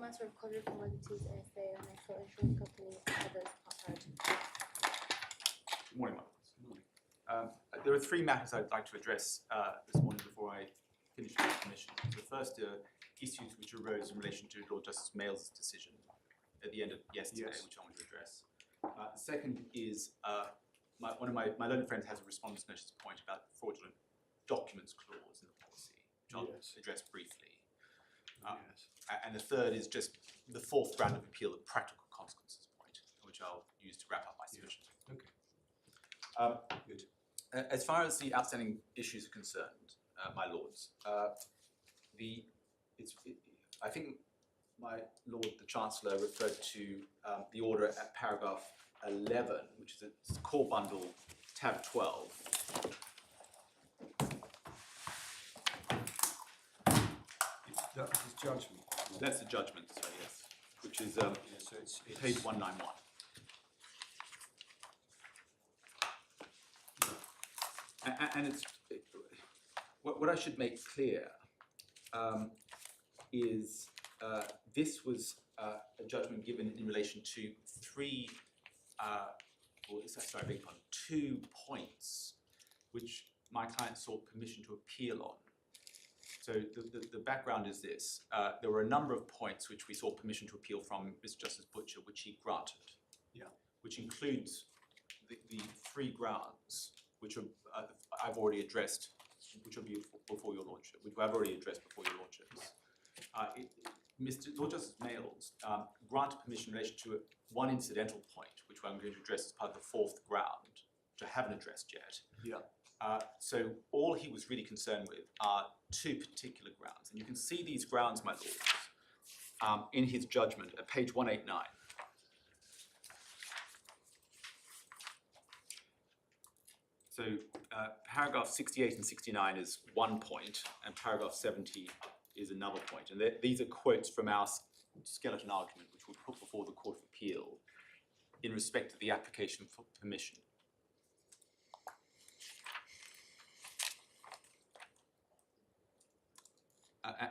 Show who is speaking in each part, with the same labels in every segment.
Speaker 1: matter of Quadra Commodities S.A. and XL Insurance Company S.E.
Speaker 2: Good morning, Michael. There are three matters I'd like to address this morning before I finish with the Commission. The first are issues which arose in relation to Lord Justice Mayles' decision at the end of yesterday, which I want to address. The second is one of my learned friends has a respondent's notice point about the Fraudulent Documents Clause in the policy, which I'll address briefly. And the third is just the fourth round of appeal, the practical consequences point, which I'll use to wrap up my submission.
Speaker 3: Good.
Speaker 2: As far as the outstanding issues are concerned, my lords, I think my lord the Chancellor referred to the order at paragraph 11, which is a core bundle, tab 12.
Speaker 3: That's his judgment.
Speaker 2: That's the judgment, so yes, which is
Speaker 3: So it's
Speaker 2: page 191. And it's what I should make clear is this was a judgment given in relation to two points which my client sought permission to appeal on. So the background is this. There were a number of points which we sought permission to appeal from Mr. Justice Butcher, which he granted, which includes the three grounds which are, I've already addressed, which will be before your lordship, which I've already addressed before your lordships. Lord Justice Mayles granted permission in relation to one incidental point, which I'm going to address as part of the fourth ground, which I haven't addressed yet. So all he was really concerned with are two particular grounds. And you can see these grounds, my lords, in his judgment at page 189. So paragraph 68 and 69 is one point, and paragraph 70 is another point. And these are quotes from our skeleton argument, which we put before the Court of Appeal in respect to the application for permission.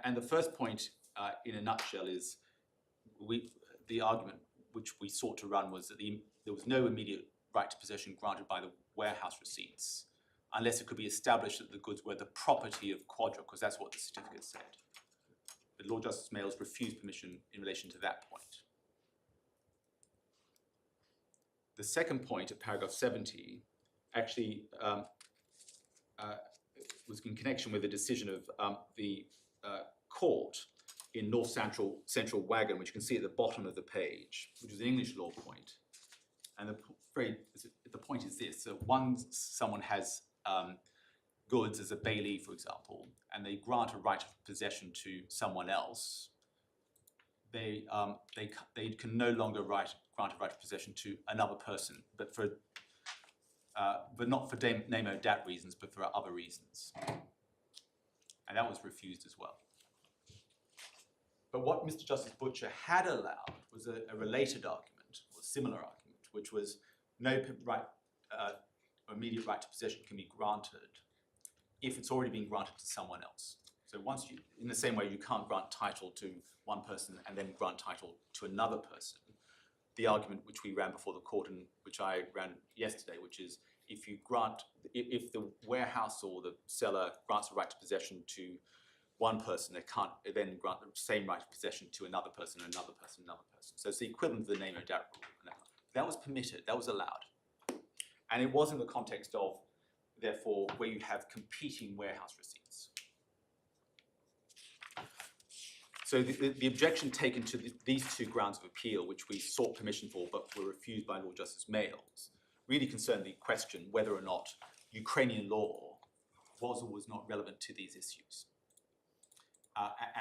Speaker 2: And the first point, in a nutshell, is the argument which we sought to run was that there was no immediate right to possession granted by the warehouse receipts unless it could be established that the goods were the property of Quadra, because that's what the certificate said. But Lord Justice Mayles refused permission in relation to that point. The second point of paragraph 70 actually was in connection with the decision of the court in North Central Wagon, which you can see at the bottom of the page, which is an English law point. And the point is this: so once someone has goods as a bailee, for example, and they grant a right of possession to someone else, they can no longer grant a right of possession to another person, but not for nemo dat reasons, but for other reasons. And that was refused as well. But what Mr. Justice Butcher had allowed was a related argument, or a similar argument, which was no right, or immediate right to possession can be granted if it's already been granted to someone else. So once you, in the same way you can't grant title to one person and then grant title to another person, the argument which we ran before the court and which I ran yesterday, which is if the warehouse or the seller grants a right to possession to one person, they can't then grant the same right of possession to another person, another person, another person. So it's the equivalent of the name of doubt rule. That was permitted, that was allowed. And it was in the context of, therefore, where you have competing warehouse receipts. So the objection taken to these two grounds of appeal, which we sought permission for but were refused by Lord Justice Mayles, really concerned the question whether or not Ukrainian law was or was not relevant to these issues.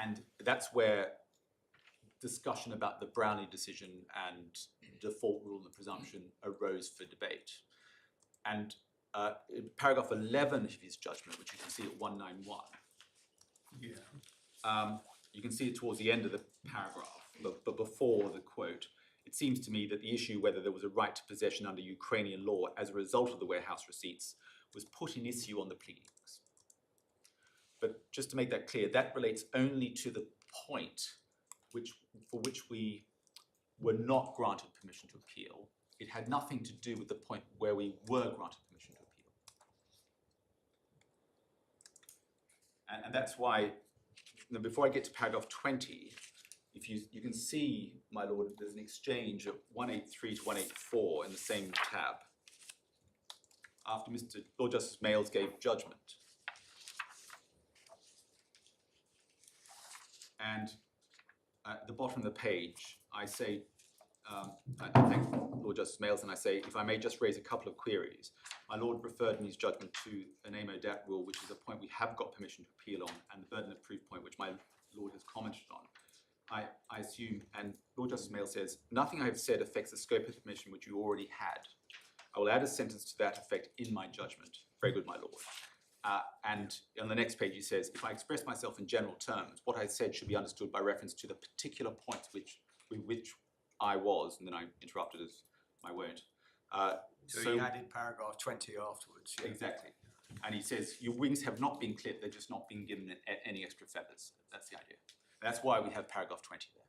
Speaker 2: And that's where discussion about the Brownlee decision and default rule and presumption arose for debate. And in paragraph 11 of his judgment, which you can see at 191, you can see it towards the end of the paragraph, but before the quote, it seems to me that the issue whether there was a right to possession under Ukrainian law as a result of the warehouse receipts was put in issue on the pleadings. But just to make that clear, that relates only to the point for which we were not granted permission to appeal. It had nothing to do with the point where we were granted permission to appeal. And that's why, before I get to paragraph 20, if you can see, my lord, there's an exchange of 183 to 184 in the same tab after Mr. Lord Justice Mayles gave judgment. And at the bottom of the page, I say, I thank Lord Justice Mayles, and I say, if I may just raise a couple of queries. My lord referred in his judgment to an AMO-DAT rule, which is a point we have got permission to appeal on, and the burden of proof point, which my lord has commented on. I assume, and Lord Justice Mayles says, nothing I have said affects the scope of the permission which you already had. I will add a sentence to that effect in my judgment. Very good, my lord. And on the next page he says, if I express myself in general terms, what I said should be understood by reference to the particular points with which I was, and then I interrupted as I won't.
Speaker 3: So he added paragraph 20 afterwards. Yeah.
Speaker 2: Exactly. And he says, your wings have not been clipped, they're just not been given any extra feathers. That's the idea. That's why we have paragraph 20 there.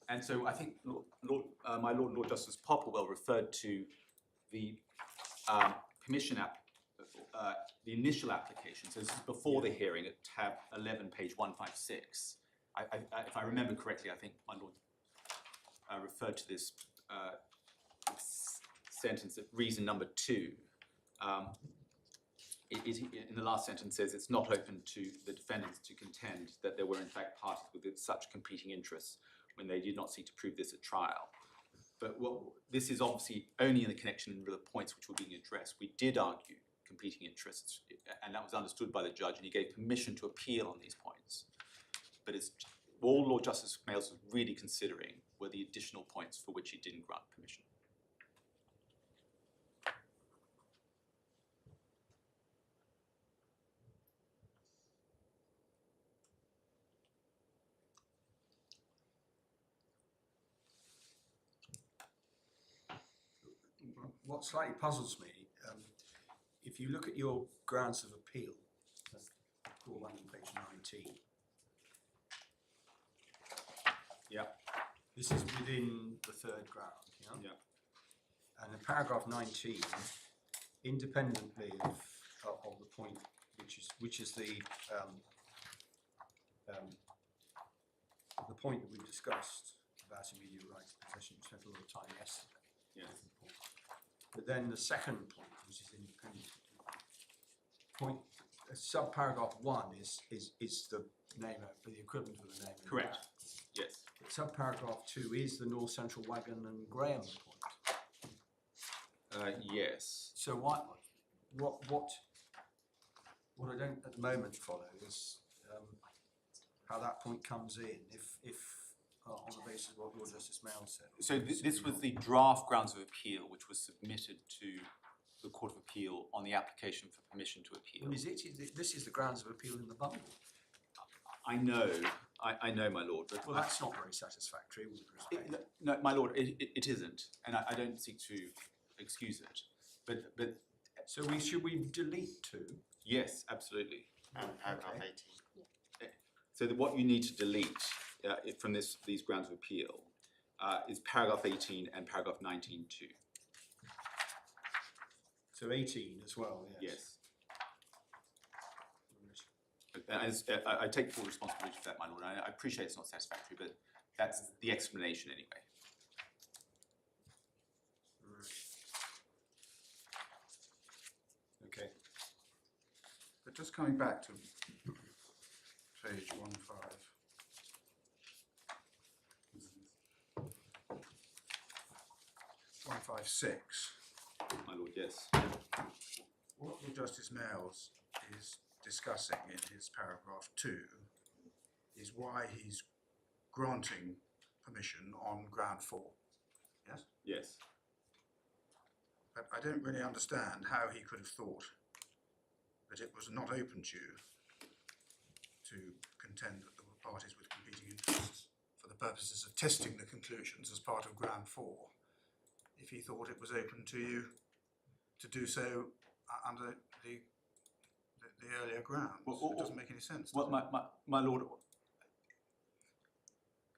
Speaker 2: And so I think my Lord Justice Popplewell referred to the permission the initial application. So this is before the hearing at tab 11, page 156. If I remember correctly, I think my Lord referred to this sentence at reason number 2. In the last sentence says it's not open to the defendants to contend that there were in fact parties with such competing interests when they did not seek to prove this at trial. But this is obviously only in the connection with the points which were being addressed. We did argue competing interests, and that was understood by the judge, and he gave permission to appeal on these points. But it's all Lord Justice Mayles was really considering were the additional points for which he didn't grant permission.
Speaker 3: What slightly puzzles me, if you look at your grounds of appeal, that's called on page 19.
Speaker 2: Yeah.
Speaker 3: This is within the third ground, yeah?
Speaker 2: Yeah.
Speaker 3: And in paragraph 19, independently of the point which is the point that we discussed about immediate right to possession, we spent a lot of time yesterday.
Speaker 2: Yeah.
Speaker 3: But then the second point, which is independent point, subparagraph 1 is the name of the equivalent of the name.
Speaker 2: Correct. Yes.
Speaker 3: But subparagraph 2 is the North Central Wagon and Graham point.
Speaker 2: Yes.
Speaker 3: So what I don't at the moment follow is how that point comes in if on the basis of what Lord Justice Mayles said.
Speaker 2: So this was the draft grounds of appeal which was submitted to the Court of Appeal on the application for permission to appeal.
Speaker 3: Well, this is the grounds of appeal in the bundle.
Speaker 2: I know, my lord. But
Speaker 3: Well, that's not very satisfactory with respect.
Speaker 2: no, my lord, it isn't, and I don't seek to excuse it. But
Speaker 3: So should we delete 2?
Speaker 2: yes, absolutely.
Speaker 4: Paragraph
Speaker 3: Okay.
Speaker 4: 18.
Speaker 2: So what you need to delete from these grounds of appeal is paragraph 18 and paragraph 19 too.
Speaker 3: So 18 as well, yes.
Speaker 2: Yes. I take full responsibility for that, my lord. I appreciate it's not satisfactory, but that's the explanation anyway.
Speaker 3: Okay.
Speaker 4: But just coming back to page 156.
Speaker 2: My lord, yes.
Speaker 4: What Lord Justice Mayles is discussing in his paragraph 2 is why he's granting permission on ground 4. Yes?
Speaker 2: Yes.
Speaker 4: But I don't really understand how he could have thought that it was not open to you to contend that there were parties with competing interests for the purposes of testing the conclusions as part of ground 4, if he thought it was open to you to do so under the the earlier grounds.
Speaker 2: Well,
Speaker 4: It doesn't make any sense.
Speaker 2: Well, my lord,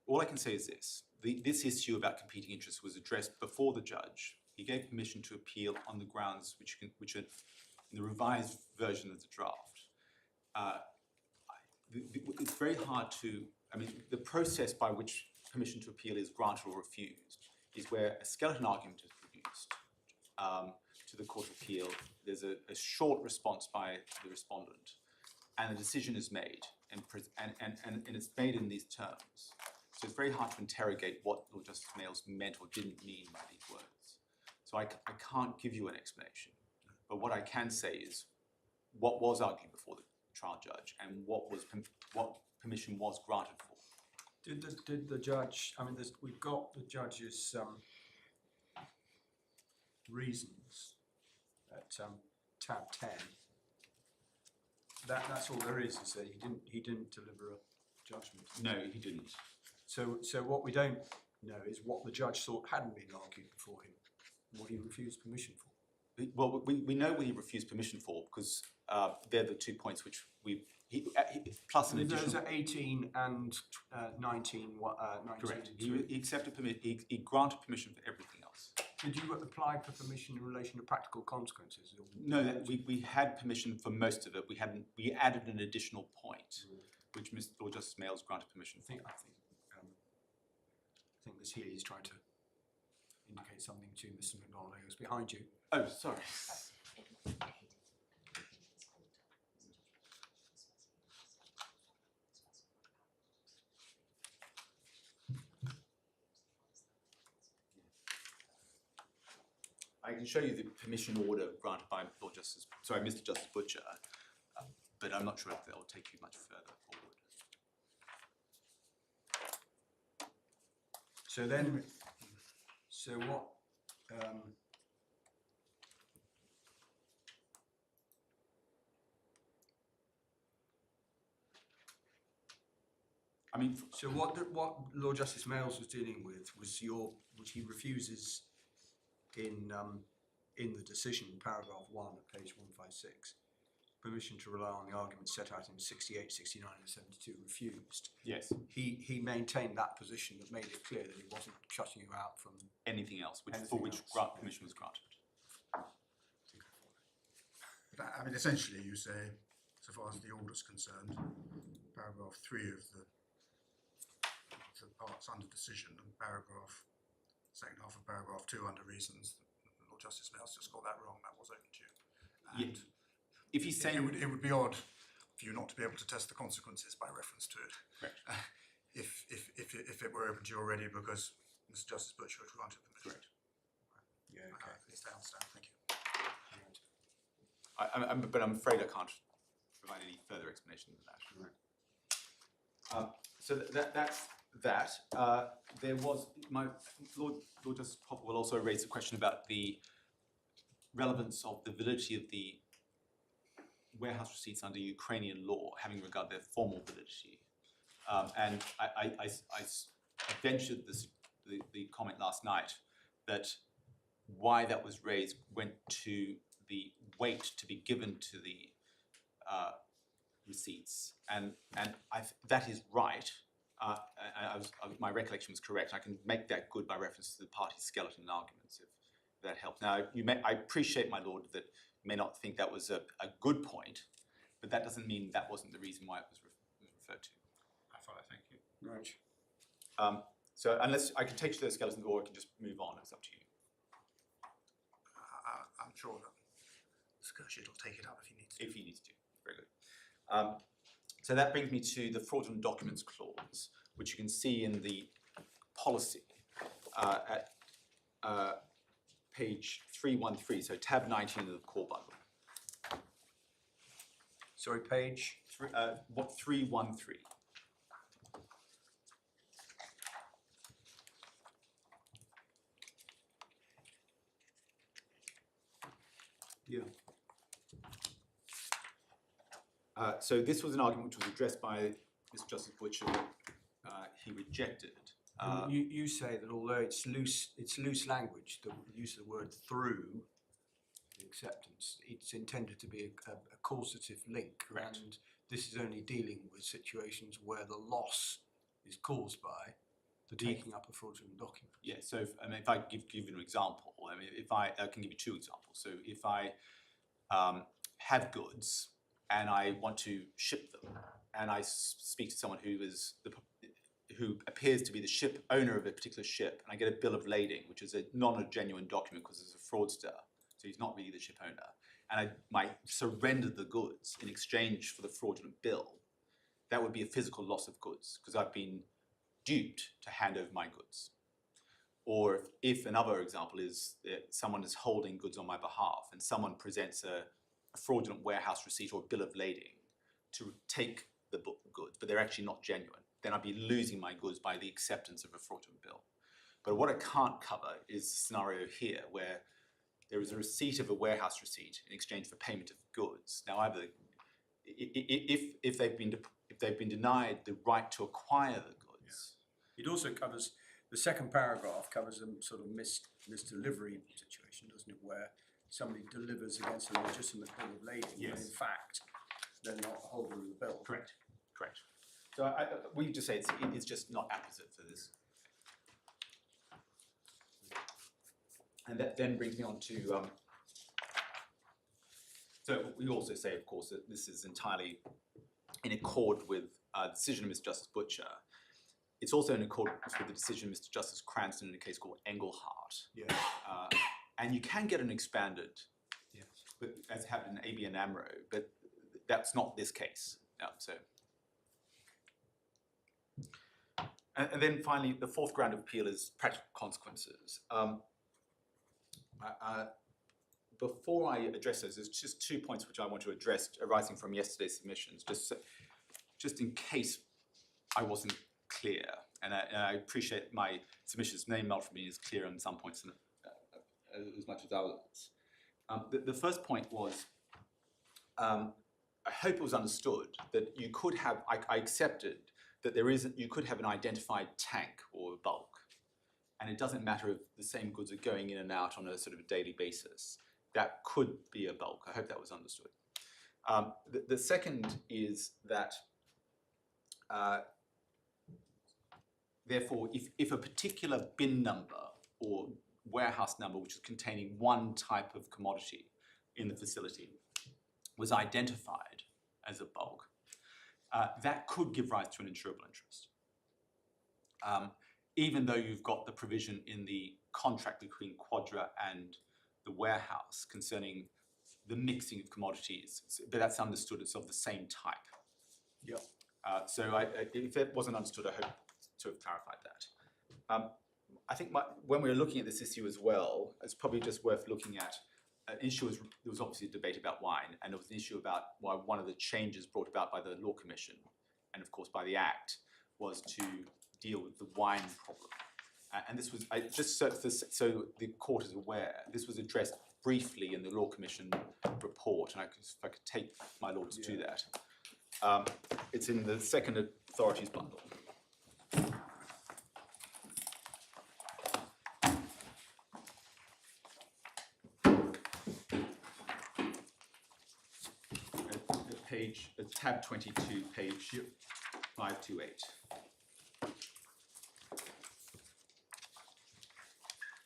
Speaker 2: all I can say is this. This issue about competing interests was addressed before the judge. He gave permission to appeal on the grounds which are in the revised version of the draft. It's very hard to, I mean, the process by which permission to appeal is granted or refused is where a skeleton argument is produced to the Court of Appeal. There's a short response by the respondent, and a decision is made, and it's made in these terms. So it's very hard to interrogate what Lord Justice Males meant or didn't mean by these words. So I can't give you an explanation, but what I can say is what was argued before the trial judge and what permission was granted for.
Speaker 3: Did the judge, I mean, we've got the judge's reasons at tab 10. That's all there is that he didn't deliver a judgment.
Speaker 2: No, he didn't.
Speaker 3: So what we don't know is what the judge thought hadn't been argued before him, what he refused permission for.
Speaker 2: Well, we know what he refused permission for because they're the 2 points which plus an additional.
Speaker 3: Those are 18 and 19. 19
Speaker 2: Correct.
Speaker 3: and
Speaker 2: He accepted permission. He granted permission for everything else.
Speaker 3: Did you apply for permission in relation to practical consequences?
Speaker 2: No, we had permission for most of it. We added an additional point, which Lord Justice Males granted permission for.
Speaker 3: I think Ms. Healy is trying to indicate something to Mr. McDonald, who's behind you.
Speaker 2: Oh, sorry. I can show you the permission order granted by Mr. Justice Butcher, but I'm not sure if that will take you much further forward.
Speaker 3: So then, so what,
Speaker 2: I mean,
Speaker 3: so what Lord Justice Males was dealing with was which he refuses in the decision, paragraph 1 at page 156, permission to rely on the arguments set out in 68, 69 and 72 refused.
Speaker 2: yes,
Speaker 3: He maintained that position that made it clear that he wasn't shutting you out from
Speaker 2: anything else for
Speaker 3: Anything
Speaker 2: which
Speaker 3: else,
Speaker 2: permission was granted.
Speaker 4: But, I mean, essentially you say, so far as the order's concerned, paragraph 3 of the parts under decision and second half of paragraph 2 under reasons, Lord Justice Males just got that wrong, that was open to you. And
Speaker 2: If he's saying
Speaker 4: it would be odd for you not to be able to test the consequences by reference to it.
Speaker 2: correct,
Speaker 4: If it were open to you already because Mr. Justice Butcher had granted permission.
Speaker 2: correct.
Speaker 3: Yeah, okay.
Speaker 4: At least I understand, thank you.
Speaker 2: But I'm afraid I can't provide any further explanation than that.
Speaker 3: Right.
Speaker 2: So that's that. There was Lord Justice Popplewell also raised a question about the relevance of the validity of the warehouse receipts under Ukrainian law, having regard to their formal validity. And I ventured the comment last night that why that was raised went to the weight to be given to the receipts, and that is right. My recollection was correct. I can make that good by reference to the party's skeleton arguments, if that helps. Now, I appreciate, my lord, that you may not think that was a good point, but that doesn't mean that wasn't the reason why it was referred to.
Speaker 4: I follow, thank you.
Speaker 3: Right.
Speaker 2: So unless I can take you to the skeleton, or I can just move on. It's up to you.
Speaker 4: I'm sure that Skirshit will take it up if he needs to.
Speaker 2: If he needs to. Very good. So that brings me to the Fraudulent Documents Clause, which you can see in the policy at page 313, so tab 19 of the core bundle.
Speaker 3: Sorry, page?
Speaker 2: 313.
Speaker 3: Yeah.
Speaker 2: So this was an argument which was addressed by Mr. Justice Butcher. He rejected.
Speaker 3: You say that although it's loose language, the use of the word through acceptance. It's intended to be a causative link.
Speaker 2: Correct.
Speaker 3: And this is only dealing with situations where the loss is caused by the taking up a fraudulent document.
Speaker 2: Yeah, so if I give you an example, if I can give you two examples. So if I have goods and I want to ship them, and I speak to someone who appears to be the ship owner of a particular ship, and I get a bill of lading, which is not a genuine document because it's a fraudster, so he's not really the ship owner, and I might surrender the goods in exchange for the fraudulent bill, that would be a physical loss of goods because I've been duped to hand over my goods. Or if another example is that someone is holding goods on my behalf and someone presents a fraudulent warehouse receipt or bill of lading to take the goods, but they're actually not genuine, then I'd be losing my goods by the acceptance of a fraudulent bill. But what I can't cover is the scenario here where there is a receipt of a warehouse receipt in exchange for payment of goods. Now, either if they've been denied the right to acquire the goods.
Speaker 3: It also covers, the second paragraph covers a sort of misdelivery situation, doesn't it, where somebody delivers against a legitimate bill of lading,
Speaker 2: Yes.
Speaker 3: when in fact they're not a holder of the bill.
Speaker 2: Correct. So we just say it's just not apposite for this. And that then brings me on to, so we also say, of course, that this is entirely in accord with the decision of Mr. Justice Butcher. It's also in accordance with the decision of Mr. Justice Cranston in a case called Engelhardt.
Speaker 3: Yeah.
Speaker 2: And you can get an expanded,
Speaker 3: Yes.
Speaker 2: as happened in ABN AMRO, but that's not this case. No, so. And then finally, the fourth ground of appeal is practical consequences. Before I address those, there's just 2 points which I want to address arising from yesterday's submissions, just in case I wasn't clear. And I appreciate my submissions may not for me as clear on some points as much as others. The first point was, I hope it was understood that you could have, I accepted that you could have an identified tank or bulk, and it doesn't matter if the same goods are going in and out on a sort of a daily basis. That could be a bulk. I hope that was understood. The second is that, therefore, if a particular bin number or warehouse number, which is containing one type of commodity in the facility, was identified as a bulk, that could give rise to an insurable interest. Even though you've got the provision in the contract between Quadra and the warehouse concerning the mixing of commodities, but that's understood it's of the same type.
Speaker 3: Yeah.
Speaker 2: So if that wasn't understood, I hope to have clarified that. I think when we were looking at this issue as well, it's probably just worth looking at an issue. There was obviously a debate about wine, and there was an issue about why one of the changes brought about by the Law Commission, and of course by the Act, was to deal with the wine problem. And this was, just so the court is aware, this was addressed briefly in the Law Commission report, and if I could take my lords to that. It's in the second authorities bundle. At tab 22, page 528.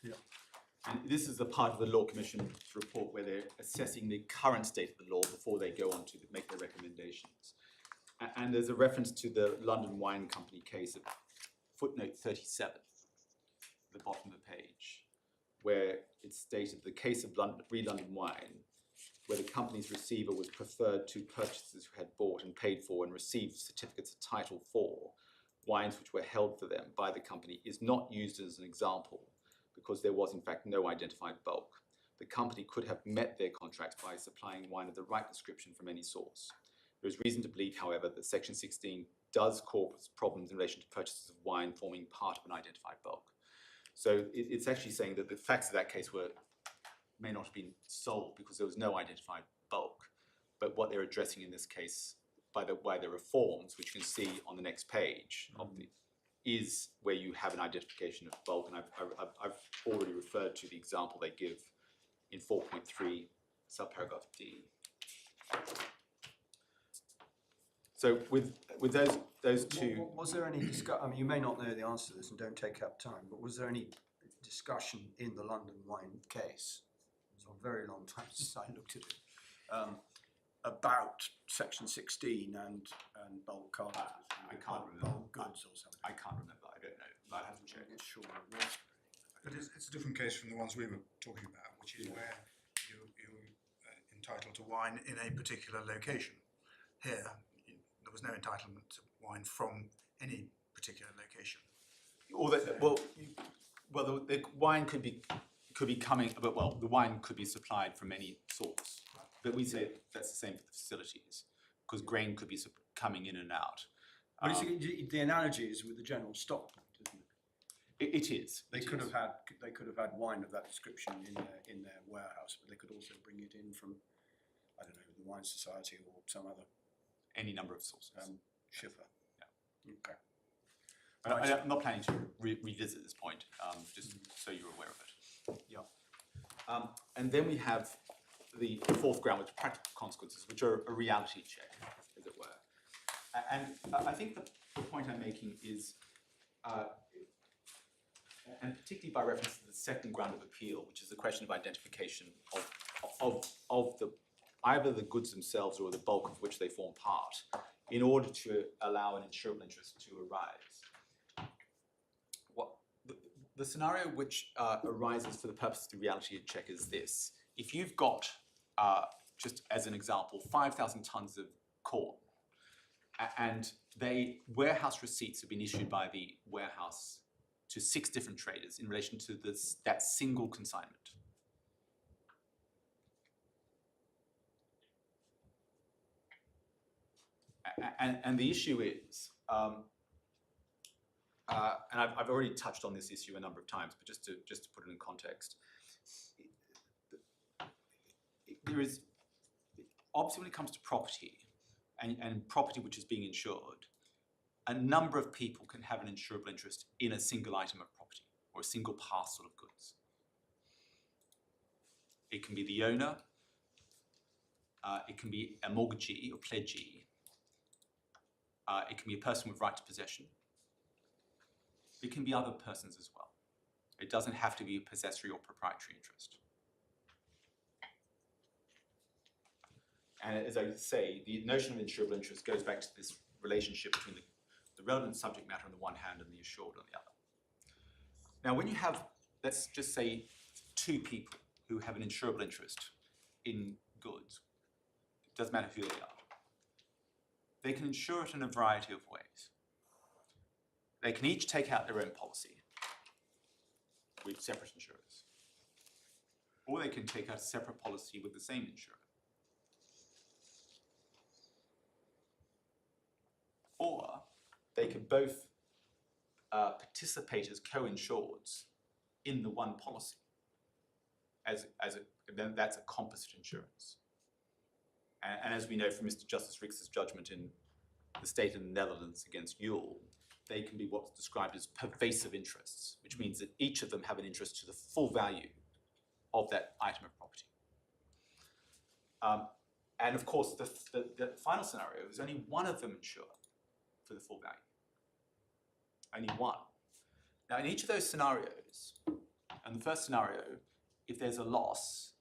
Speaker 3: Yeah.
Speaker 2: And this is the part of the Law Commission's report where they're assessing the current state of the law before they go on to make their recommendations. And there's a reference to the London Wine Company case at footnote 37, at the bottom of the page, where it's stated the case of London Wine, where the company's receiver was preferred to purchasers who had bought and paid for and received certificates of title for wines which were held for them by the company, is not used as an example because there was in fact no identified bulk. The company could have met their contracts by supplying wine of the right description from any source. There is reason to believe, however, that Section 16 does cause problems in relation to purchases of wine forming part of an identified bulk. So it's actually saying that the facts of that case may not have been solved because there was no identified bulk. But what they're addressing in this case by the reforms, which you can see on the next page, is where you have an identification of bulk. And I've already referred to the example they give in 4.3 subparagraph D. So with those two,
Speaker 3: Was there any I mean, you may not know the answer to this and don't take up time, but was there any discussion in the London wine case? It was a very long time since I looked at it. About section 16 and bulk cards.
Speaker 2: I can't remember.
Speaker 3: Bulk goods or something.
Speaker 2: I can't remember, I don't know, I haven't checked.
Speaker 3: I'm sure it was.
Speaker 4: But it's a different case from the ones we were talking about, which is where you're entitled to wine in a particular location. Here, there was no entitlement to wine from any particular location.
Speaker 2: Or that, the wine could be coming, but the wine could be supplied from any source. But we say that's the same for the facilities, because grain could be coming in and out.
Speaker 3: Well, the analogy is with the general stock point, isn't it?
Speaker 2: It is.
Speaker 3: They could have had wine of that description in their warehouse, but they could also bring it in from, I don't know, the Wine Society or some other
Speaker 2: Any number of sources.
Speaker 3: shipper.
Speaker 2: Yeah.
Speaker 3: Okay.
Speaker 2: I'm not planning to revisit this point, just so you're aware of it. Yeah. And then we have the fourth ground, which are practical consequences, which are a reality check, as it were. And I think the point I'm making is, and particularly by reference to the second ground of appeal, which is the question of identification of either the goods themselves or the bulk of which they form part, in order to allow an insurable interest to arise. The scenario which arises for the purpose of the reality check is this. If you've got, just as an example, 5,000 tons of corn, and warehouse receipts have been issued by the warehouse to 6 different traders in relation to that single consignment. And the issue is, and I've already touched on this issue a number of times, but just to put it in context, there is, obviously when it comes to property, and property which is being insured, a number of people can have an insurable interest in a single item of property or a single parcel of goods. It can be the owner, it can be a mortgagee or pledgee, it can be a person with right to possession, it can be other persons as well. It doesn't have to be a possessory or proprietary interest. And as I say, the notion of insurable interest goes back to this relationship between the relevant subject matter on the one hand and the assured on the other. Now, when you have, let's just say, 2 people who have an insurable interest in goods, it doesn't matter who they are, they can insure it in a variety of ways. They can each take out their own policy with separate insurers, or they can take out a separate policy with the same insurer. Or they could both participate as co-insureds in the one policy. Then that's a composite insurance. And as we know from Mr. Justice Rix's judgment in the state of the Netherlands against Yule, they can be what's described as pervasive interests, which means that each of them have an interest to the full value of that item of property. And of course, the final scenario is only one of them insured for the full value. Only one. Now, in each of those scenarios, and the first scenario, if there's a loss,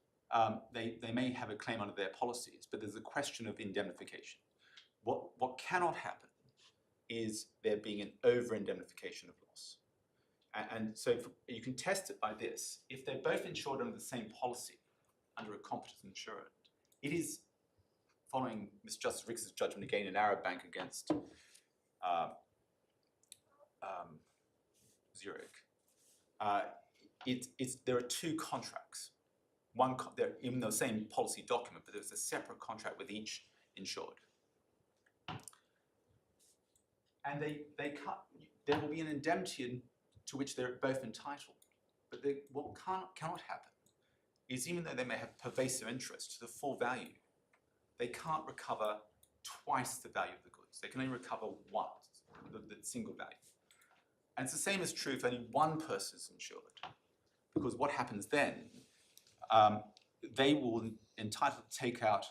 Speaker 2: they may have a claim under their policies, but there's a question of indemnification. What cannot happen is there being an over-indemnification of loss. And so you can test it by this. If they're both insured under the same policy, under a competent insurer, it is, following Mr. Justice Rix's judgment again in Arab Bank against Zurich, there are 2 contracts. They're in the same policy document, but there's a separate contract with each insured. And there will be an indemnity to which they're both entitled. But what cannot happen is, even though they may have pervasive interest to the full value, they can't recover twice the value of the goods. They can only recover once, the single value. And it's the same is true if only one person is insured. Because what happens then they will entitled to take out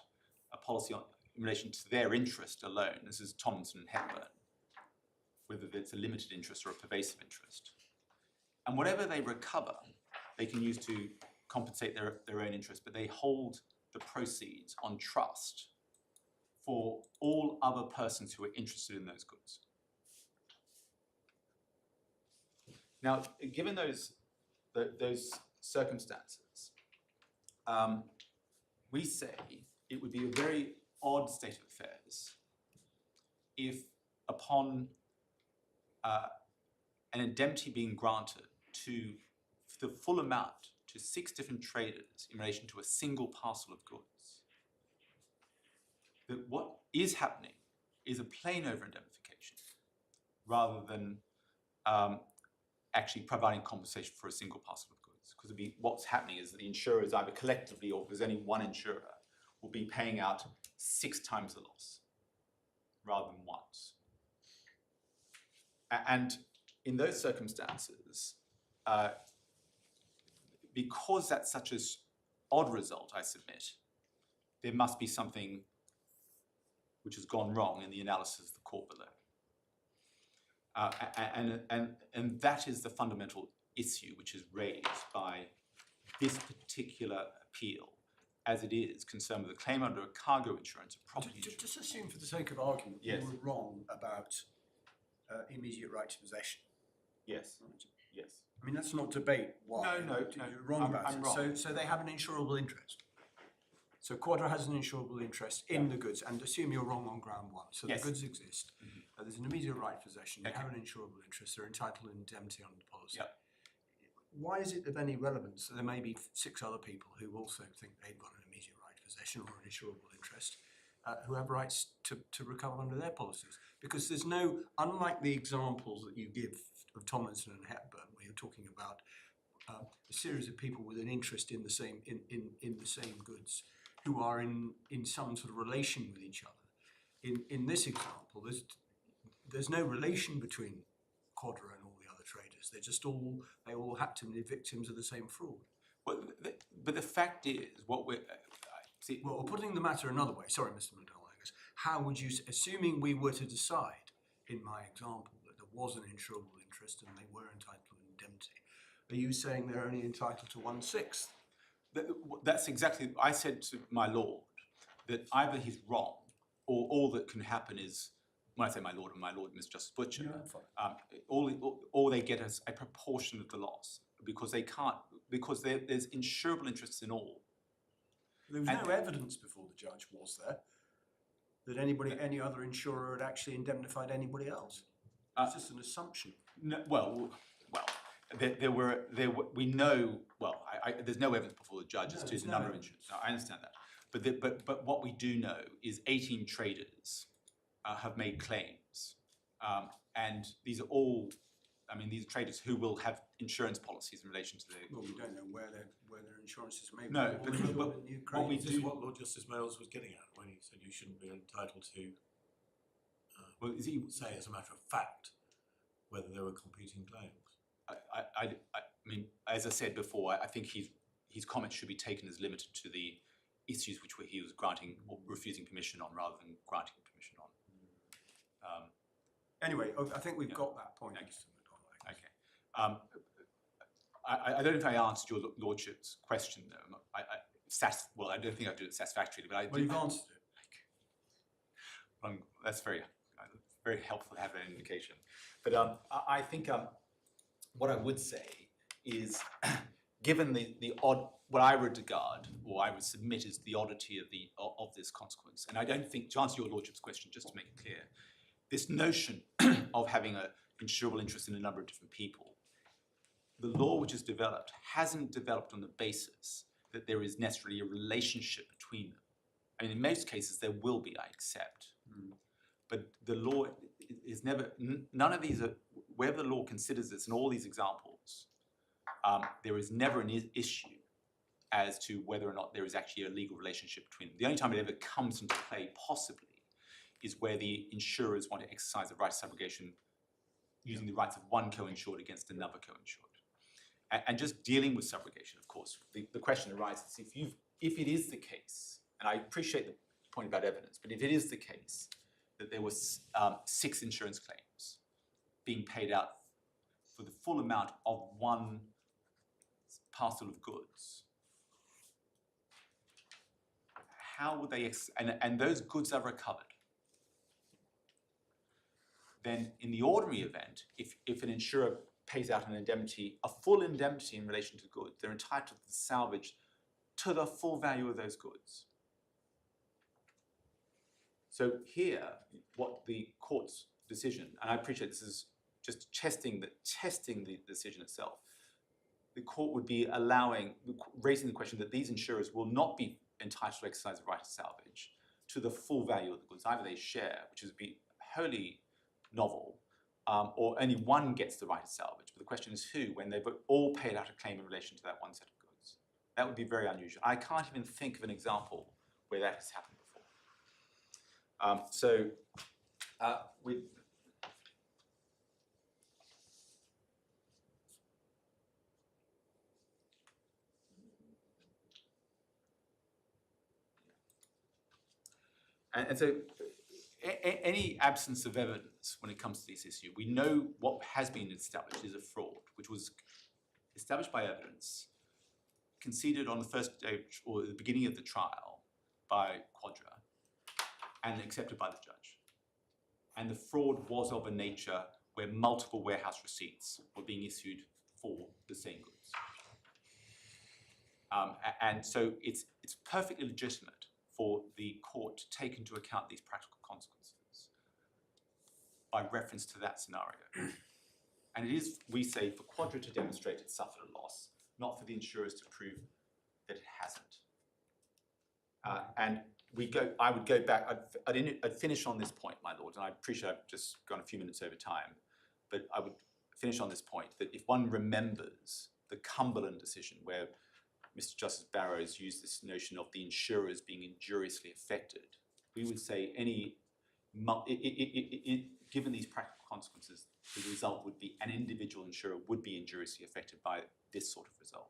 Speaker 2: a policy in relation to their interest alone. This is Tomlinson and Hepburn, whether it's a limited interest or a pervasive interest. And whatever they recover, they can use to compensate their own interest, but they hold the proceeds on trust for all other persons who are interested in those goods. Now, given those circumstances, we say it would be a very odd state of affairs if, upon an indemnity being granted to the full amount to 6 different traders in relation to a single parcel of goods, that what is happening is a plain over-indemnification rather than actually providing compensation for a single parcel of goods. Because what's happening is that the insurers, either collectively or if there's only one insurer, will be paying out 6 times the loss rather than once. And in those circumstances, because that's such an odd result, I submit, there must be something which has gone wrong in the analysis of the court below. And that is the fundamental issue which is raised by this particular appeal, as it is concerned with a claim under a cargo insurance, a property insurance.
Speaker 3: Just assume for the sake of argument,
Speaker 2: Yes.
Speaker 3: you were wrong about immediate right to possession.
Speaker 2: Yes, yes.
Speaker 3: I mean, let's not debate why.
Speaker 2: No,
Speaker 3: You're wrong about
Speaker 2: I'm
Speaker 3: it.
Speaker 2: wrong.
Speaker 3: So they have an insurable interest. So Quadra has an insurable interest in the goods, and assume you're wrong on ground 1. So
Speaker 2: Yes.
Speaker 3: the goods exist. There's an immediate right to possession. They
Speaker 2: Okay.
Speaker 3: have an insurable interest. They're entitled to indemnity under the policy.
Speaker 2: Yep.
Speaker 3: Why is it of any relevance that there may be 6 other people who also think they've got an immediate right to possession or an insurable interest, who have rights to recover under their policies? Because there's no, unlike the examples that you give of Tomlinson and Hepburn, where you're talking about a series of people with an interest in the same in the same goods, who are in some sort of relation with each other. In this example, there's no relation between Quadra and all the other traders. They all happen to be victims of the same fraud.
Speaker 2: Well, but the fact is, what we're see.
Speaker 3: Well, putting the matter another way, sorry, Mr. McDonald, I guess, how would you, assuming we were to decide, in my example, that there was an insurable interest and they were entitled to indemnity, are you saying they're only entitled to 1/6?
Speaker 2: That's exactly, I said to my lord that either he's wrong or all that can happen is, when I say my lord, Mr. Justice Butcher, all they get is a proportion of the loss because they can't, because there's insurable interests in all.
Speaker 3: There was no evidence before the judge, was there, that any other insurer had actually indemnified anybody else? It's just an assumption.
Speaker 2: No, well, we know, well, there's no evidence before the judge as to the number of insurers. No, I understand that. But what we do know is 18 traders have made claims. And these are all, I mean, these are traders who will have insurance policies in relation to the...
Speaker 3: Well, we don't know where their insurance is made.
Speaker 2: No, but what we
Speaker 5: This is
Speaker 2: do...
Speaker 5: what Lord Justice Males was getting at when he said you shouldn't be entitled to
Speaker 2: Well, is he...
Speaker 5: say as a matter of fact whether there were competing claims.
Speaker 2: I mean, as I said before, I think his comments should be taken as limited to the issues which he was granting or refusing permission on rather than granting permission on.
Speaker 3: Anyway, I think we've got that point.
Speaker 2: Okay. Okay. I don't know if I answered your lordship's question though. Well, I don't think I did it satisfactorily, but I did.
Speaker 3: Well, you've answered it.
Speaker 2: That's very helpful to have an indication. But I think what I would say is, given the odd, what I would regard or I would submit is the oddity of this consequence, and I don't think, to answer your lordship's question, just to make it clear, this notion of having an insurable interest in a number of different people, the law which is developed hasn't developed on the basis that there is necessarily a relationship between them. I mean, in most cases there will be, I accept, but the law is never, none of these are, wherever the law considers this in all these examples, there is never an issue as to whether or not there is actually a legal relationship between them. The only time it ever comes into play, possibly, is where the insurers want to exercise the right of subrogation using the rights of one co-insured against another co-insured. And just dealing with subrogation, of course, the question arises, if you've if it is the case, and I appreciate the point about evidence, but if it is the case that there was 6 insurance claims being paid out for the full amount of one parcel of goods, how would they, and those goods are recovered, then in the ordinary event, if an insurer pays out an indemnity, a full indemnity in relation to goods, they're entitled to salvage to the full value of those goods. So here, what the court's decision, and I appreciate this is just testing the decision itself, the court would be raising the question that these insurers will not be entitled to exercise the right to salvage to the full value of the goods. Either they share, which would be wholly novel, or only one gets the right to salvage. But the question is who, when they've all paid out a claim in relation to that one set of goods. That would be very unusual. I can't even think of an example where that has happened before. And so any absence of evidence when it comes to this issue, we know what has been established is a fraud, which was established by evidence, conceded on the first stage or the beginning of the trial by Quadra, and accepted by the judge. And the fraud was of a nature where multiple warehouse receipts were being issued for the same goods. And so it's perfectly legitimate for the court to take into account these practical consequences by reference to that scenario. And it is, we say, for Quadra to demonstrate it suffered a loss, not for the insurers to prove that it hasn't. And I would go back, I'd finish on this point, my lord, and I appreciate I've just gone a few minutes over time, but I would finish on this point, that if one remembers the Cumberland decision where Mr. Justice Barrows used this notion of the insurers being injuriously affected, we would say given these practical consequences, the result would be an individual insurer would be injuriously affected by this sort of result.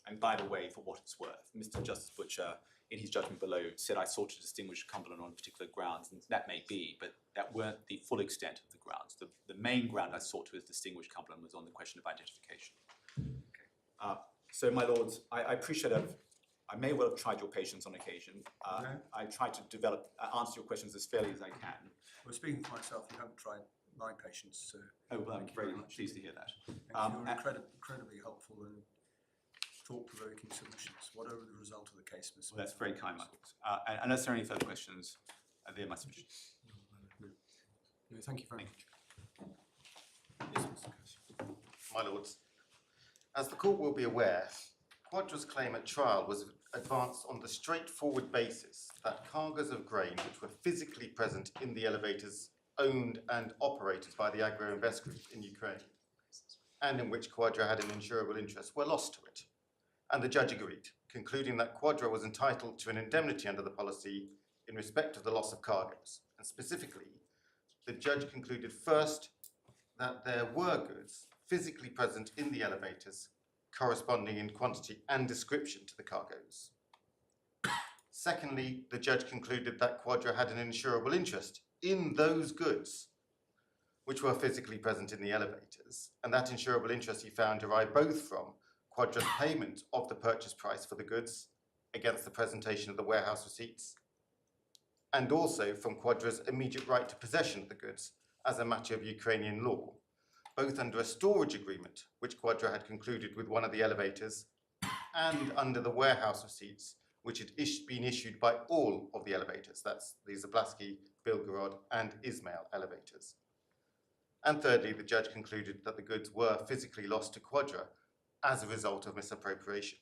Speaker 2: And by the way, for what it's worth, Mr. Justice Butcher, in his judgment below, said I sought to distinguish Cumberland on particular grounds, and that may be, but that weren't the full extent of the grounds. The main ground I sought to distinguish Cumberland was on the question of identification. Okay. So, my lords, I appreciate I may well have tried your patience on occasion. I tried to answer your questions as fairly as I can.
Speaker 3: Well, speaking for myself, you haven't tried my patience.
Speaker 2: Oh, well, I'm very pleased to hear that.
Speaker 3: You're incredibly helpful and thought-provoking submissions, whatever the result of the case must be.
Speaker 2: Well, that's very kind, my lords. And unless there are any further questions, they're my submissions.
Speaker 3: No, thank you very much.
Speaker 2: Yes, Mr. Curtis.
Speaker 6: My lords, as the court will be aware, Quadra's claim at trial was advanced on the straightforward basis that cargoes of grain which were physically present in the elevators owned and operated by the Agroinvestgroup in Ukraine, and in which Quadra had an insurable interest, were lost to it. And the judge agreed, concluding that Quadra was entitled to an indemnity under the policy in respect of the loss of cargoes. And specifically, the judge concluded first that there were goods physically present in the elevators corresponding in quantity and description to the cargoes. Secondly, the judge concluded that Quadra had an insurable interest in those goods which were physically present in the elevators, and that insurable interest he found derived both from Quadra's payment of the purchase price for the goods against the presentation of the warehouse receipts, and also from Quadra's immediate right to possession of the goods as a matter of Ukrainian law, both under a storage agreement which Quadra had concluded with one of the elevators and under the warehouse receipts which had been issued by all of the elevators, that's the Zablaski, Bilgorod and Ismail elevators. And thirdly, the judge concluded that the goods were physically lost to Quadra as a result of misappropriation.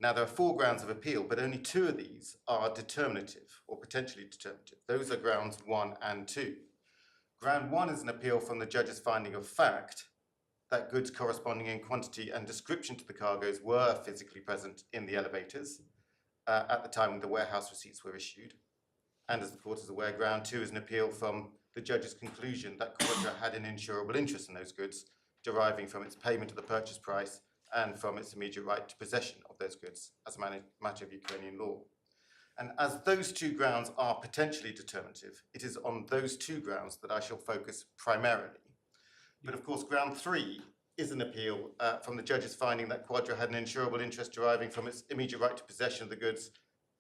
Speaker 6: Now, there are 4 grounds of appeal, but only 2 of these are determinative or potentially determinative. Those are grounds 1 and 2. Ground 1 is an appeal from the judge's finding of fact that goods corresponding in quantity and description to the cargoes were physically present in the elevators at the time when the warehouse receipts were issued. And as the court is aware, ground 2 is an appeal from the judge's conclusion that Quadra had an insurable interest in those goods deriving from its payment of the purchase price and from its immediate right to possession of those goods as a matter of Ukrainian law. And as those two grounds are potentially determinative, it is on those two grounds that I shall focus primarily. But of course, ground 3 is an appeal from the judge's finding that Quadra had an insurable interest deriving from its immediate right to possession of the goods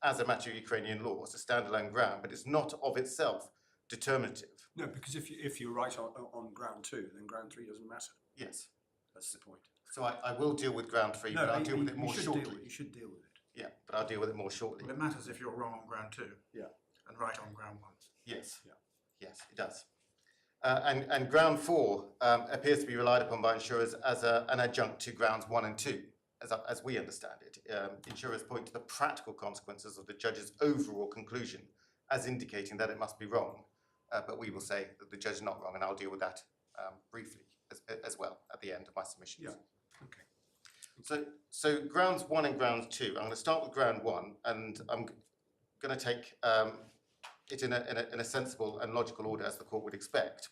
Speaker 6: as a matter of Ukrainian law. It's a standalone ground, but it's not of itself determinative.
Speaker 3: No, because if you're right on ground 2, then ground 3 doesn't matter.
Speaker 6: Yes.
Speaker 3: That's the point.
Speaker 6: So I will deal with ground 3, but I'll deal with it more shortly.
Speaker 3: You should deal with it.
Speaker 6: Yeah, but I'll deal with it more shortly.
Speaker 4: Well, it matters if you're wrong on ground 2.
Speaker 3: Yeah.
Speaker 4: And right on ground 1.
Speaker 6: Yes.
Speaker 3: Yeah.
Speaker 6: Yes, it does. And ground 4 appears to be relied upon by insurers as an adjunct to grounds 1 and 2, as we understand it. Insurers point to the practical consequences of the judge's overall conclusion as indicating that it must be wrong. But we will say that the judge is not wrong, and I'll deal with that briefly as well at the end of my submissions.
Speaker 3: Yeah. Okay.
Speaker 6: So grounds 1 and grounds 2. I'm going to start with ground 1, and I'm going to take it in a sensible and logical order as the court would expect.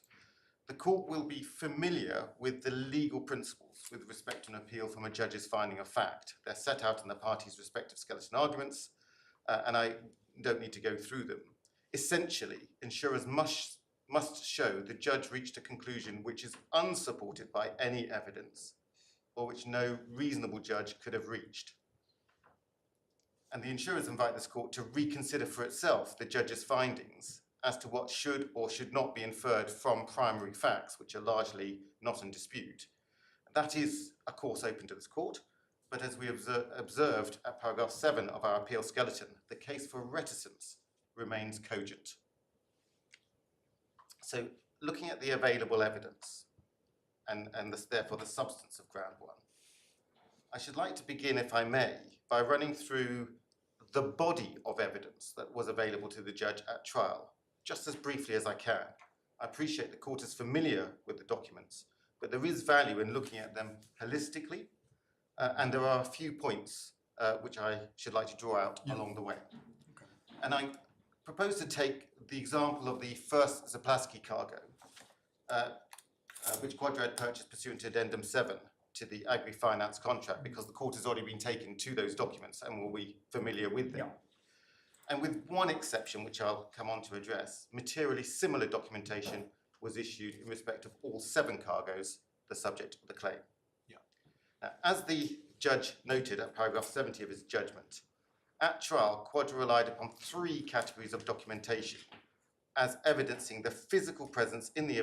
Speaker 6: The court will be familiar with the legal principles with respect to an appeal from a judge's finding of fact. They're set out in the parties' respective skeleton arguments, and I don't need to go through them. Essentially, insurers must show the judge reached a conclusion which is unsupported by any evidence, or which no reasonable judge could have reached. And the insurers invite this court to reconsider for itself the judge's findings as to what should or should not be inferred from primary facts, which are largely not in dispute. That is a course open to this court, but as we observed at paragraph 7 of our appeal skeleton, the case for reticence remains cogent. So looking at the available evidence, and therefore the substance of ground 1, I should like to begin, if I may, by running through the body of evidence that was available to the judge at trial, just as briefly as I can. I appreciate the court is familiar with the documents, but there is value in looking at them holistically, and there are a few points which I should like to draw out along the way.
Speaker 3: Okay.
Speaker 6: And I propose to take the example of the first Zaplaski cargo, which Quadra had purchased pursuant to Addendum 7 to the agri-finance contract, because the court has already been taken to those documents and will be familiar with them. Yeah. And with one exception, which I'll come on to address, materially similar documentation was issued in respect of all 7 cargoes, the subject of the claim.
Speaker 3: Yeah.
Speaker 6: Now, as the judge noted at paragraph 70 of his judgment, at trial, Quadra relied upon 3 categories of documentation as evidencing the physical presence in the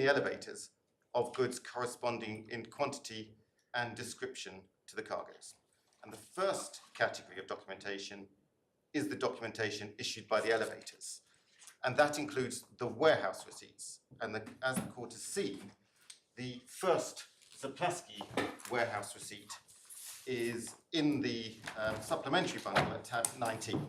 Speaker 6: elevators of goods corresponding in quantity and description to the cargoes. And the first category of documentation is the documentation issued by the elevators. And that includes the warehouse receipts. And as the court has seen, the first Zaplaski warehouse receipt is in the supplementary bundle at tab 19.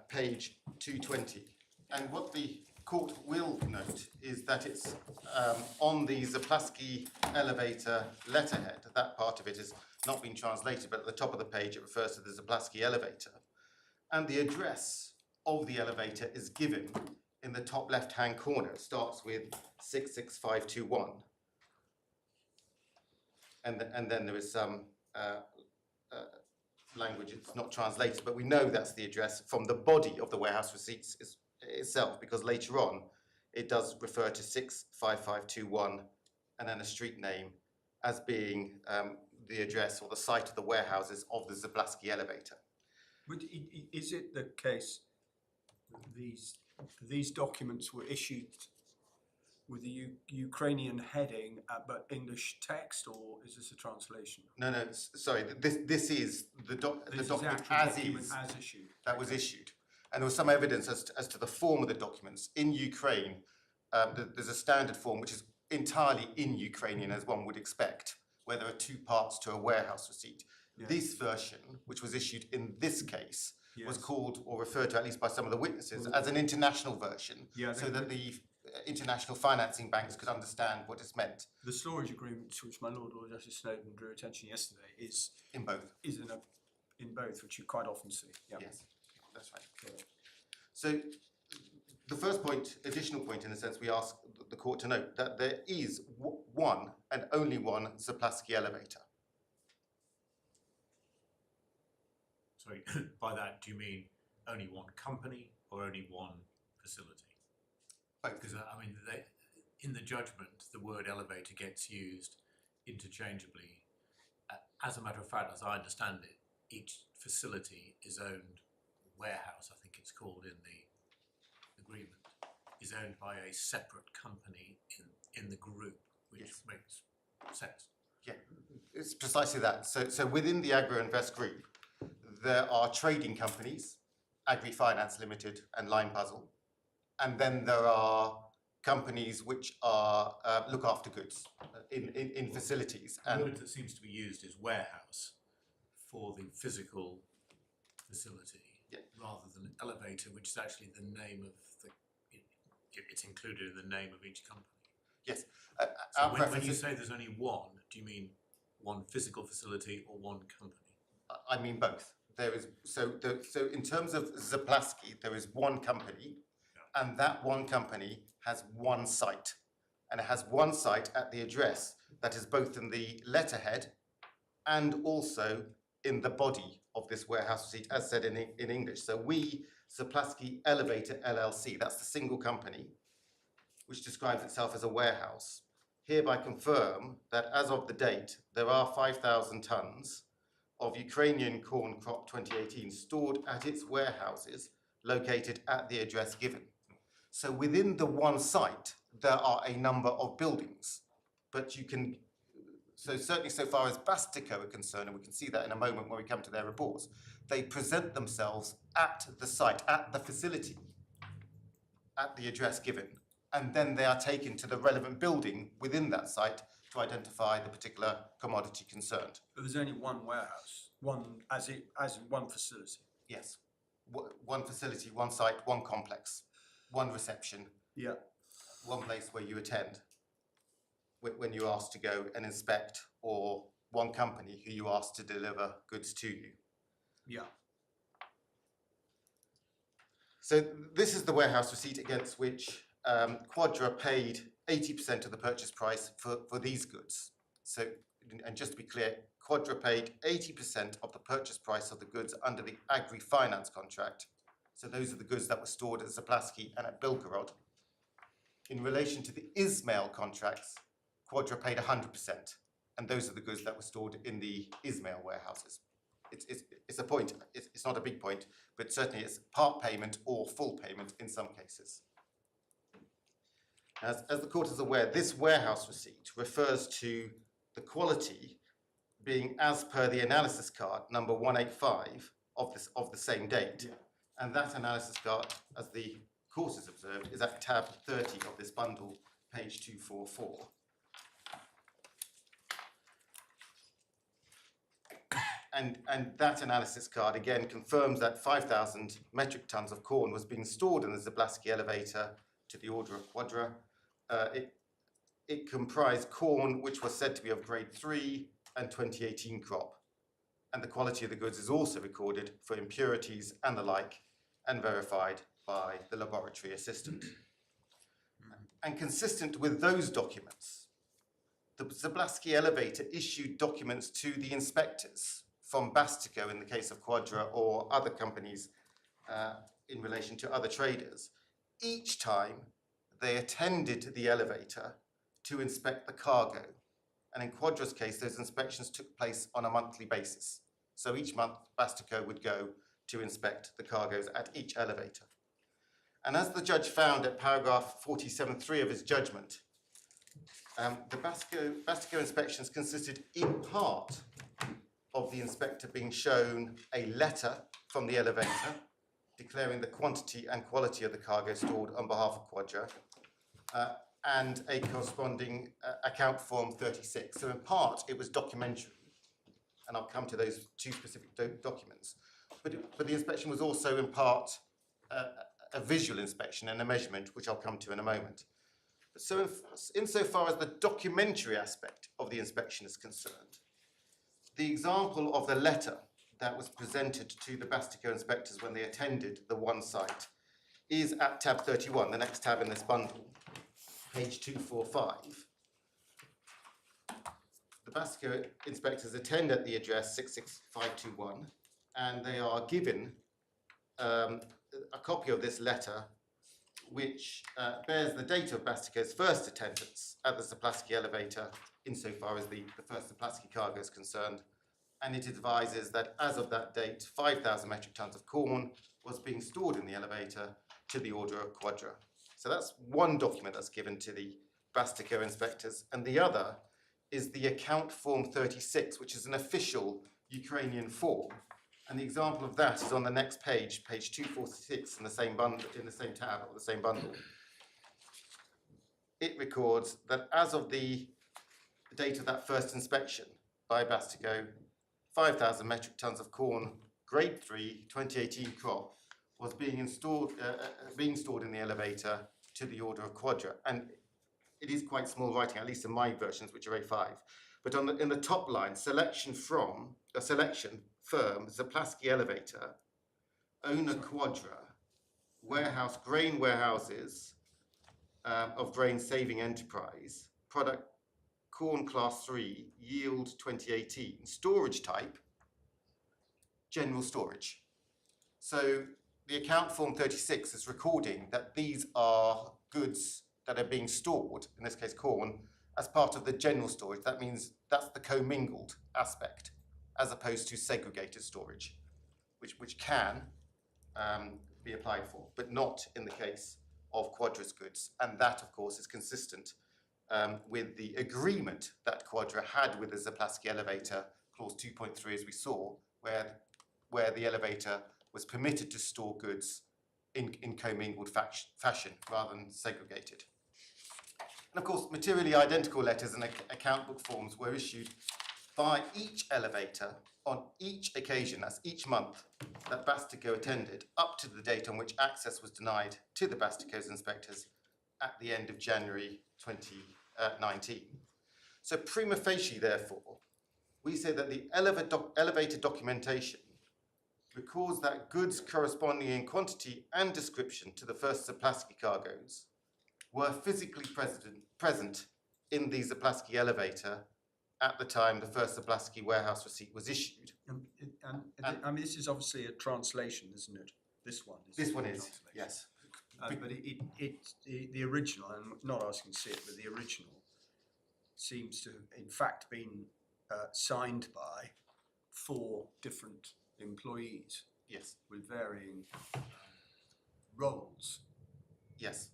Speaker 6: Page 220. And what the court will note is that it's on the Zaplaski elevator letterhead. That part of it has not been translated, but at the top of the page it refers to the Zaplaski elevator. And the address of the elevator is given in the top left-hand corner. It starts with 66521. And then there is some language, it's not translated, but we know that's the address from the body of the warehouse receipts itself, because later on it does refer to 65521 and then a street name as being the address or the site of the warehouses of the Zaplaski elevator.
Speaker 3: Is it the case that these documents were issued with the Ukrainian heading but English text, or is this a translation?
Speaker 6: No, sorry, this is the document as issued. That was issued. And there was some evidence as to the form of the documents. In Ukraine, there's a standard form which is entirely in Ukrainian, as one would expect, where there are 2 parts to a warehouse receipt. Yes. This version, which was issued in this case, yes, was called, or referred to at least by some of the witnesses, as an international version, so that the international financing banks could understand what it's meant. The storage agreement, which my Lord Justice Snowden drew attention yesterday, is in both. Is in both, which you quite often see. Yeah. Yes, that's right. Okay. So the first point, additional point in a sense, we ask the court to note that there is one and only one Zaplasky elevator.
Speaker 5: Sorry, by that, do you mean only one company or only one facility?
Speaker 6: Both.
Speaker 5: Because, I mean, in the judgment, the word elevator gets used interchangeably. As a matter of fact, as I understand it, each facility is owned, warehouse, I think it's called in the agreement, is owned by a separate company in the group, which
Speaker 6: Yes.
Speaker 5: makes sense.
Speaker 6: Yeah, it's precisely that. So within the Agroinvest Group, there are trading companies, Agri-Finance Limited and Line Puzzle, and then there are companies which are look after goods in facilities.
Speaker 5: The
Speaker 6: And
Speaker 5: word that seems to be used is warehouse for the physical facility,
Speaker 6: Yeah.
Speaker 5: rather than elevator, which is actually the name of it's included in the name of each company.
Speaker 6: yes,
Speaker 5: So
Speaker 6: our
Speaker 5: when
Speaker 6: preference
Speaker 5: you
Speaker 6: is,
Speaker 5: say there's only one, do you mean one physical facility or one company?
Speaker 6: I mean both. There is so in terms of Zaplasky, there is one company, and that one company has one site, and it has one site at the address that is both in the letterhead and also in the body of this warehouse receipt, as said in English. So we, Zaplasky Elevator LLC, that's the single company, which describes itself as a warehouse, hereby confirm that as of the date, there are 5,000 tonnes of Ukrainian corn crop 2018 stored at its warehouses located at the address given. So within the one site, there are a number of buildings, but you can, so certainly so far as Bastico are concerned, and we can see that in a moment when we come to their reports, they present themselves at the site, at the facility, at the address given, and then they are taken to the relevant building within that site to identify the particular commodity concerned.
Speaker 3: But there's only one warehouse, as in one facility.
Speaker 6: Yes, one facility, one site, one complex, one reception,
Speaker 3: Yeah.
Speaker 6: one place where you attend when you're asked to go and inspect, or one company who you ask to deliver goods to you.
Speaker 3: Yeah.
Speaker 6: So this is the warehouse receipt against which Quadra paid 80% of the purchase price for these goods. So, and just to be clear, Quadra paid 80% of the purchase price of the goods under the Agri-Finance contract. So those are the goods that were stored at Zaplasky and at Bilgorod. In relation to the Ismail contracts, Quadra paid 100%, and those are the goods that were stored in the Ismail warehouses. It's a point, it's not a big point, but certainly it's part payment or full payment in some cases. As the court is aware, this warehouse receipt refers to the quality being as per the analysis card number 185 of the same date.
Speaker 3: Yeah.
Speaker 6: And that analysis card, as the court has observed, is at tab 30 of this bundle, page 244. And that analysis card again confirms that 5,000 metric tons of corn was being stored in the Zaplasky elevator to the order of Quadra. It comprised corn which was said to be of grade 3 and 2018 crop. And the quality of the goods is also recorded for impurities and the like, and verified by the laboratory assistant. And consistent with those documents, the Zaplasky elevator issued documents to the inspectors from Bastico in the case of Quadra or other companies in relation to other traders, each time they attended the elevator to inspect the cargo. And in Quadra's case, those inspections took place on a monthly basis. So each month, Bastico would go to inspect the cargoes at each elevator. And as the judge found at paragraph 47.3 of his judgment, the Bastico inspections consisted in part of the inspector being shown a letter from the elevator declaring the quantity and quality of the cargo stored on behalf of Quadra, and a corresponding account form 36. So in part, it was documentary, and I'll come to those two specific documents. But the inspection was also in part a visual inspection and a measurement, which I'll come to in a moment. So insofar as the documentary aspect of the inspection is concerned, the example of the letter that was presented to the Bastico inspectors when they attended the one site is at tab 31, the next tab in this bundle, page 245. The Bastico inspectors attend at the address 66521, and they are given a copy of this letter, which bears the date of Bastico's first attendance at the Zaplasky elevator, insofar as the first Zaplasky cargo is concerned, and it advises that as of that date, 5,000 metric tons of corn was being stored in the elevator to the order of Quadra. So that's one document that's given to the Bastico inspectors, and the other is the account form 36, which is an official Ukrainian form. And the example of that is on the next page, page 246 in the same bundle, in the same tab or the same bundle. It records that as of the date of that first inspection by Bastico, 5,000 metric tons of corn, grade 3, 2018 crop, was being stored in the elevator to the order of Quadra. And it is quite small writing, at least in my versions, which are A5. But in the top line, selection firm, Zaplasky elevator, owner Quadra, warehouse, grain warehouses of grain saving enterprise, product corn class 3, yield 2018, storage type, general storage. So the account form 36 is recording that these are goods that are being stored, in this case corn, as part of the general storage. That means that's the commingled aspect, as opposed to segregated storage, which can be applied for, but not in the case of Quadra's goods. And that, of course, is consistent with the agreement that Quadra had with the Zaplasky elevator, clause 2.3, as we saw, where the elevator was permitted to store goods in commingled fashion rather than segregated. And of course, materially identical letters and account book forms were issued by each elevator on each occasion, that's each month, that Bastico attended, up to the date on which access was denied to the Bastico's inspectors at the end of January 2019. So prima facie, therefore, we say that the elevator documentation records that goods corresponding in quantity and description to the first Zaplasky cargoes were physically present in the Zaplasky elevator at the time the first Zaplasky warehouse receipt was issued.
Speaker 3: I mean, this is obviously a translation, isn't it? This one is.
Speaker 6: This one
Speaker 3: a
Speaker 6: is,
Speaker 3: translation.
Speaker 6: yes.
Speaker 3: But the original, I'm not asking to see it, but the original seems to have in fact been signed by 4 different employees.
Speaker 6: Yes.
Speaker 3: With varying roles.
Speaker 6: Yes,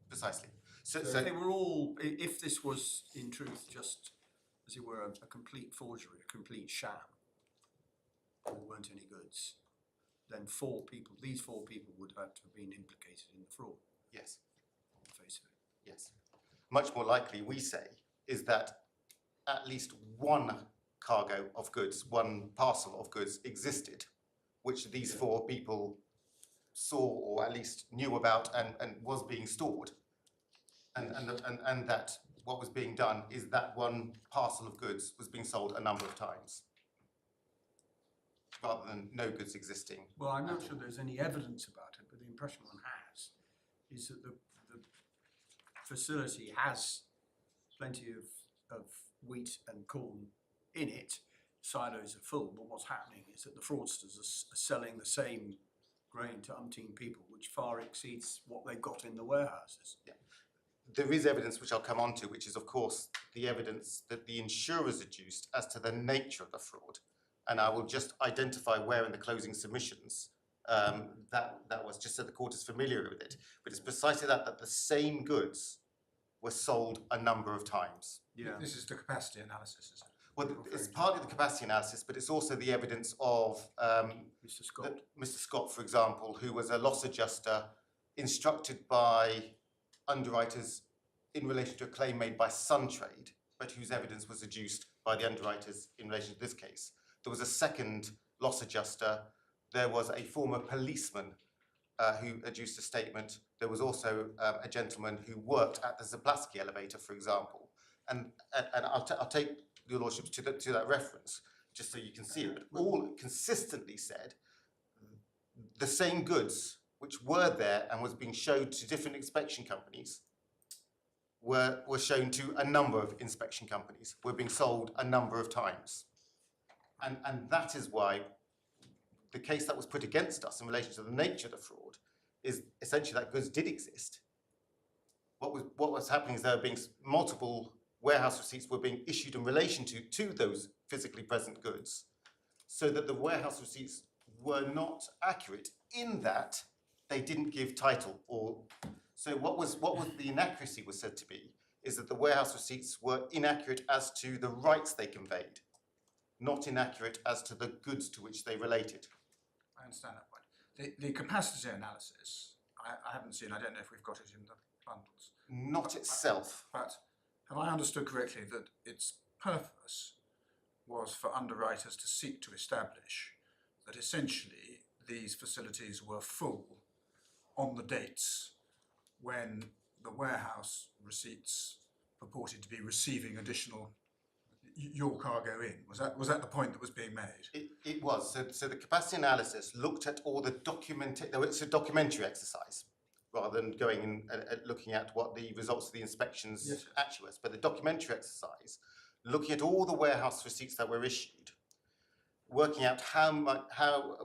Speaker 6: precisely. So
Speaker 3: if they were all, if this was in truth just, as it were, a complete forgery, a complete sham, there weren't any goods, then 4 people, these 4 people would have to have been implicated in the fraud.
Speaker 6: yes,
Speaker 3: On the face of it.
Speaker 6: yes. Much more likely, we say, is that at least one cargo of goods, one parcel of goods existed, which these 4 people saw or at least knew about and was being stored. And that what was being done is that one parcel of goods was being sold a number of times, rather than no goods existing.
Speaker 3: Well, I'm not sure there's any evidence about it, but the impression one has is that the facility has plenty of wheat and corn in it. Silos are full, but what's happening is that the fraudsters are selling the same grain to umpteen people, which far exceeds what they've got in the warehouses.
Speaker 6: Yeah. There is evidence which I'll come on to, which is, of course, the evidence that the insurers adduced as to the nature of the fraud. And I will just identify where in the closing submissions that was, just so the court is familiar with it. But it's precisely that the same goods were sold a number of times.
Speaker 3: Yeah.
Speaker 4: This is the capacity analysis, is it?
Speaker 6: Well, it's partly the capacity analysis, but it's also the evidence of
Speaker 3: Mr. Scott.
Speaker 6: Mr. Scott, for example, who was a loss adjuster instructed by underwriters in relation to a claim made by Suntrade, but whose evidence was adduced by the underwriters in relation to this case. There was a second loss adjuster. There was a former policeman who adduced a statement. There was also a gentleman who worked at the Zaplasky elevator, for example. And I'll take your lordships to that reference, just so you can see it. But all consistently said the same goods which were there and was being showed to different inspection companies were shown to a number of inspection companies, were being sold a number of times. And that is why the case that was put against us in relation to the nature of the fraud is essentially that goods did exist. What was happening is there were being multiple warehouse receipts were being issued in relation to those physically present goods, so that the warehouse receipts were not accurate in that they didn't give title. Or so what was the inaccuracy was said to be is that the warehouse receipts were inaccurate as to the rights they conveyed, not inaccurate as to the goods to which they related.
Speaker 4: I understand that point. The capacity analysis, I haven't seen, I don't know if we've got it in the bundles.
Speaker 6: Not itself.
Speaker 4: But have I understood correctly that its purpose was for underwriters to seek to establish that essentially these facilities were full on the dates when the warehouse receipts purported to be receiving additional your cargo in? Was that the point that was being made?
Speaker 6: It was. So the capacity analysis looked at all the it's a documentary exercise rather than going in and looking at what the results of the inspections
Speaker 4: Yes.
Speaker 6: actually was. But the documentary exercise, looking at all the warehouse receipts that were issued, working out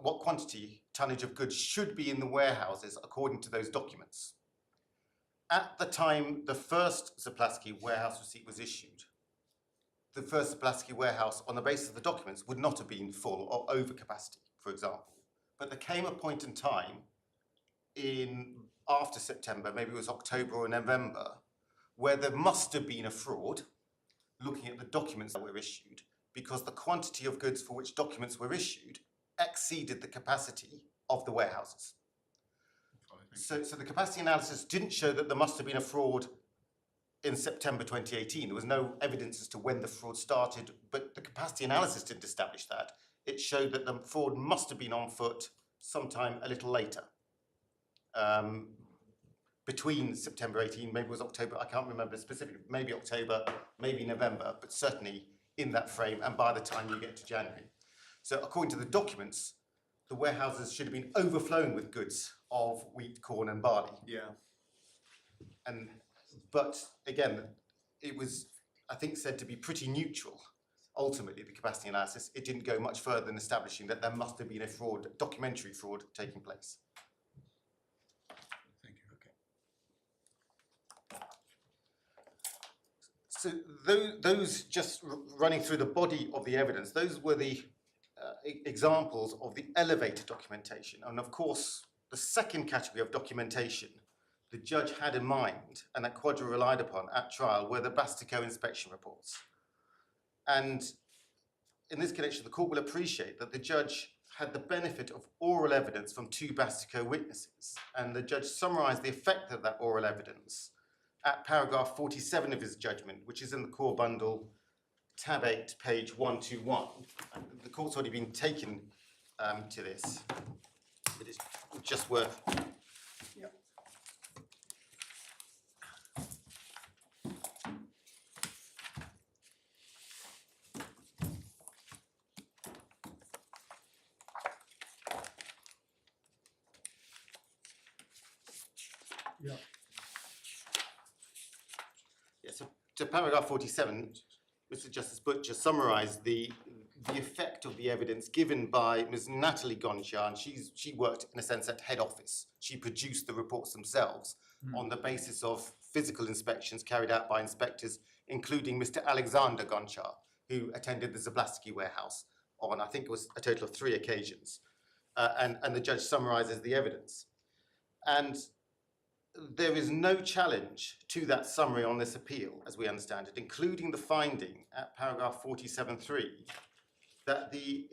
Speaker 6: what quantity, tonnage of goods should be in the warehouses according to those documents. At the time the first Zaplasky warehouse receipt was issued, the first Zaplasky warehouse, on the basis of the documents, would not have been full or over capacity, for example. But there came a point in time after September, maybe it was October or November, where there must have been a fraud, looking at the documents that were issued, because the quantity of goods for which documents were issued exceeded the capacity of the warehouses. So the capacity analysis didn't show that there must have been a fraud in September 2018. There was no evidence as to when the fraud started, but the capacity analysis didn't establish that. It showed that the fraud must have been on foot sometime a little later. Between September 18, maybe it was October, I can't remember specifically, maybe October, maybe November, but certainly in that frame, and by the time you get to January. So according to the documents, the warehouses should have been overflowing with goods of wheat, corn and barley.
Speaker 3: Yeah.
Speaker 6: But again, it was, I think, said to be pretty neutral. Ultimately, the capacity analysis, it didn't go much further than establishing that there must have been a fraud, documentary fraud taking place.
Speaker 4: Thank you. Okay.
Speaker 6: So those just running through the body of the evidence, those were the examples of the elevator documentation. And of course, the second category of documentation the judge had in mind and that Quadra relied upon at trial were the Bastico inspection reports. And in this connection, the court will appreciate that the judge had the benefit of oral evidence from two Bastico witnesses, and the judge summarised the effect of that oral evidence at paragraph 47 of his judgment, which is in the core bundle, tab 8, page 121. And the court's already been taken to this, but it's just worth.
Speaker 3: Yep. Yeah.
Speaker 6: Yeah, so to paragraph 47, Mr. Justice Butcher summarised the effect of the evidence given by Ms. Natalie Gonchar, and she worked in a sense at head office. She produced the reports themselves on the basis of physical inspections carried out by inspectors, including Mr. Alexander Gonchar, who attended the Zablasky warehouse on, I think it was a total of 3 occasions. And the judge summarises the evidence. And there is no challenge to that summary on this appeal, as we understand it, including the finding at paragraph 47.3 that the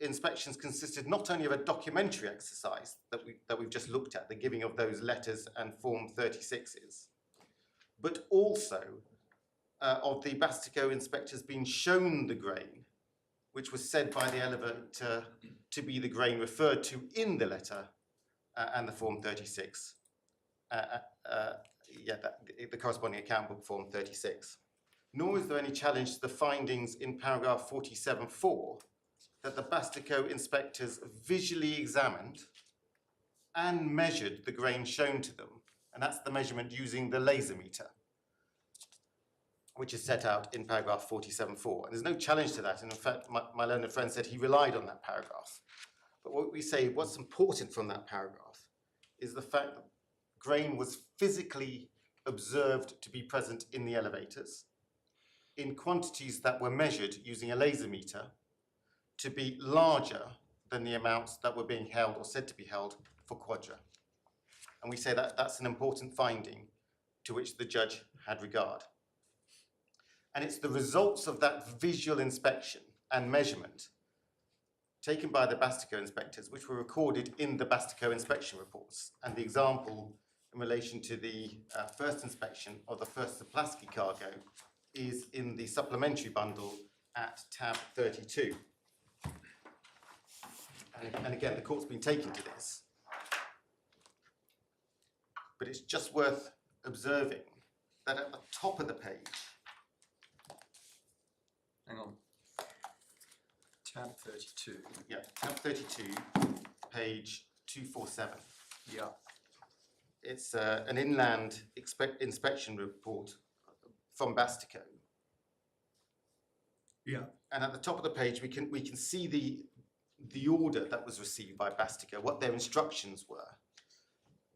Speaker 6: inspections consisted not only of a documentary exercise that we've just looked at, the giving of those letters and Form 36s, but also of the Bastico inspectors being shown the grain, which was said by the elevator to be the grain referred to in the letter and the Form 36. The corresponding account book Form 36. Nor is there any challenge to the findings in paragraph 47.4 that the Bastico inspectors visually examined and measured the grain shown to them, and that's the measurement using the laser meter, which is set out in paragraph 47.4. And there's no challenge to that. And in fact, my learned friend said he relied on that paragraph. But what we say, what's important from that paragraph is the fact that grain was physically observed to be present in the elevators in quantities that were measured using a laser meter to be larger than the amounts that were being held or said to be held for Quadra. And we say that that's an important finding to which the judge had regard. And it's the results of that visual inspection and measurement taken by the Bastico inspectors, which were recorded in the Bastico inspection reports. And the example in relation to the first inspection of the first Zaplasky cargo is in the supplementary bundle at tab 32. And again, the court's been taken to this. But it's just worth observing that at the top of the page,
Speaker 3: Hang on. Tab 32.
Speaker 6: yeah, tab 32, page 247.
Speaker 3: Yeah.
Speaker 6: It's an inland inspection report from Bastico.
Speaker 3: Yeah.
Speaker 6: And at the top of the page, we can see the order that was received by Bastico, what their instructions were.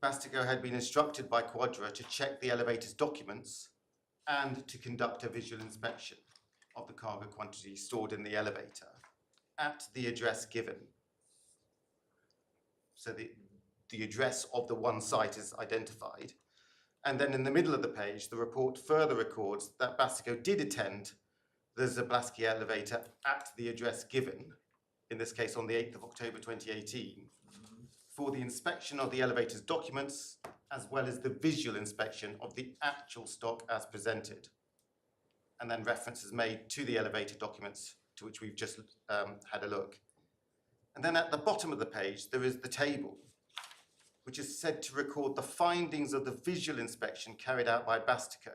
Speaker 6: Bastico had been instructed by Quadra to check the elevator's documents and to conduct a visual inspection of the cargo quantity stored in the elevator at the address given. So the address of the one site is identified. And then in the middle of the page, the report further records that Bastico did attend the Zaplasky elevator at the address given, in this case on the 8th of October 2018, for the inspection of the elevator's documents, as well as the visual inspection of the actual stock as presented. And then references made to the elevator documents to which we've just had a look. And then at the bottom of the page, there is the table, which is said to record the findings of the visual inspection carried out by Bastico.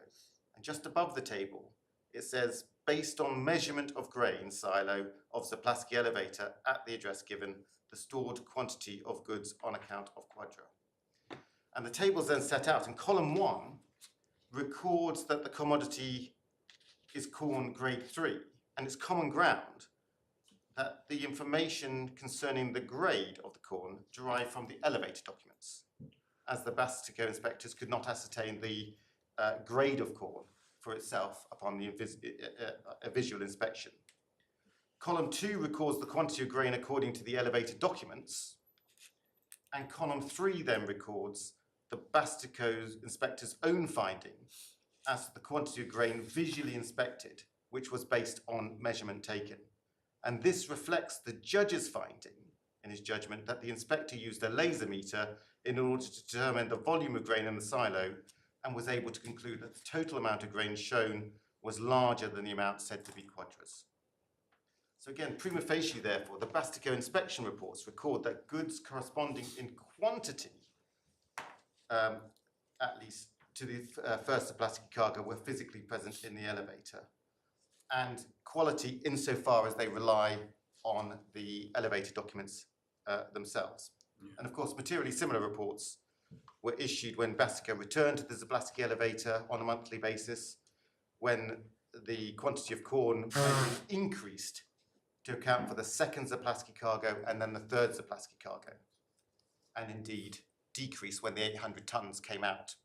Speaker 6: And just above the table, it says, based on measurement of grain silo of Zaplasky elevator at the address given, the stored quantity of goods on account of Quadra. And the table's then set out, and column 1 records that the commodity is corn grade 3, and it's common ground that the information concerning the grade of the corn derived from the elevator documents, as the Bastico inspectors could not ascertain the grade of corn for itself upon the visual inspection. Column 2 records the quantity of grain according to the elevator documents, and column 3 then records the Bastico's inspector's own finding as to the quantity of grain visually inspected, which was based on measurement taken. And this reflects the judge's finding in his judgment that the inspector used a laser meter in order to determine the volume of grain in the silo, and was able to conclude that the total amount of grain shown was larger than the amount said to be Quadra's. So again, prima facie, therefore, the Bastico inspection reports record that goods corresponding in quantity, at least to the first Zaplasky cargo, were physically present in the elevator, and quality insofar as they rely on the elevator documents themselves. Yeah. And of course, materially similar reports were issued when Bastico returned to the Zaplasky elevator on a monthly basis, when the quantity of corn increased to account for the second Zaplasky cargo and then the third Zaplasky cargo, and indeed decreased when the 800 tons came out.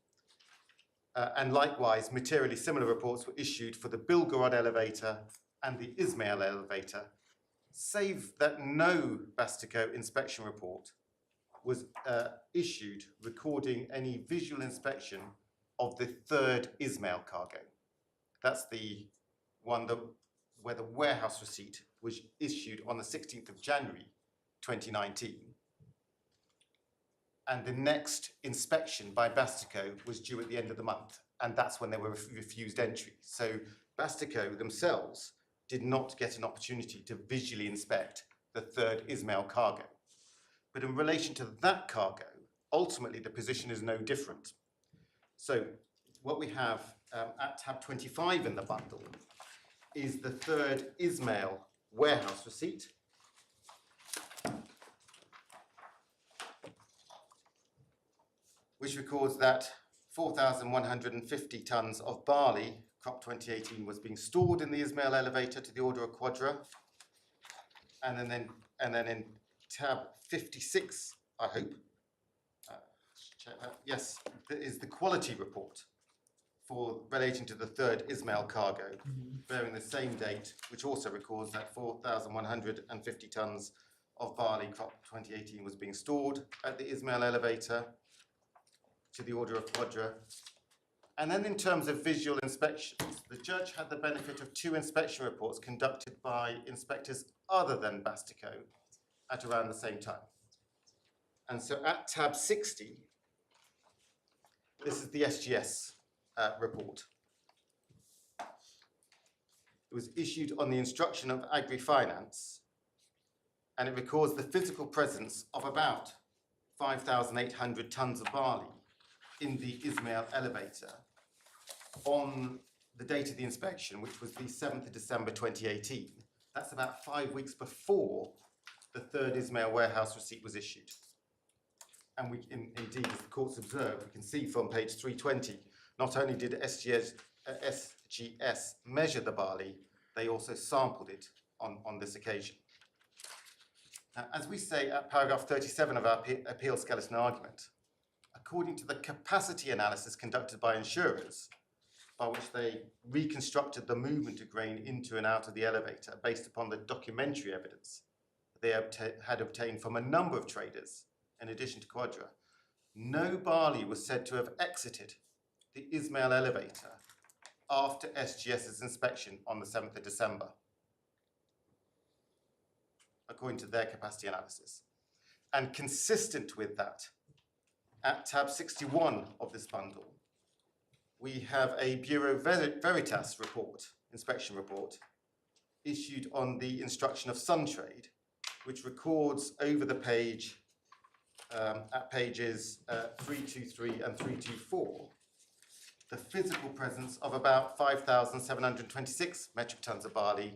Speaker 6: And likewise, materially similar reports were issued for the Bilgorod elevator and the Ismail elevator, save that no Bastico inspection report was issued recording any visual inspection of the third Ismail cargo. That's the one where the warehouse receipt was issued on the 16th of January 2019. And the next inspection by Bastico was due at the end of the month, and that's when they were refused entry. So Bastico themselves did not get an opportunity to visually inspect the third Ismail cargo. But in relation to that cargo, ultimately the position is no different. So what we have at tab 25 in the bundle is the third Ismail warehouse receipt. which records that 4,150 tonnes of barley, crop 2018, was being stored in the Ismail elevator to the order of Quadra. And then in tab 56, I hope, check that, yes, there is the quality report for relating to the third Ismail cargo, bearing the same date, which also records that 4,150 tonnes of barley crop 2018 was being stored at the Ismail elevator to the order of Quadra. And then in terms of visual inspections, the judge had the benefit of 2 inspection reports conducted by inspectors other than Bastico at around the same time. And so at tab 60, this is the SGS report. It was issued on the instruction of Agri-Finance, and it records the physical presence of about 5,800 tonnes of barley in the Ismail elevator on the date of the inspection, which was the 7th of December 2018. That's about 5 weeks before the third Ismail warehouse receipt was issued. And indeed, as the courts observed, we can see from page 320, not only did SGS measure the barley, they also sampled it on this occasion. Now, as we say at paragraph 37 of our appeal skeleton argument, according to the capacity analysis conducted by insurers, by which they reconstructed the movement of grain into and out of the elevator based upon the documentary evidence they had obtained from a number of traders, in addition to Quadra, no barley was said to have exited the Ismail elevator after SGS's inspection on the 7th of December, according to their capacity analysis. And consistent with that, at tab 61 of this bundle, we have a Bureau Veritas report, inspection report, issued on the instruction of Suntrade, which records over the page, at pages 323 and 324, the physical presence of about 5,726 metric tonnes of barley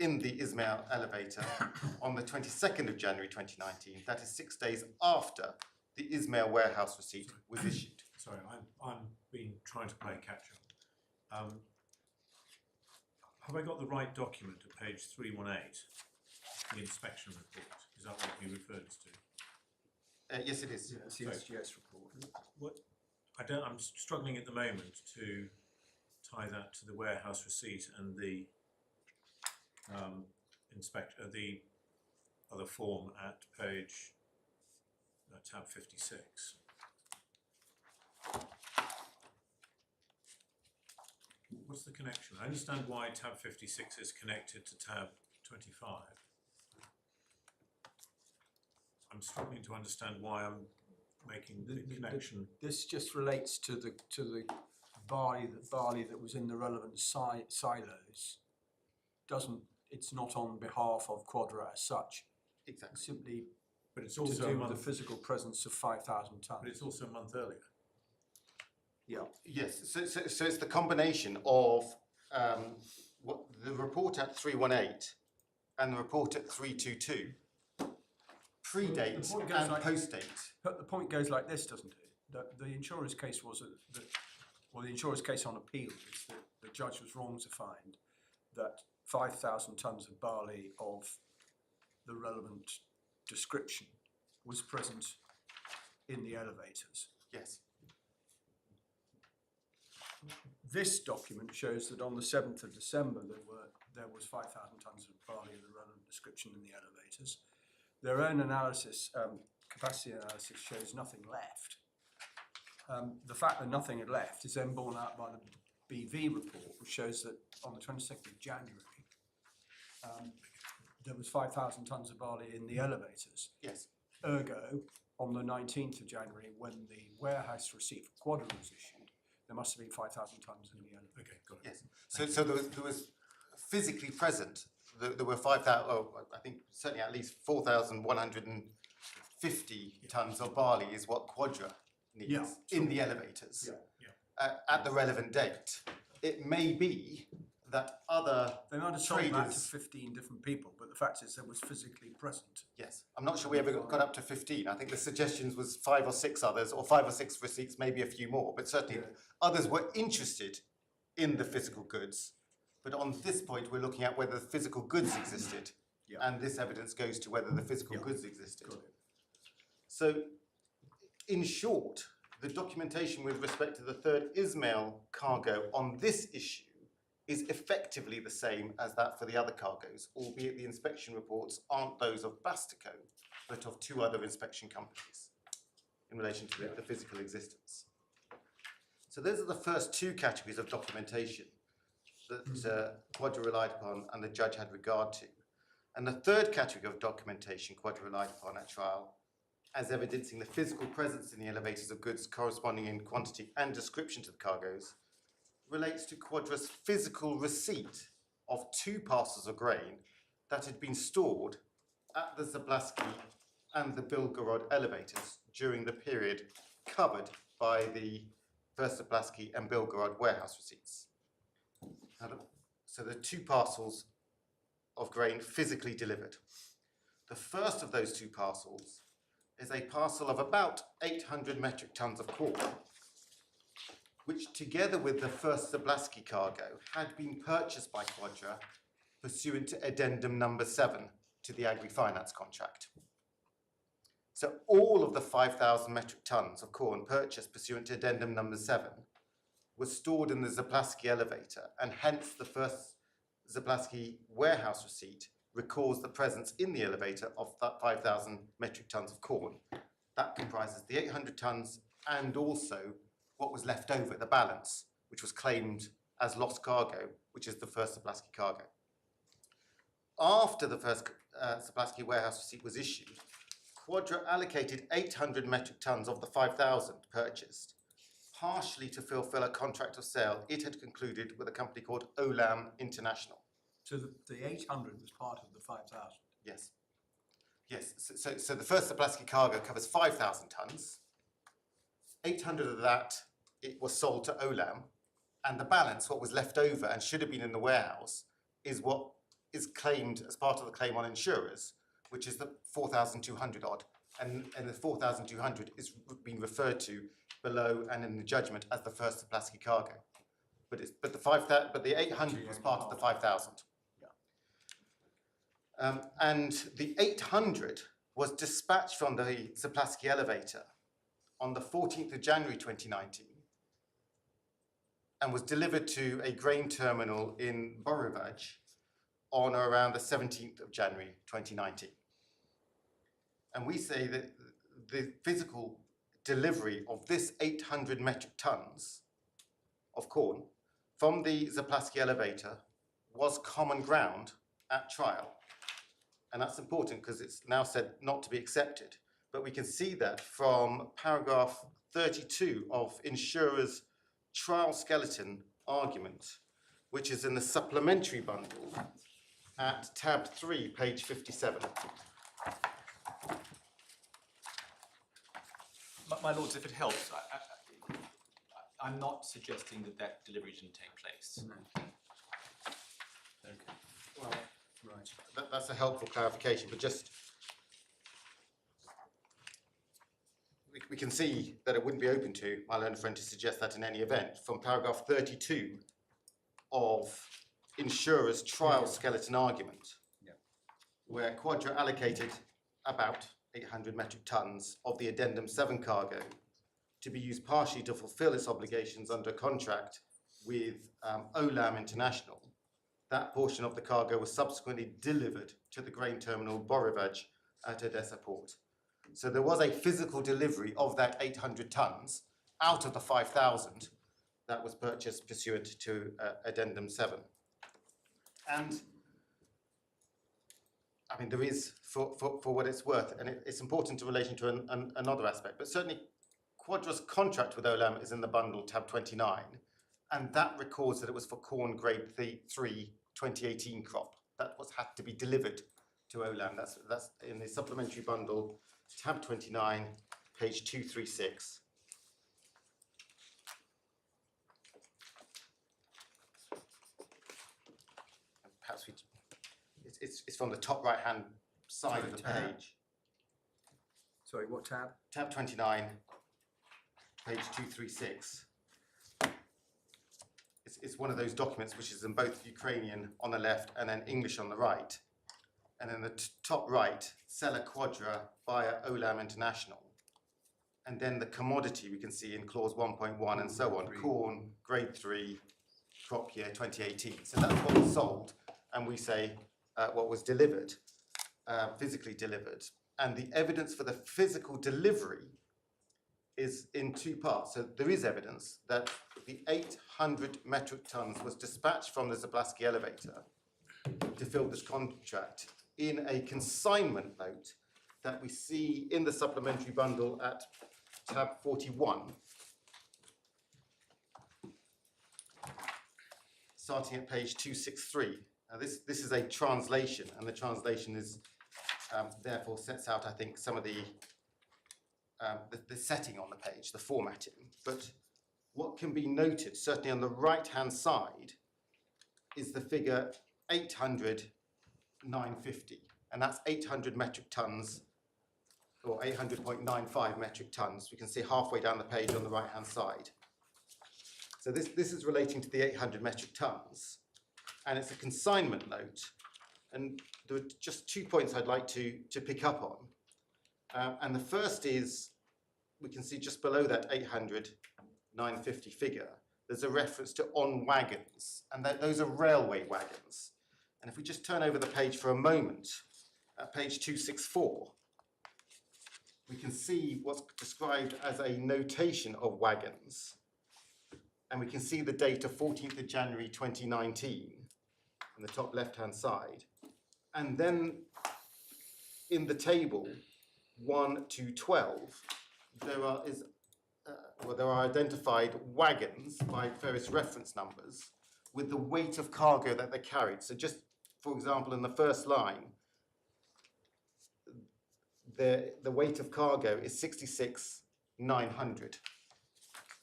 Speaker 6: in the Ismail elevator on the 22nd of January 2019. That is 6 days after the Ismail warehouse receipt was issued.
Speaker 5: Sorry, I'm been trying to play catch up. Have I got the right document at page 318, the inspection report? Is that what you referred us to?
Speaker 6: Yes, it is.
Speaker 3: Yeah, it's the SGS report.
Speaker 5: I'm struggling at the moment to tie that to the warehouse receipt and the the other form at page tab 56. What's the connection? I understand why tab 56 is connected to tab 25. I'm struggling to understand why I'm making the connection.
Speaker 3: This just relates to the barley that was in the relevant silos. It's not on behalf of Quadra as such.
Speaker 6: Exactly.
Speaker 3: It's simply
Speaker 5: But it's
Speaker 3: to
Speaker 5: also a
Speaker 3: do with the
Speaker 5: month.
Speaker 3: physical presence of 5,000 tonnes.
Speaker 5: But it's also a month earlier.
Speaker 3: Yeah.
Speaker 6: Yes, so it's the combination of what the report at 318 and the report at 322 predate
Speaker 3: the point goes
Speaker 6: and
Speaker 3: like-
Speaker 6: postdate.
Speaker 3: But the point goes like this, doesn't it? That the insurer's case was the insurer's case on appeal is that the judge was wrong to find that 5,000 tonnes of barley of the relevant description was present in the elevators.
Speaker 6: Yes,
Speaker 3: This document shows that on the 7th of December there was 5,000 tonnes of barley of the relevant description in the elevators. Their own analysis, capacity analysis, shows nothing left. The fact that nothing had left is then borne out by the BV report, which shows that on the 22nd of January there was 5,000 tonnes of barley in the elevators.
Speaker 6: yes,
Speaker 3: Ergo, on the 19th of January, when the warehouse receipt for Quadra was issued, there must have been 5,000 tonnes in the elevator.
Speaker 5: Okay, got it.
Speaker 6: yes. So there was physically present, there were 5,000, I think certainly at least 4,150 tonnes of barley is what Quadra needs
Speaker 3: Yeah,
Speaker 6: in the elevators
Speaker 3: Yeah.
Speaker 5: Yeah.
Speaker 6: at the relevant date. It may be that other
Speaker 3: They might have sold that to
Speaker 6: traders,
Speaker 3: 15 different people, but the fact is, there was physically present.
Speaker 6: yes, I'm not sure we ever got up to 15. I think the suggestions was 5 or 6 others, or 5 or 6 receipts, maybe a few more, but certainly others were interested in the physical goods. But on this point, we're looking at whether the physical goods existed.
Speaker 3: Yeah.
Speaker 6: And this evidence goes to whether the physical
Speaker 3: Yeah.
Speaker 6: goods existed.
Speaker 3: Got it.
Speaker 6: So, in short, the documentation with respect to the third Ismail cargo on this issue is effectively the same as that for the other cargoes, albeit the inspection reports aren't those of Bastico, but of 2 other inspection companies in relation to the physical existence. So those are the first 2 categories of documentation that Quadra relied upon and the judge had regard to. And the third category of documentation Quadra relied upon at trial, as evidencing the physical presence in the elevators of goods corresponding in quantity and description to the cargoes, relates to Quadra's physical receipt of 2 parcels of grain that had been stored at the Zablaski and the Bilgorod elevators during the period covered by the first Zablaski and Bilgorod warehouse receipts. So the 2 parcels of grain physically delivered. The first of those 2 parcels is a parcel of about 800 metric tons of corn, which together with the first Zablaski cargo had been purchased by Quadra pursuant to addendum number 7 to the agri-finance contract. So all of the 5,000 metric tons of corn purchased pursuant to addendum number 7 was stored in the Zablaski elevator, and hence the first Zablaski warehouse receipt records the presence in the elevator of that 5,000 metric tons of corn. That comprises the 800 tons and also what was left over, the balance, which was claimed as lost cargo, which is the first Zablaski cargo. After the first Zablaski warehouse receipt was issued, Quadra allocated 800 metric tons of the 5,000 purchased, partially to fulfill a contract of sale it had concluded with a company called Olam International.
Speaker 3: So the 800 was part of the 5,000.
Speaker 6: Yes. Yes, so the first Zablaski cargo covers 5,000 tons. 800 of that, it was sold to Olam, and the balance, what was left over and should have been in the warehouse, is what is claimed as part of the claim on insurers, which is the 4,200 odd, and the 4,200 is being referred to below and in the judgment as the first Zablaski cargo. But the 800 was part of the 5,000. And the 800 was dispatched from the Zablaski elevator on the 14th of January 2019 and was delivered to a grain terminal in Borovaj on or around the 17th of January 2019. And we say that the physical delivery of this 800 metric tons of corn from the Zablaski elevator was common ground at trial. And that's important because it's now said not to be accepted. But we can see that from paragraph 32 of insurer's trial skeleton argument, which is in the supplementary bundle at tab 3, page 57.
Speaker 2: My lords, if it helps, I'm not suggesting that delivery didn't take place.
Speaker 3: No.
Speaker 2: Okay.
Speaker 3: Well, right.
Speaker 6: That's a helpful clarification, but just we can see that it wouldn't be open to my learned friend to suggest that in any event from paragraph 32 of insurer's trial skeleton argument, where Quadra allocated about 800 metric tons of the addendum 7 cargo to be used partially to fulfill its obligations under contract with Olam International. That portion of the cargo was subsequently delivered to the grain terminal Borovaj at Odessa port. So there was a physical delivery of that 800 tons out of the 5,000 that was purchased pursuant to addendum 7. And I mean, there is, for what it's worth, and it's important in relation to another aspect, but certainly Quadra's contract with Olam is in the bundle, tab 29, and that records that it was for corn grade 3 2018 crop. That was had to be delivered to Olam. That's in the supplementary bundle, tab 29, page 236. it's from the top right-hand side of the
Speaker 3: Sorry, tab.
Speaker 6: page.
Speaker 3: Sorry, what tab?
Speaker 6: Tab 29, page 236. It's one of those documents which is in both Ukrainian on the left and then English on the right. And then the top right, seller Quadra via Olam International. And then the commodity we can see in clause 1.1 and so on, corn, grade 3, crop year 2018. So that's what was sold, and we say what was delivered, physically delivered. And the evidence for the physical delivery is in two parts. So there is evidence that the 800 metric tons was dispatched from the Zablaski elevator to fill this contract in a consignment note that we see in the supplementary bundle at tab 41. Starting at page 263. Now this is a translation, and the translation is therefore sets out, I think, some of the setting on the page, the formatting. But what can be noted, certainly on the right-hand side, is the figure 800,950, and that's 800 metric tons, or 800.95 metric tons. We can see halfway down the page on the right-hand side. So this is relating to the 800 metric tons, and it's a consignment note. And there are just 2 points I'd like to pick up on. And the first is, we can see just below that 800,950 figure, there's a reference to on wagons, and those are railway wagons. And if we just turn over the page for a moment, at page 264, we can see what's described as a notation of wagons. And we can see the date of 14th of January 2019 on the top left-hand side. And then in the table 1 to 12, there are identified wagons by various reference numbers with the weight of cargo that they carried. So just, for example, in the first line, the weight of cargo is 66,900.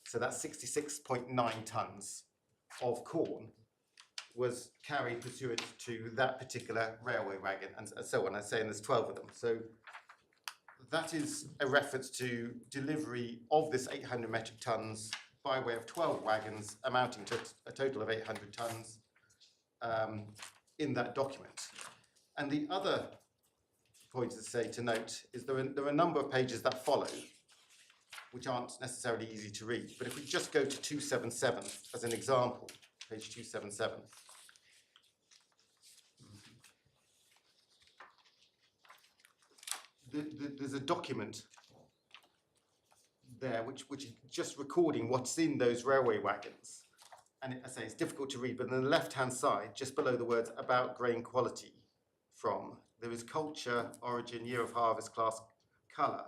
Speaker 6: So that's 66.9 tons of corn was carried pursuant to that particular railway wagon, and so on. I say, and there's 12 of them. So that is a reference to delivery of this 800 metric tons by way of 12 wagons, amounting to a total of 800 tons in that document. And the other point to note is there are a number of pages that follow, which aren't necessarily easy to read. But if we just go to 277 as an example, page 277. There's a document there which is just recording what's in those railway wagons. And I say it's difficult to read, but on the left-hand side, just below the words about grain quality from, there is culture, origin, year of harvest, class, colour.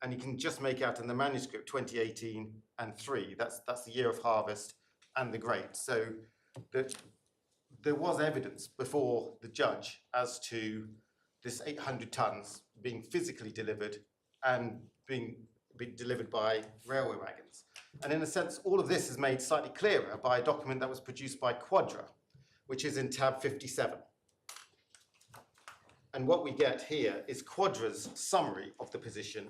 Speaker 6: And you can just make out in the manuscript 2018 and 3, that's the year of harvest and the grade. So there was evidence before the judge as to this 800 tons being physically delivered and being delivered by railway wagons. And in a sense, all of this is made slightly clearer by a document that was produced by Quadra, which is in tab 57. And what we get here is Quadra's summary of the position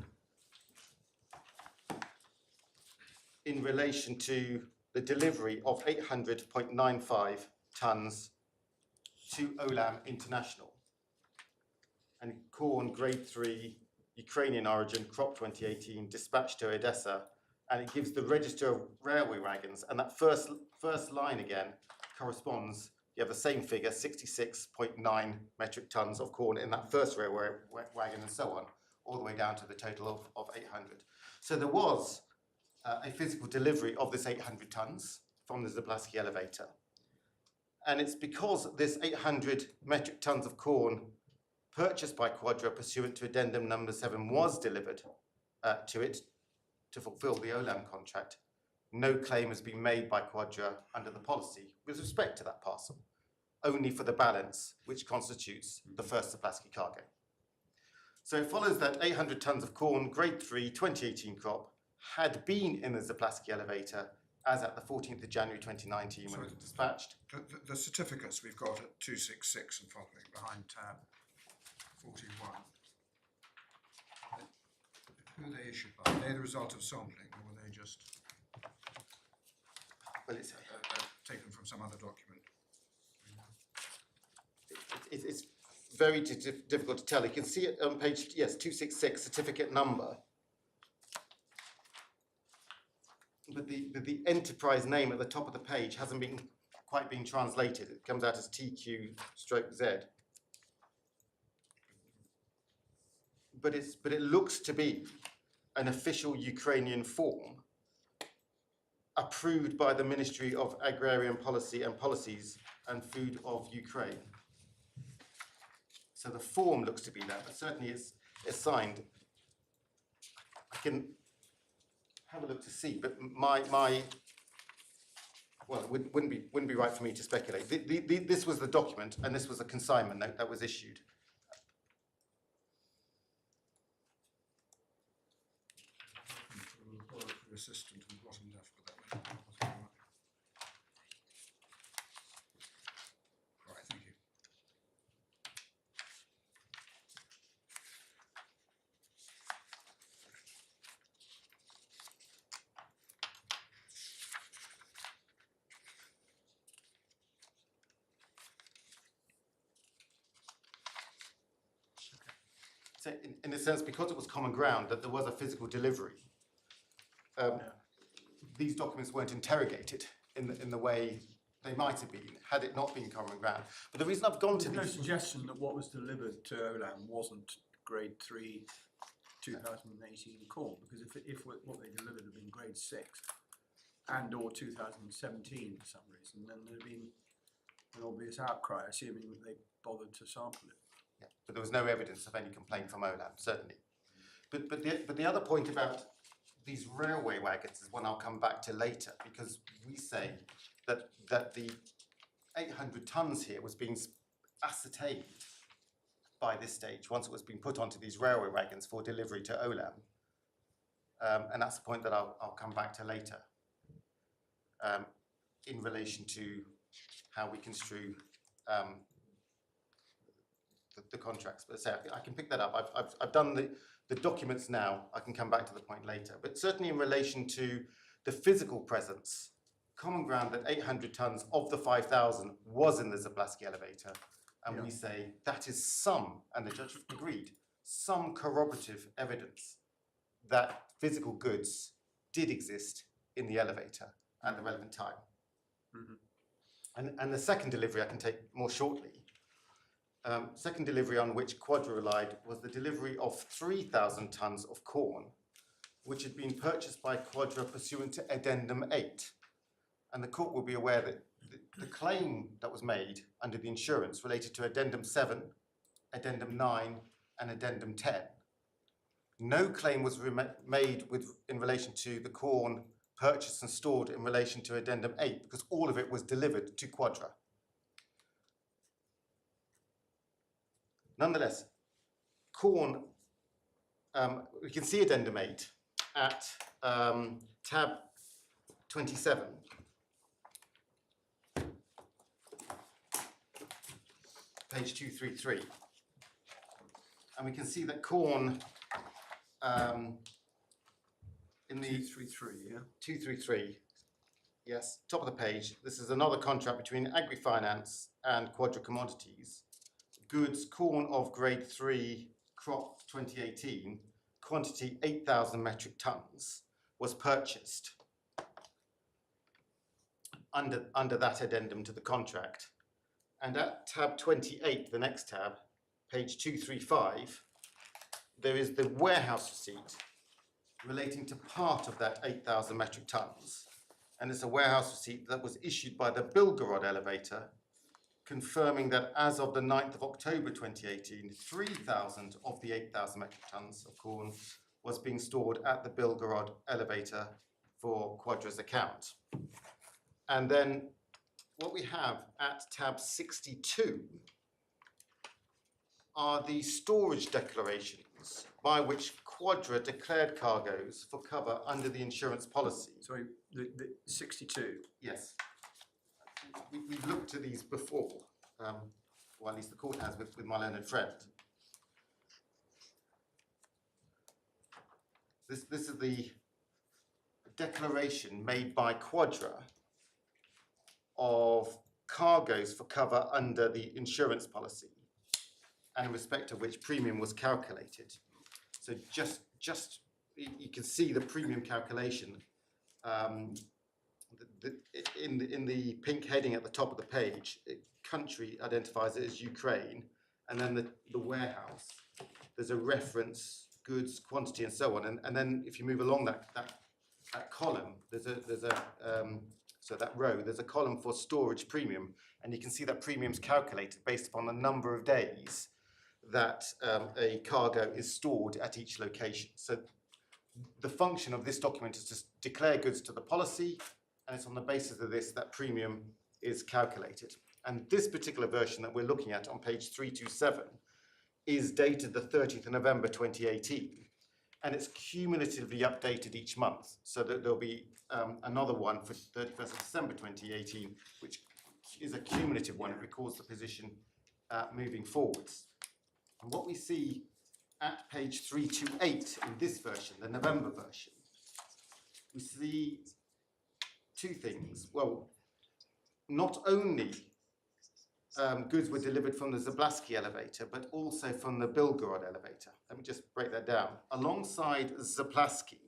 Speaker 6: in relation to the delivery of 800.95 tons to Olam International. And corn, grade 3, Ukrainian origin, crop 2018, dispatched to Odessa, and it gives the register of railway wagons. And that first line again corresponds, you have the same figure, 66.9 metric tons of corn in that first railway wagon, and so on, all the way down to the total of 800. So there was a physical delivery of this 800 tons from the Zablaski elevator. And it's because this 800 metric tons of corn purchased by Quadra pursuant to addendum number 7 was delivered to it to fulfill the Olam contract. No claim has been made by Quadra under the policy with respect to that parcel, only for the balance which constitutes the first Zablaski cargo. So it follows that 800 tons of corn, grade 3, 2018 crop, had been in the Zablaski elevator as at the 14th of January 2019 when it was dispatched.
Speaker 4: The certificates we've got at 266 and following behind tab 41. Who are they issued by? Are they the result of sampling, or were they just
Speaker 6: Well, it's,
Speaker 4: taken from some other document?
Speaker 6: it's very difficult to tell. You can see it on page, yes, 266, certificate number. But the enterprise name at the top of the page hasn't been quite been translated. It comes out as TQ/Z. But it looks to be an official Ukrainian form approved by the Ministry of Agrarian Policy and Policies and Food of Ukraine. So the form looks to be that, but certainly it's signed. I can have a look to see, but well, it wouldn't be right for me to speculate. This was the document, and this was a consignment note that was issued.
Speaker 4: Assistant and bottom left with that. Right, thank you.
Speaker 6: So in a sense, because it was common ground that there was a physical delivery, these documents weren't interrogated in the way they might have been had it not been common ground. But the reason I've gone to
Speaker 3: There's no
Speaker 6: these...
Speaker 3: suggestion that what was delivered to Olam wasn't grade 3 2018 corn, because if what they delivered had been grade 6 and or 2017 for some reason, then there'd been an obvious outcry, assuming that they bothered to sample it.
Speaker 6: Yeah, but there was no evidence of any complaint from Olam, certainly. But the other point about these railway wagons is one I'll come back to later, because we say that the 800 tonnes here was being ascertained by this stage once it was being put onto these railway wagons for delivery to Olam. And that's the point that I'll come back to later in relation to how we construe the contracts. But say I can pick that up. I've done the documents now. I can come back to the point later. But certainly in relation to the physical presence, common ground that 800 tonnes of the 5,000 was in the Zablaski elevator. And we say that is some, and the judge agreed, some corroborative evidence that physical goods did exist in the elevator at the relevant time. And the second delivery I can take more shortly. Second delivery on which Quadra relied was the delivery of 3,000 tonnes of corn, which had been purchased by Quadra pursuant to Addendum 8. And the court will be aware that the claim that was made under the insurance related to Addendum 7, Addendum 9, and Addendum 10. No claim was made in relation to the corn purchased and stored in relation to Addendum 8, because all of it was delivered to Quadra. Nonetheless, corn, we can see Addendum 8 at tab 27. Page 233. And we can see that corn in the
Speaker 3: 233, yeah?
Speaker 6: 233, yes, top of the page. This is another contract between Agrifinance and Quadra Commodities. Goods, corn of grade 3, crop 2018, quantity 8,000 metric tonnes, was purchased under that addendum to the contract. And at tab 28, the next tab, page 235, there is the warehouse receipt relating to part of that 8,000 metric tonnes. And it's a warehouse receipt that was issued by the Bilgorod elevator, confirming that as of the 9th of October 2018, 3,000 of the 8,000 metric tonnes of corn was being stored at the Bilgorod elevator for Quadra's account. And then what we have at tab 62 are the storage declarations by which Quadra declared cargoes for cover under the insurance policy.
Speaker 3: Sorry, The 62.
Speaker 6: Yes. We've looked at these before, or at least the court has with my learned friend. This is the declaration made by Quadra of cargoes for cover under the insurance policy, and in respect of which premium was calculated. So just you can see the premium calculation in the pink heading at the top of the page. Country identifies it as Ukraine, and then the warehouse, there's a reference, goods, quantity, and so on. And then if you move along that column, there's a so that row, there's a column for storage premium, and you can see that premium's calculated based upon the number of days that a cargo is stored at each location. So the function of this document is to declare goods to the policy, and it's on the basis of this that premium is calculated. And this particular version that we're looking at on page 327 is dated the 30th of November 2018, and it's cumulatively updated each month. So that there'll be another one for 31st of December 2018, which is a cumulative one. It records the position moving forwards. And what we see at page 328 in this version, the November version, we see two things. Well, not only goods were delivered from the Zablaski elevator, but also from the Bilgorod elevator. Let me just break that down. Alongside Zablaski,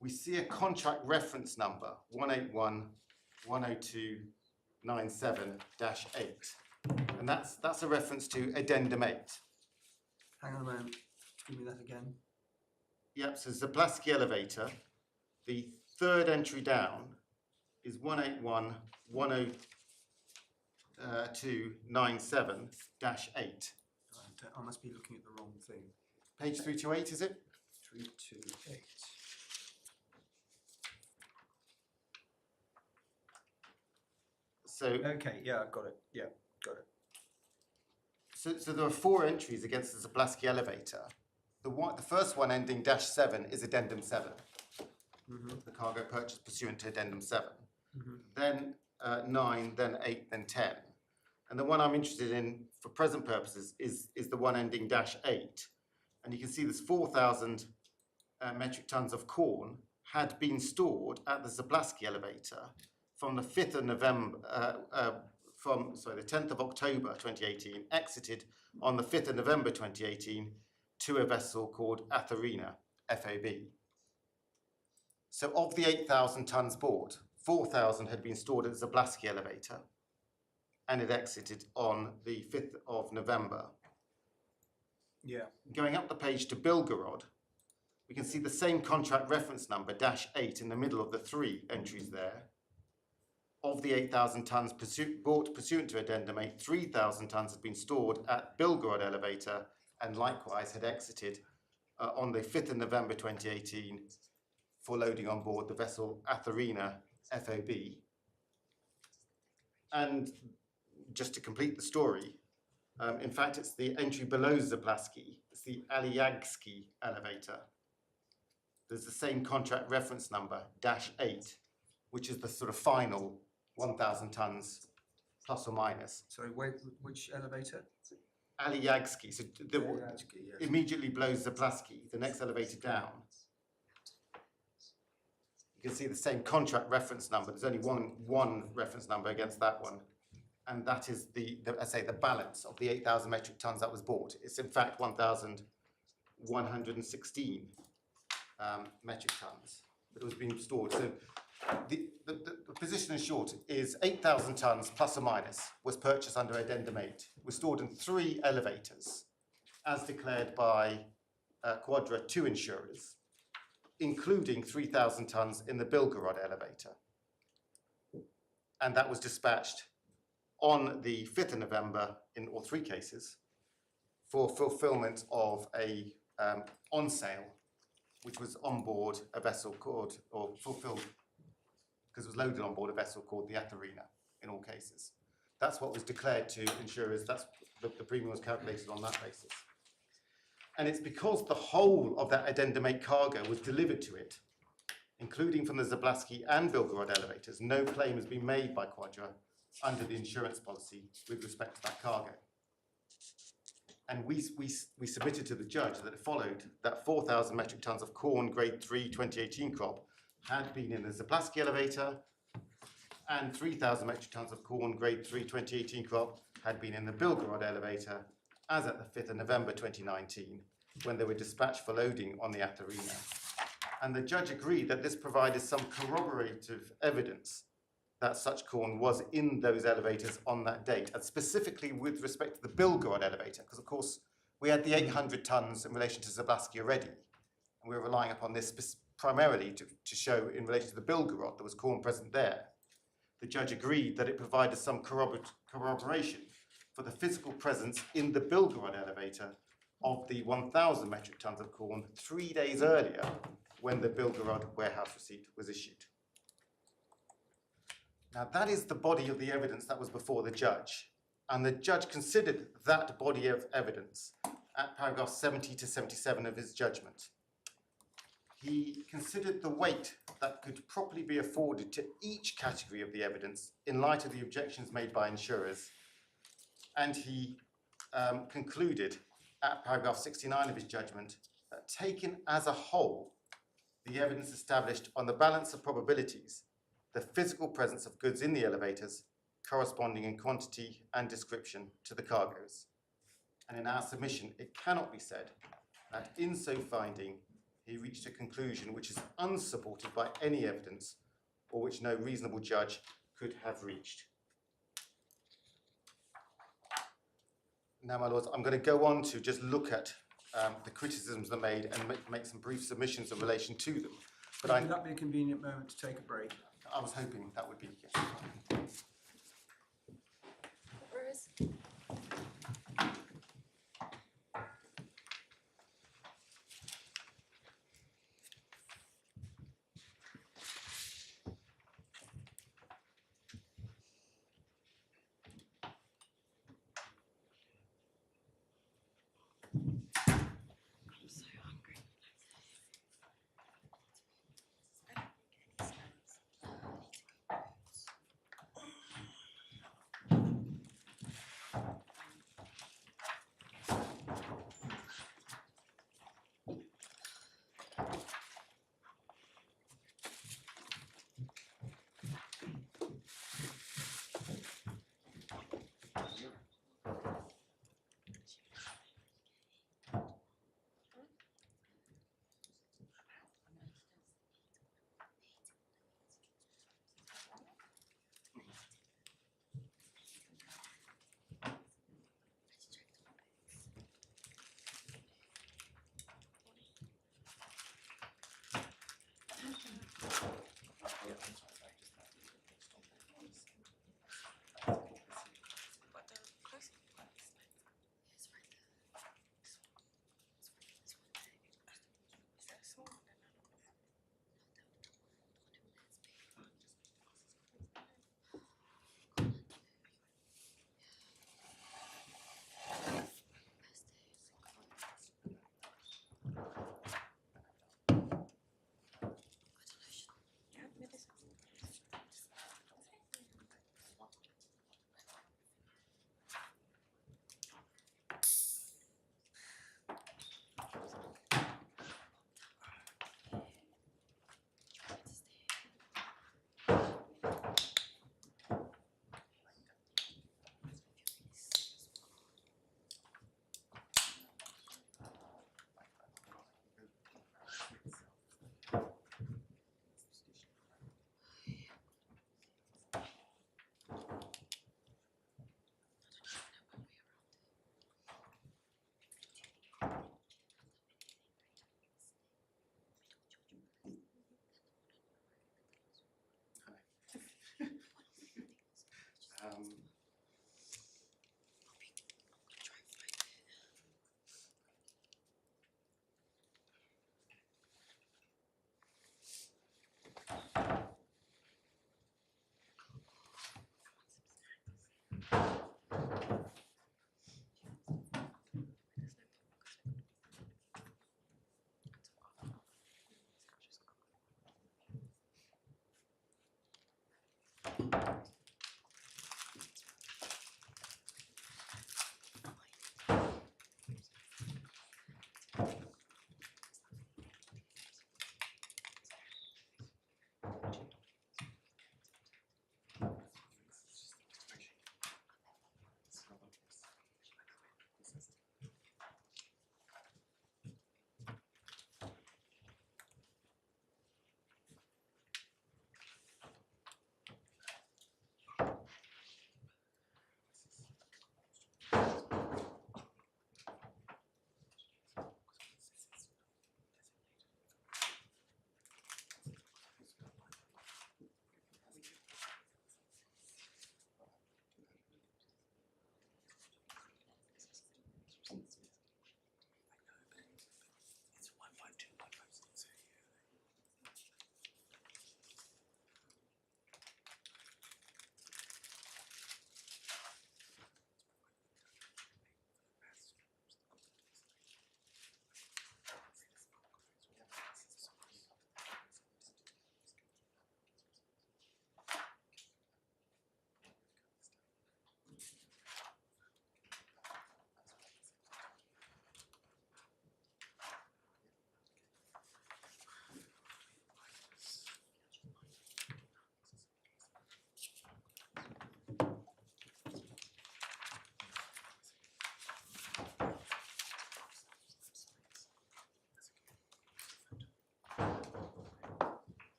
Speaker 6: we see a contract reference number, 181-102-97-8. And that's a reference to Addendum 8.
Speaker 3: Hang on a moment. Give me that again.
Speaker 6: Yep, so Zablaski elevator, the third entry down is 181-102-97-8.
Speaker 3: I must be looking at the wrong thing.
Speaker 6: Page 328, is it?
Speaker 3: 328.
Speaker 6: So,
Speaker 3: Okay, yeah, I've got it. Yeah, got it.
Speaker 6: so there are four entries against the Zablaski elevator. The first one ending -7 is Addendum 7. The cargo purchase pursuant to Addendum 7. Then 9, then 8, then 10. And the one I'm interested in for present purposes is the one ending -8. And you can see there's 4,000 metric tons of corn had been stored at the Zablaski elevator from the 5th of November, the 10th of October 2018, exited on the 5th of November 2018 to a vessel called Atharina, FAB. So of the 8,000 tons bought, 4,000 had been stored at the Zablaski elevator, and it exited on the 5th of November.
Speaker 3: Yeah.
Speaker 6: Going up the page to Bilgorod, we can see the same contract reference number, -8, in the middle of the three entries there. Of the 8,000 tons bought pursuant to Addendum 8, 3,000 tons had been stored at Bilgorod elevator and likewise had exited on the 5th of November 2018 for loading on board the vessel Atharina, FOB. And just to complete the story, in fact, it's the entry below Zablaski, it's the Aliagski elevator. There's the same contract reference number, -8, which is the sort of final 1,000 tons plus or minus.
Speaker 3: Sorry, wait, which elevator?
Speaker 6: Aliagski, so
Speaker 3: Aliagski, yes.
Speaker 6: immediately below Zablaski, the next elevator down. You can see the same contract reference number. There's only one reference number against that one. And that is the balance of the 8,000 metric tons that was bought. It's in fact 1,116 metric tons that was being stored. So the position in short is 8,000 tons plus or minus was purchased under Addendum 8, was stored in 3 elevators as declared by Quadra 2 insurers, including 3,000 tons in the Bilgorod elevator. And that was dispatched on the 5th of November in all 3 cases for fulfillment of a on sale, which was on board a vessel called, or fulfilled because it was loaded on board a vessel called the Atharina in all cases. That's what was declared to insurers. That's the premium was calculated on that basis. And it's because the whole of that Addendum 8 cargo was delivered to it including from the Zablaski and Bilgerod elevators, no claim has been made by Quadra under the insurance policy with respect to that cargo. And we submitted to the judge that it followed that 4,000 metric tons of corn grade 3 2018 crop had been in the Zablaski elevator, and 3,000 metric tons of corn grade 3 2018 crop had been in the Bilgerod elevator as at the 5th of November 2019, when they were dispatched for loading on the Atharina. And the judge agreed that this provided some corroborative evidence that such corn was in those elevators on that date, and specifically with respect to the Bilgerod elevator, because of course we had the 800 tons in relation to Zablaski already, and we were relying upon this primarily to show in relation to the Bilgerod there was corn present there. The judge agreed that it provided some corroboration for the physical presence in the Bilgerod elevator of the 1,000 metric tons of corn 3 days earlier when the Bilgerod warehouse receipt was issued. Now that is the body of the evidence that was before the judge, and the judge considered that body of evidence at paragraph 70 to 77 of his judgment. He considered the weight that could properly be afforded to each category of the evidence in light of the objections made by insurers, and he concluded at paragraph 69 of his judgment that taken as a whole, the evidence established on the balance of probabilities the physical presence of goods in the elevators corresponding in quantity and description to the cargoes. And in our submission, it cannot be said that in so finding, he reached a conclusion which is unsupported by any evidence or which no reasonable judge could have reached. Now, my lords, I'm going to go on to just look at the criticisms that are made and make some brief submissions in relation to them. But
Speaker 3: Would that be a convenient moment to take a break?
Speaker 6: I was hoping that would be, yes.
Speaker 1: Rose?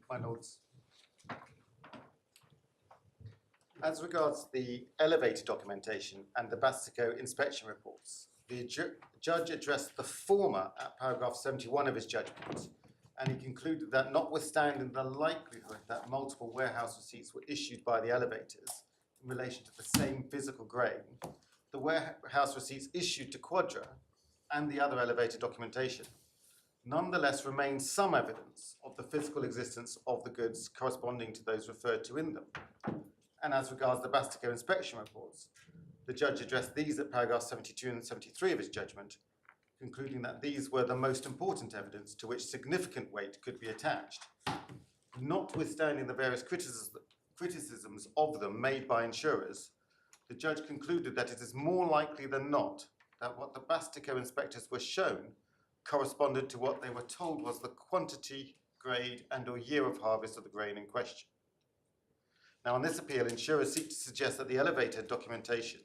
Speaker 6: my lords. As regards the elevator documentation and the Bastico inspection reports, the judge addressed the former at paragraph 71 of his judgment, and he concluded that notwithstanding the likelihood that multiple warehouse receipts were issued by the elevators in relation to the same physical grain, the warehouse receipts issued to Quadra and the other elevator documentation nonetheless remains some evidence of the physical existence of the goods corresponding to those referred to in them. And as regards the Bastico inspection reports, the judge addressed these at paragraphs 72 and 73 of his judgment, concluding that these were the most important evidence to which significant weight could be attached. Notwithstanding the various criticisms of them made by insurers, the judge concluded that it is more likely than not that what the Bastico inspectors were shown corresponded to what they were told was the quantity, grade, and/or year of harvest of the grain in question. Now, on this appeal, insurers seek to suggest that the elevator documentation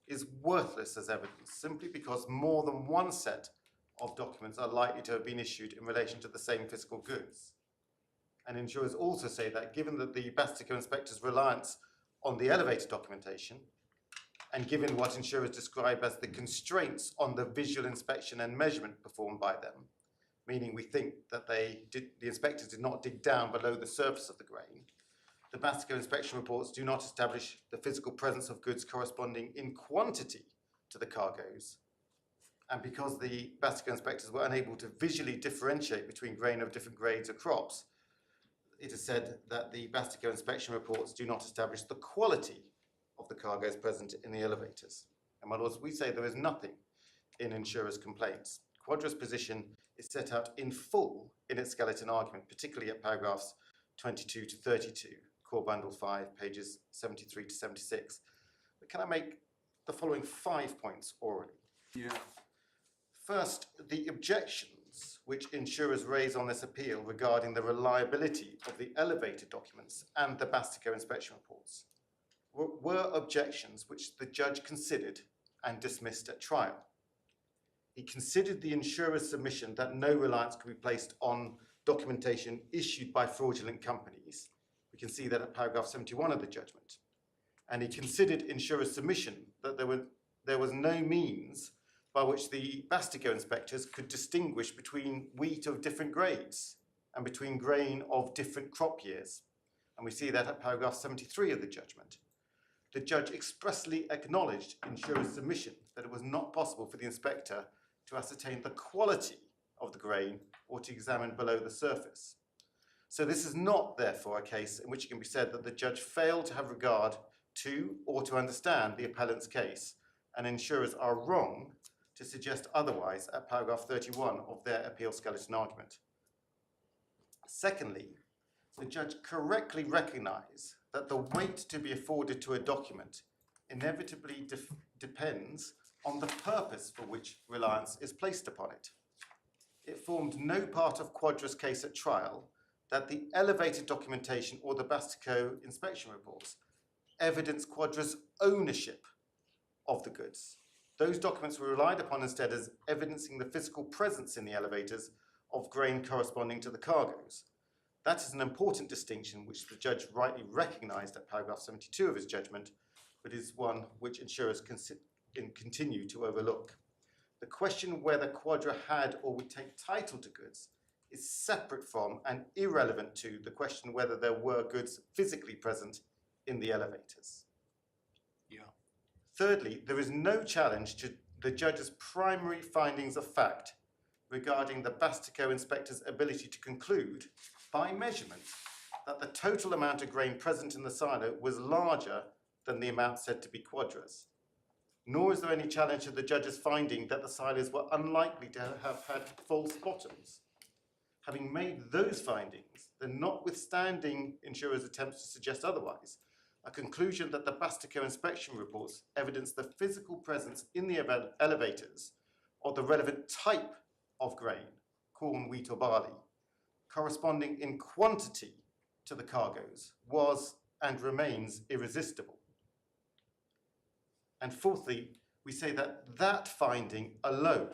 Speaker 6: is worthless as evidence simply because more than one set of documents are likely to have been issued in relation to the same physical goods. And insurers also say that given that the Bastico inspectors' reliance on the elevator documentation, and given what insurers describe as the constraints on the visual inspection and measurement performed by them, meaning we think that the inspectors did not dig down below the surface of the grain, the Bastico inspection reports do not establish the physical presence of goods corresponding in quantity to the cargoes. And because the Bastico inspectors were unable to visually differentiate between grain of different grades of crops, it is said that the Bastico inspection reports do not establish the quality of the cargoes present in the elevators. And my lords, we say there is nothing in insurers' complaints. Quadra's position is set out in full in its skeleton argument, particularly at paragraphs 22 to 32, Core Bundle 5, pages 73 to 76. But can I make the following 5 points orally?
Speaker 3: Yeah.
Speaker 6: First, the objections which insurers raise on this appeal regarding the reliability of the elevator documents and the Bastico inspection reports were objections which the judge considered and dismissed at trial. He considered the insurer's submission that no reliance could be placed on documentation issued by fraudulent companies. We can see that at paragraph 71 of the judgment. And he considered insurer's submission that there was no means by which the Bastico inspectors could distinguish between wheat of different grades and between grain of different crop years. And we see that at paragraph 73 of the judgment. The judge expressly acknowledged insurer's submission that it was not possible for the inspector to ascertain the quality of the grain or to examine below the surface. So this is not, therefore, a case in which it can be said that the judge failed to have regard to or to understand the appellant's case, and insurers are wrong to suggest otherwise at paragraph 31 of their appeal skeleton argument. Secondly, the judge correctly recognised that the weight to be afforded to a document inevitably depends on the purpose for which reliance is placed upon it. It formed no part of Quadra's case at trial that the elevated documentation or the Bastico inspection reports evidence Quadra's ownership of the goods. Those documents were relied upon instead as evidencing the physical presence in the elevators of grain corresponding to the cargoes. That is an important distinction which the judge rightly recognised at paragraph 72 of his judgment, but is one which insurers continue to overlook. The question whether Quadra had or would take title to goods is separate from and irrelevant to the question whether there were goods physically present in the elevators.
Speaker 3: Yeah.
Speaker 6: Thirdly, there is no challenge to the judge's primary findings of fact regarding the Bastico inspector's ability to conclude by measurement that the total amount of grain present in the silo was larger than the amount said to be Quadra's. Nor is there any challenge to the judge's finding that the silos were unlikely to have had false bottoms. Having made those findings, then notwithstanding insurers' attempts to suggest otherwise, a conclusion that the Bastico inspection reports evidence the physical presence in the elevators of the relevant type of grain, corn, wheat or barley, corresponding in quantity to the cargoes, was and remains irresistible. And fourthly, we say that that finding alone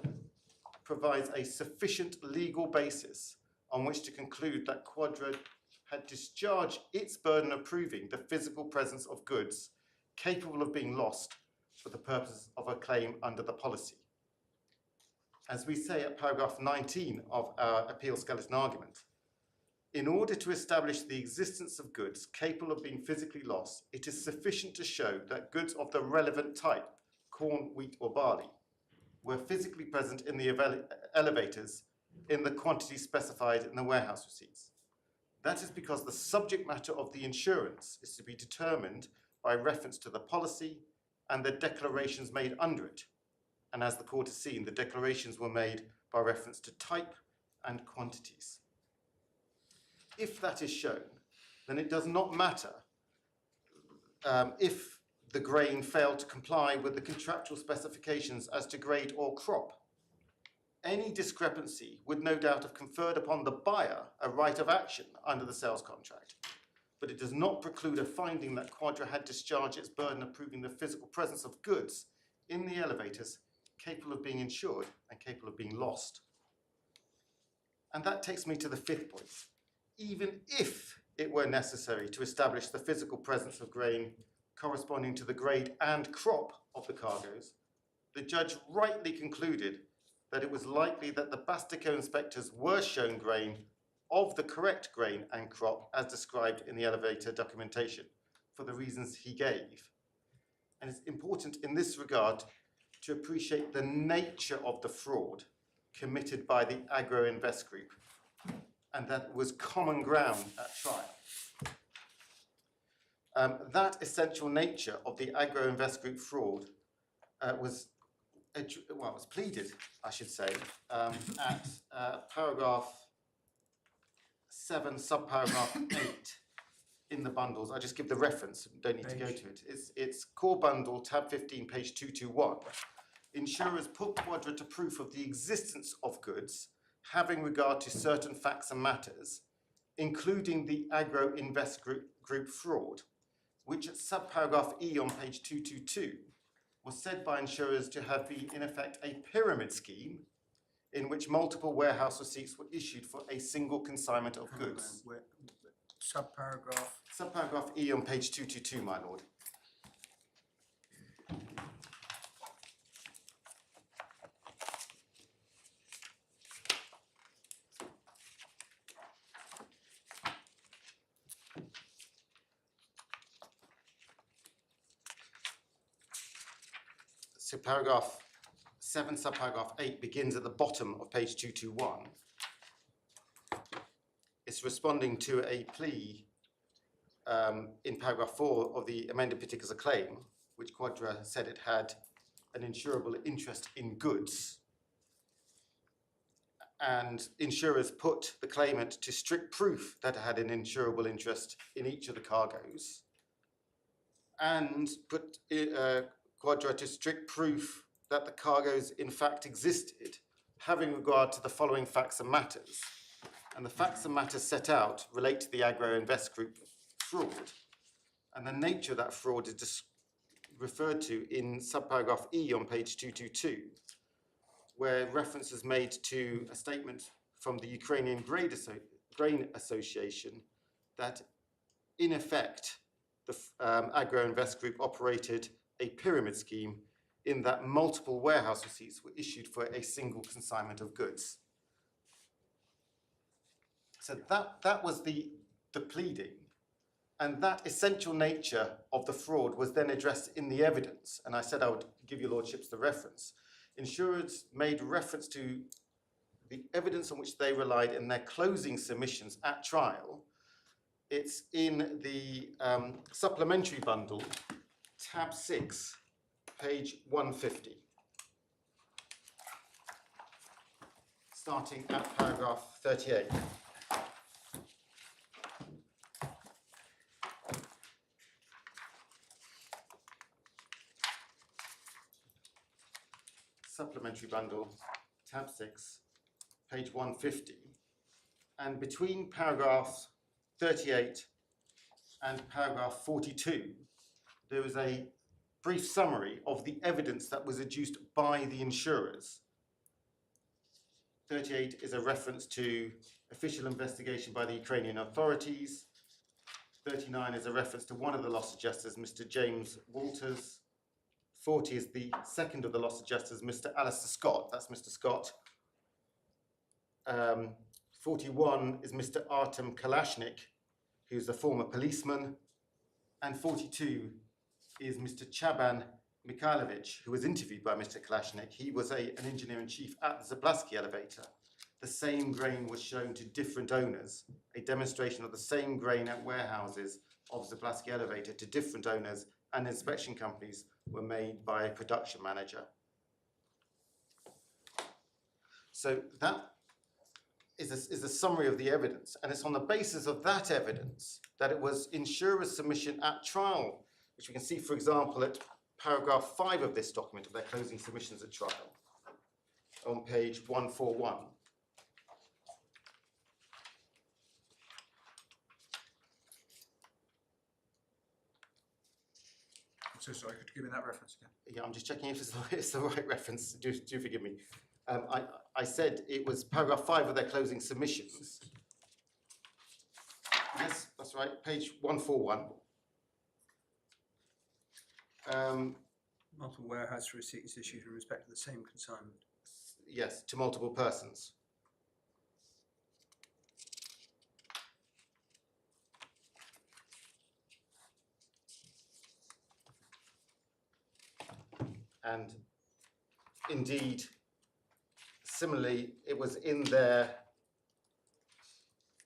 Speaker 6: provides a sufficient legal basis on which to conclude that Quadra had discharged its burden of proving the physical presence of goods capable of being lost for the purpose of a claim under the policy. As we say at paragraph 19 of our appeal skeleton argument, in order to establish the existence of goods capable of being physically lost, it is sufficient to show that goods of the relevant type, corn, wheat, or barley, were physically present in the elevators in the quantity specified in the warehouse receipts. That is because the subject matter of the insurance is to be determined by reference to the policy and the declarations made under it. And as the court has seen, the declarations were made by reference to type and quantities. If that is shown, then it does not matter if the grain failed to comply with the contractual specifications as to grade or crop. Any discrepancy would no doubt have conferred upon the buyer a right of action under the sales contract, but it does not preclude a finding that Quadra had discharged its burden of proving the physical presence of goods in the elevators capable of being insured and capable of being lost. And that takes me to the fifth point. Even if it were necessary to establish the physical presence of grain corresponding to the grade and crop of the cargoes, the judge rightly concluded that it was likely that the Bastico inspectors were shown grain of the correct grain and crop as described in the elevator documentation for the reasons he gave. And it's important in this regard to appreciate the nature of the fraud committed by the Agroinvestgroup, and that was common ground at trial. That essential nature of the Agroinvestgroup fraud was pleaded, I should say, at paragraph 7, subparagraph 8 in the bundles. I just give the reference, don't need to go to it. It's core bundle, tab 15, page 221. Insurers put Quadra to proof of the existence of goods having regard to certain facts and matters, including the Agroinvestgroup fraud, which at subparagraph E on page 222 was said by insurers to have been in effect a pyramid scheme in which multiple warehouse receipts were issued for a single consignment of goods. Subparagraph E on page 222, my lord. So paragraph 7, subparagraph 8 begins at the bottom of page 221. It's responding to a plea in paragraph 4 of the amended particulars of claim, which Quadra said it had an insurable interest in goods. And insurers put the claimant to strict proof that it had an insurable interest in each of the cargoes, and put Quadra to strict proof that the cargoes in fact existed, having regard to the following facts and matters. And the facts and matters set out relate to the Agroinvestgroup fraud. And the nature of that fraud is referred to in subparagraph E on page 222, where reference is made to a statement from the Ukrainian Grain Association that, in effect, the Agroinvestgroup operated a pyramid scheme in that multiple warehouse receipts were issued for a single consignment of goods. So that was the pleading, and that essential nature of the fraud was then addressed in the evidence, and I said I would give your lordships the reference. Insurers made reference to the evidence on which they relied in their closing submissions at trial. It's in the supplementary bundle, tab 6, page 150, starting at paragraph 38. Supplementary bundle, tab 6, page 150, and between paragraph 38 and paragraph 42, there is a brief summary of the evidence that was adduced by the insurers. 38 is a reference to official investigation by the Ukrainian authorities. 39 is a reference to one of the loss adjusters, Mr. James Walters. 40 is the second of the loss adjusters, Mr. Alistair Scott. That's Mr. Scott. 41 is Mr. Artem Kalashnik, who's a former policeman. And 42 is Mr. Chaban Mikhailovich, who was interviewed by Mr. Kalashnik. He was an engineer-in-chief at the Zablasky elevator. The same grain was shown to different owners, a demonstration of the same grain at warehouses of Zablasky elevator to different owners, and inspection companies were made by a production manager. So that is a summary of the evidence, and it's on the basis of that evidence that it was insurer's submission at trial, which we can see, for example, at paragraph 5 of this document of their closing submissions at trial, on page 141.
Speaker 4: So sorry, could you give me that reference again?
Speaker 6: Yeah, I'm just checking if it's the right reference. Do forgive me. I said it was paragraph 5 of their closing submissions. Yes, that's right, page 141.
Speaker 3: Multiple warehouse receipts issued in respect to the same consignment.
Speaker 6: Yes, to multiple persons. And indeed, similarly, it was in their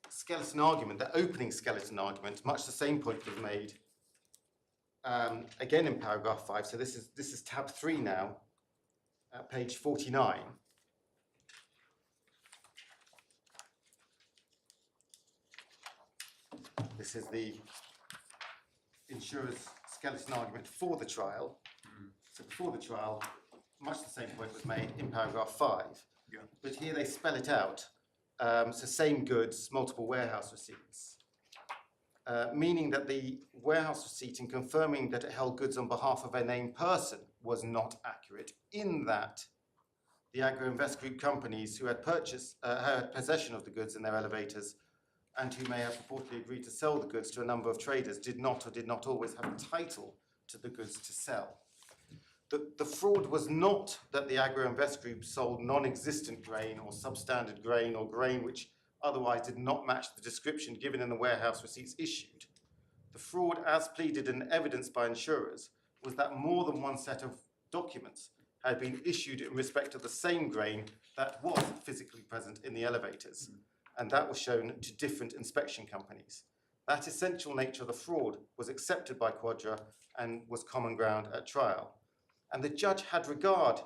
Speaker 6: skeleton argument, their opening skeleton argument, much the same point was made, again in paragraph 5. So this is tab 3 now, at page 49. This is the insurer's skeleton argument for the trial. So before the trial, much the same point was made in paragraph 5.
Speaker 4: Yeah.
Speaker 6: But here they spell it out. So same goods, multiple warehouse receipts. Meaning that the warehouse receipt in confirming that it held goods on behalf of a named person was not accurate, in that the Agroinvestgroup companies who had had possession of the goods in their elevators and who may have purportedly agreed to sell the goods to a number of traders did not always have a title to the goods to sell. The fraud was not that the Agroinvestgroup sold non-existent grain or substandard grain or grain which otherwise did not match the description given in the warehouse receipts issued. The fraud, as pleaded and evidenced by insurers, was that more than one set of documents had been issued in respect of the same grain that was physically present in the elevators, and that was shown to different inspection companies. That essential nature of the fraud was accepted by Quadra and was common ground at trial. And the judge had regard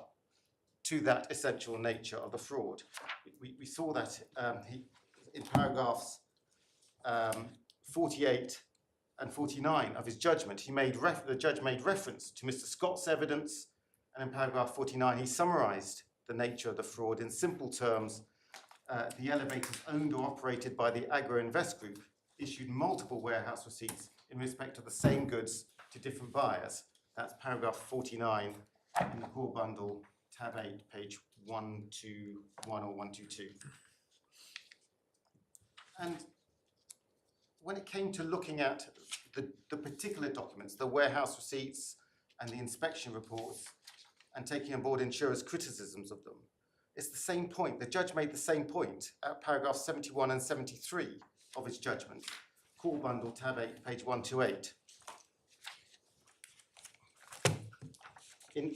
Speaker 6: to that essential nature of the fraud. We saw that in paragraphs 48 and 49 of his judgment. The judge made reference to Mr. Scott's evidence, and in paragraph 49 he summarised the nature of the fraud in simple terms. The elevators owned or operated by the Agroinvestgroup issued multiple warehouse receipts in respect of the same goods to different buyers. That's paragraph 49 in the core bundle, tab 8, page 121 or 122. And when it came to looking at the particular documents, the warehouse receipts and the inspection reports, and taking on board insurers' criticisms of them, it's the same point. The judge made the same point at paragraphs 71 and 73 of his judgment. Core bundle, tab 8, page 128. In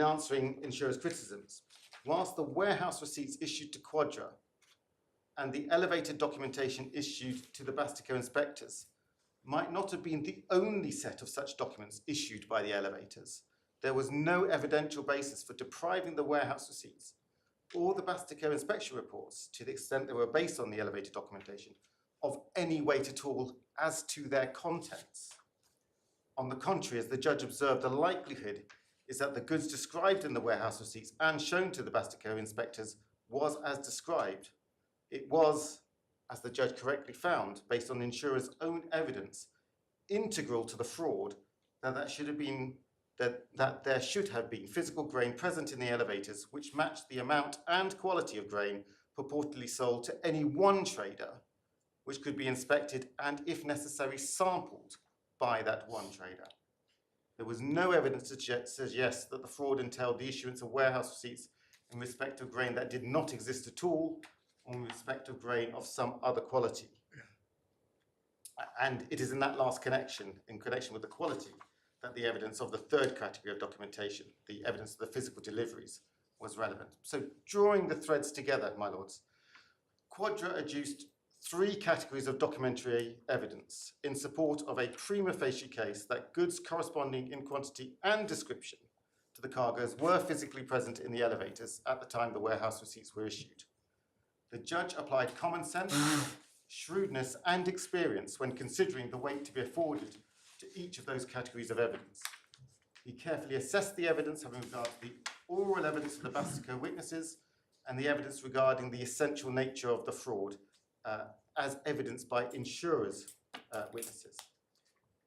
Speaker 6: answering insurers' criticisms, whilst the warehouse receipts issued to Quadra and the elevated documentation issued to the Bastico inspectors might not have been the only set of such documents issued by the elevators, there was no evidential basis for depriving the warehouse receipts or the Bastico inspection reports, to the extent they were based on the elevated documentation, of any weight at all as to their contents. On the contrary, as the judge observed, the likelihood is that the goods described in the warehouse receipts and shown to the Bastico inspectors was as described. It was, as the judge correctly found, based on the insurer's own evidence, integral to the fraud that there should have been physical grain present in the elevators which matched the amount and quality of grain purportedly sold to any one trader, which could be inspected and, if necessary, sampled by that one trader. There was no evidence to suggest that the fraud entailed the issuance of warehouse receipts in respect of grain that did not exist at all, or in respect of grain of some other quality. And it is in that last connection, in connection with the quality, that the evidence of the third category of documentation, the evidence of the physical deliveries, was relevant. So drawing the threads together, my lords, Quadra adduced 3 categories of documentary evidence in support of a prima facie case that goods corresponding in quantity and description to the cargoes were physically present in the elevators at the time the warehouse receipts were issued. The judge applied common sense, shrewdness and experience when considering the weight to be afforded to each of those categories of evidence. He carefully assessed the evidence having regard to the oral evidence of the Bastico witnesses and the evidence regarding the essential nature of the fraud as evidenced by insurers' witnesses.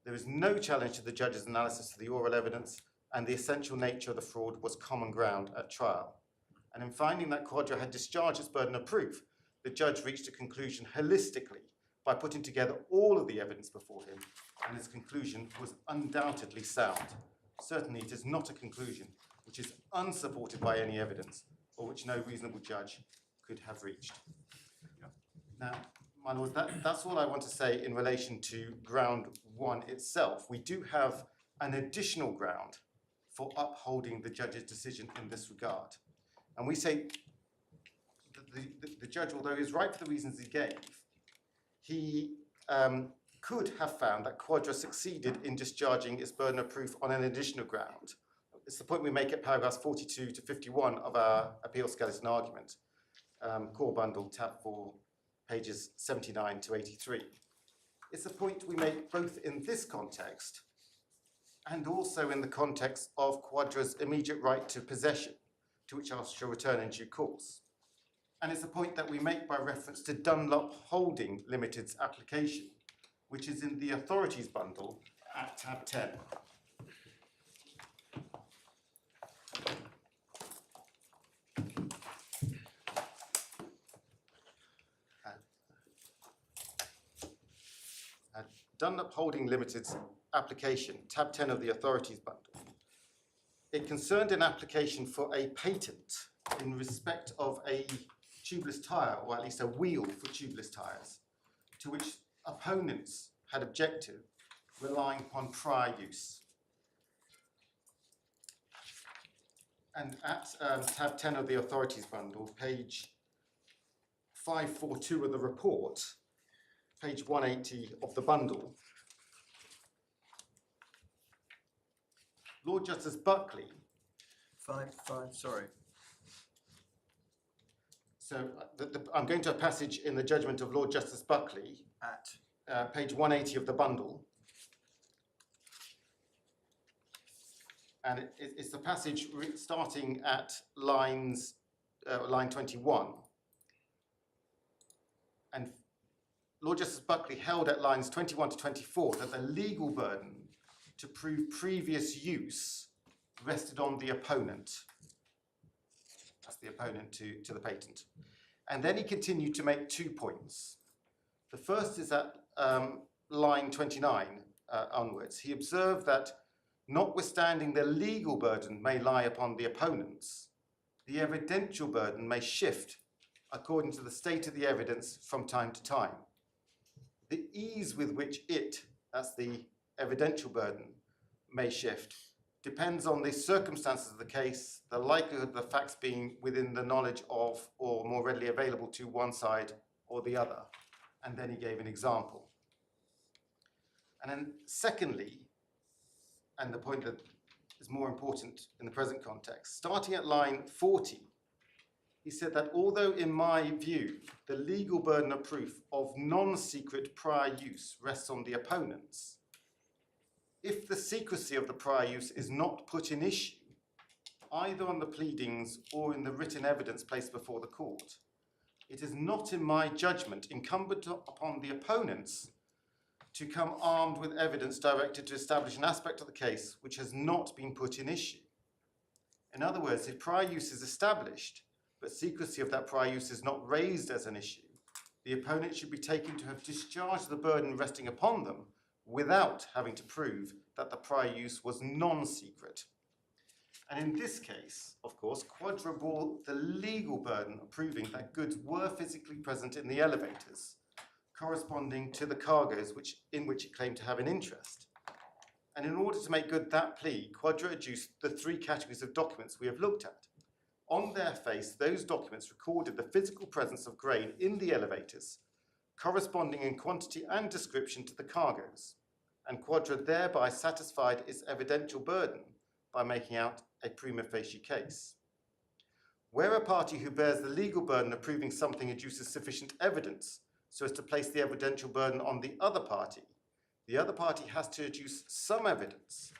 Speaker 6: There is no challenge to the judge's analysis of the oral evidence, and the essential nature of the fraud was common ground at trial. And in finding that Quadra had discharged its burden of proof, the judge reached a conclusion holistically by putting together all of the evidence before him, and his conclusion was undoubtedly sound. Certainly it is not a conclusion which is unsupported by any evidence, or which no reasonable judge could have reached. Now, my lords, that's all I want to say in relation to ground 1 itself. We do have an additional ground for upholding the judge's decision in this regard. And we say that the judge, although he was right for the reasons he gave, he could have found that Quadra succeeded in discharging its burden of proof on an additional ground. It's the point we make at paragraphs 42 to 51 of our appeal skeleton argument, core bundle, tab 4, pages 79 to 83. It's a point we make both in this context and also in the context of Quadra's immediate right to possession, to which I shall return in due course. And it's a point that we make by reference to Dunlop Holding Limited's application, which is in the authorities bundle at tab 10. Dunlop Holding Limited's application, tab 10 of the authorities bundle. It concerned an application for a patent in respect of a tubeless tyre, or at least a wheel for tubeless tyres, to which opponents had objected, relying upon prior use. And at tab 10 of the authorities bundle, page 542 of the report, page 180 of the bundle, Lord Justice Buckley.
Speaker 3: Sorry.
Speaker 6: So I'm going to a passage in the judgment of Lord Justice Buckley at page 180 of the bundle. And it's the passage starting at line 21. And Lord Justice Buckley held at lines 21 to 24 that the legal burden to prove previous use rested on the opponent. That's the opponent to the patent. And then he continued to make 2 points. The first is at line 29 onwards. He observed that notwithstanding the legal burden may lie upon the opponents, the evidential burden may shift according to the state of the evidence from time to time. The ease with which that's the evidential burden, may shift depends on the circumstances of the case, the likelihood of the facts being within the knowledge of or more readily available to one side or the other. And then he gave an example. And then secondly, and the point that is more important in the present context, starting at line 40, he said that although in my view, the legal burden of proof of non-secret prior use rests on the opponents, if the secrecy of the prior use is not put in issue, either on the pleadings or in the written evidence placed before the court, it is not in my judgment incumbent upon the opponents to come armed with evidence directed to establish an aspect of the case which has not been put in issue. In other words, if prior use is established, but secrecy of that prior use is not raised as an issue, the opponent should be taken to have discharged the burden resting upon them without having to prove that the prior use was non-secret. And in this case, of course, Quadra bore the legal burden of proving that goods were physically present in the elevators, corresponding to the cargoes in which it claimed to have an interest. And in order to make good that plea, Quadra adduced the three categories of documents we have looked at. On their face, those documents recorded the physical presence of grain in the elevators, corresponding in quantity and description to the cargoes, and Quadra thereby satisfied its evidential burden by making out a prima facie case. Where a party who bears the legal burden of proving something adduces sufficient evidence so as to place the evidential burden on the other party has to adduce some evidence,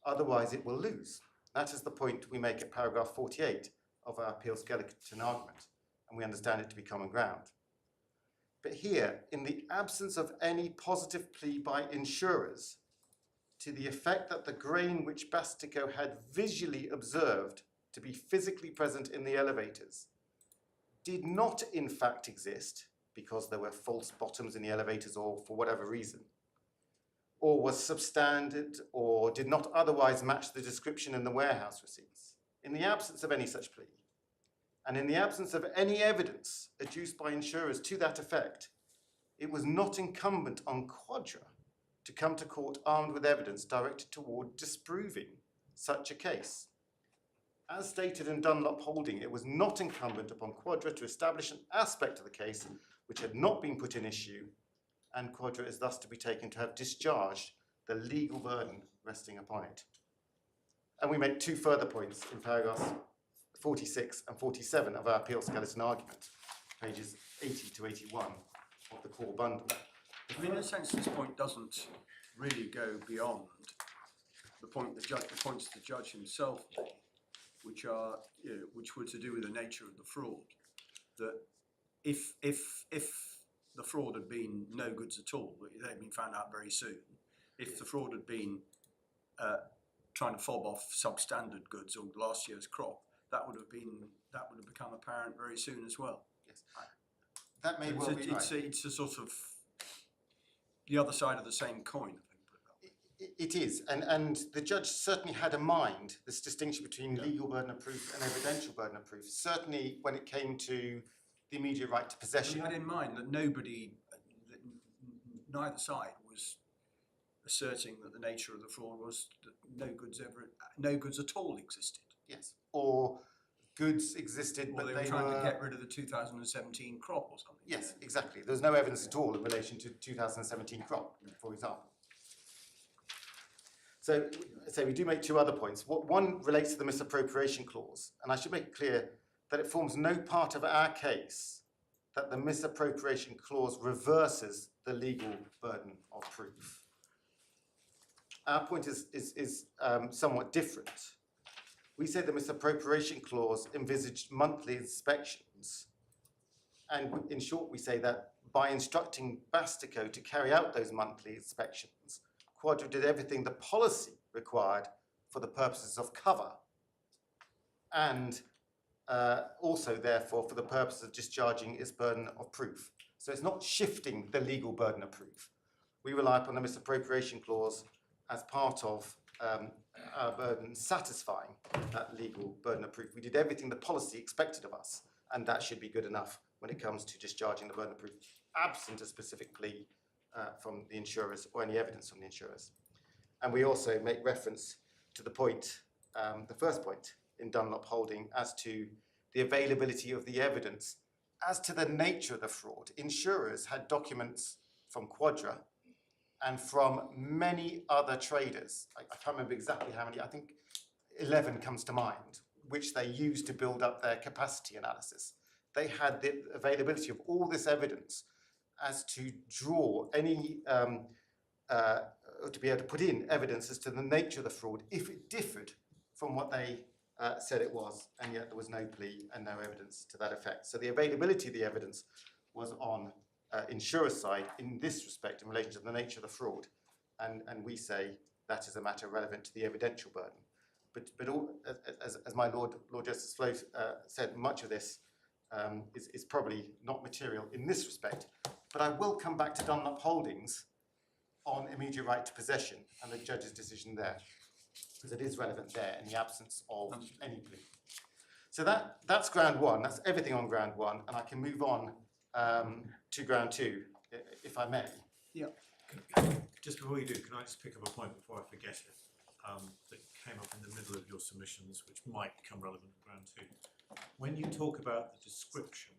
Speaker 6: otherwise it will lose. That is the point we make at paragraph 48 of our appeal skeleton argument, and we understand it to be common ground. But here, in the absence of any positive plea by insurers to the effect that the grain which Bastico had visually observed to be physically present in the elevators did not in fact exist because there were false bottoms in the elevators or for whatever reason, or was substandard or did not otherwise match the description in the warehouse receipts. In the absence of any such plea, and in the absence of any evidence adduced by insurers to that effect, it was not incumbent on Quadra to come to court armed with evidence directed toward disproving such a case. As stated in Dunlop Holding, it was not incumbent upon Quadra to establish an aspect of the case which had not been put in issue, and Quadra is thus to be taken to have discharged the legal burden resting upon it. And we make two further points in paragraphs 46 and 47 of our appeal skeleton argument, pages 80 to 81 of the core bundle.
Speaker 3: I mean, in a sense, this point doesn't really go beyond the points the judge himself made, which were to do with the nature of the fraud. That if the fraud had been no goods at all, they'd been found out very soon. If the fraud had been trying to fob off substandard goods or last year's crop, that would have become apparent very soon as well.
Speaker 6: Yes, that may well be right.
Speaker 3: It's a sort of the other side of the same coin, I think. Put it that way.
Speaker 6: It is, and the judge certainly had in mind this distinction between legal burden of proof and evidential burden of proof, certainly when it came to the immediate right to possession.
Speaker 3: He had in mind that neither side was asserting that the nature of the fraud was that no goods at all existed.
Speaker 6: Yes, or goods existed,
Speaker 3: Or
Speaker 6: but
Speaker 3: they were trying to get rid of the 2017 crop or something.
Speaker 6: Yes, exactly. There's no evidence at all in relation to 2017 crop, for example. So we do make two other points. One relates to the misappropriation clause, and I should make it clear that it forms no part of our case that the misappropriation clause reverses the legal burden of proof. Our point is somewhat different. We say the misappropriation clause envisaged monthly inspections, and in short we say that by instructing Bastico to carry out those monthly inspections, Quadra did everything the policy required for the purposes of cover, and also therefore for the purpose of discharging its burden of proof. So it's not shifting the legal burden of proof. We rely upon the misappropriation clause as part of our burden satisfying that legal burden of proof. We did everything the policy expected of us, and that should be good enough when it comes to discharging the burden of proof, absent a specific plea from the insurers or any evidence from the insurers. And we also make reference to the point, the first point in Dunlop Holding, as to the availability of the evidence as to the nature of the fraud. Insurers had documents from Quadra and from many other traders. I can't remember exactly how many, I think 11 comes to mind, which they used to build up their capacity analysis. They had the availability of all this evidence as to draw any, to be able to put in evidence as to the nature of the fraud if it differed from what they said it was, and yet there was no plea and no evidence to that effect. So the availability of the evidence was on insurer's side in this respect in relation to the nature of the fraud, and we say that is a matter relevant to the evidential burden. but all, as my Lord Justice Flo said, much of this is probably not material in this respect. But I will come back to Dunlop Holdings on immediate right to possession and the judge's decision there, because it is relevant there in the absence of any plea. So that's ground one. That's everything on ground one, and I can move on to ground two, if I may.
Speaker 3: Yeah.
Speaker 5: Just before you do, can I just pick up a point before I forget it, that came up in the middle of your submissions, which might become relevant in ground two. When you talk about the description,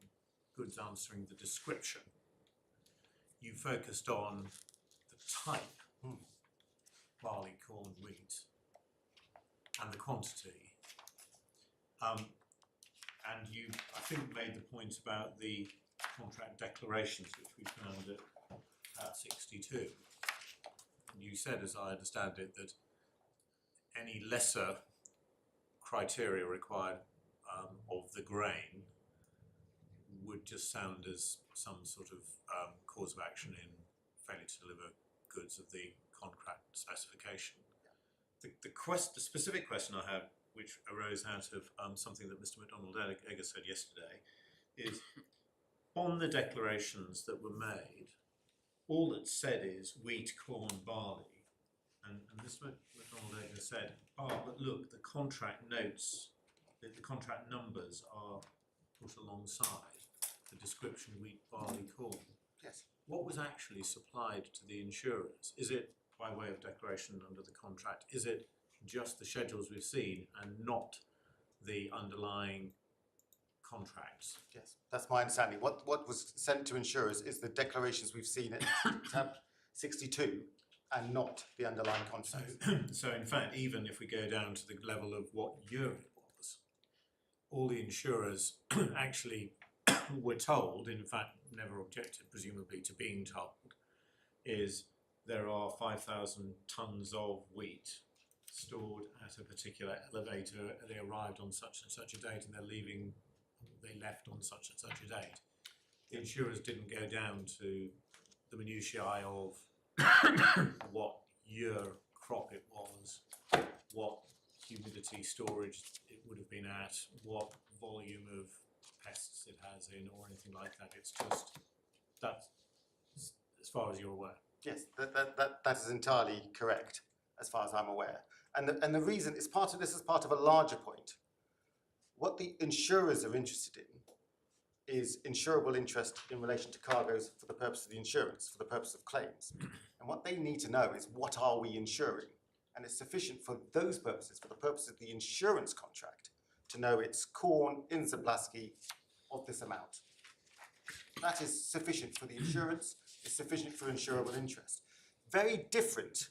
Speaker 5: goods answering the description, you focused on the type, barley, corn, wheat, and the quantity. And you, I think, made the point about the contract declarations, which we found at 62. And you said, as I understand it, that any lesser criteria required of the grain would just sound as some sort of cause of action in failure to deliver goods of the contract specification. The specific question I have, which arose out of something that Mr. McDonald-Egger said yesterday, is on the declarations that were made, all that's said is wheat, corn, barley, and Mr. McDonald-Egger said, but look, the contract notes, the contract numbers are put alongside the description wheat, barley, corn.
Speaker 6: Yes.
Speaker 5: What was actually supplied to the insurers? Is it by way of declaration under the contract? Is it just the schedules we've seen and not the underlying contracts?
Speaker 6: Yes, that's my understanding. What was sent to insurers is the declarations we've seen at tab 62 and not the underlying contracts.
Speaker 5: So in fact, even if we go down to the level of what year it was, all the insurers actually were told, in fact never objected presumably to being told, is there are 5,000 tonnes of wheat stored at a particular elevator. They arrived on such and such a date, and they left on such and such a date. The insurers didn't go down to the minutiae of what year crop it was, what humidity storage it would have been at, what volume of pests it has in, or anything like that. It's just that, as far as you're aware.
Speaker 6: Yes, that is entirely correct, as far as I'm aware. And the reason is part of this is part of a larger point. What the insurers are interested in is insurable interest in relation to cargoes for the purpose of the insurance, for the purpose of claims. And what they need to know is, what are we insuring? And it's sufficient for those purposes, for the purpose of the insurance contract, to know it's corn in Zablaski of this amount. That is sufficient for the insurance, it's sufficient for insurable interest. Very different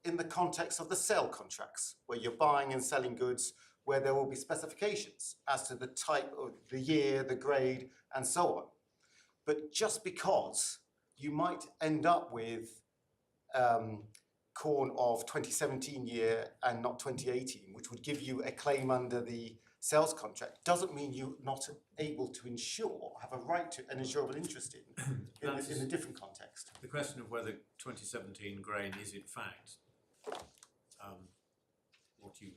Speaker 6: in the context of the sale contracts, where you're buying and selling goods, where there will be specifications as to the type of the year, the grade, and so on. But just because you might end up with corn of 2017 year and not 2018, which would give you a claim under the sales contract, doesn't mean you're not able to insure, have a right to an insurable interest in a different context.
Speaker 5: The question of whether 2017 grain is in fact what you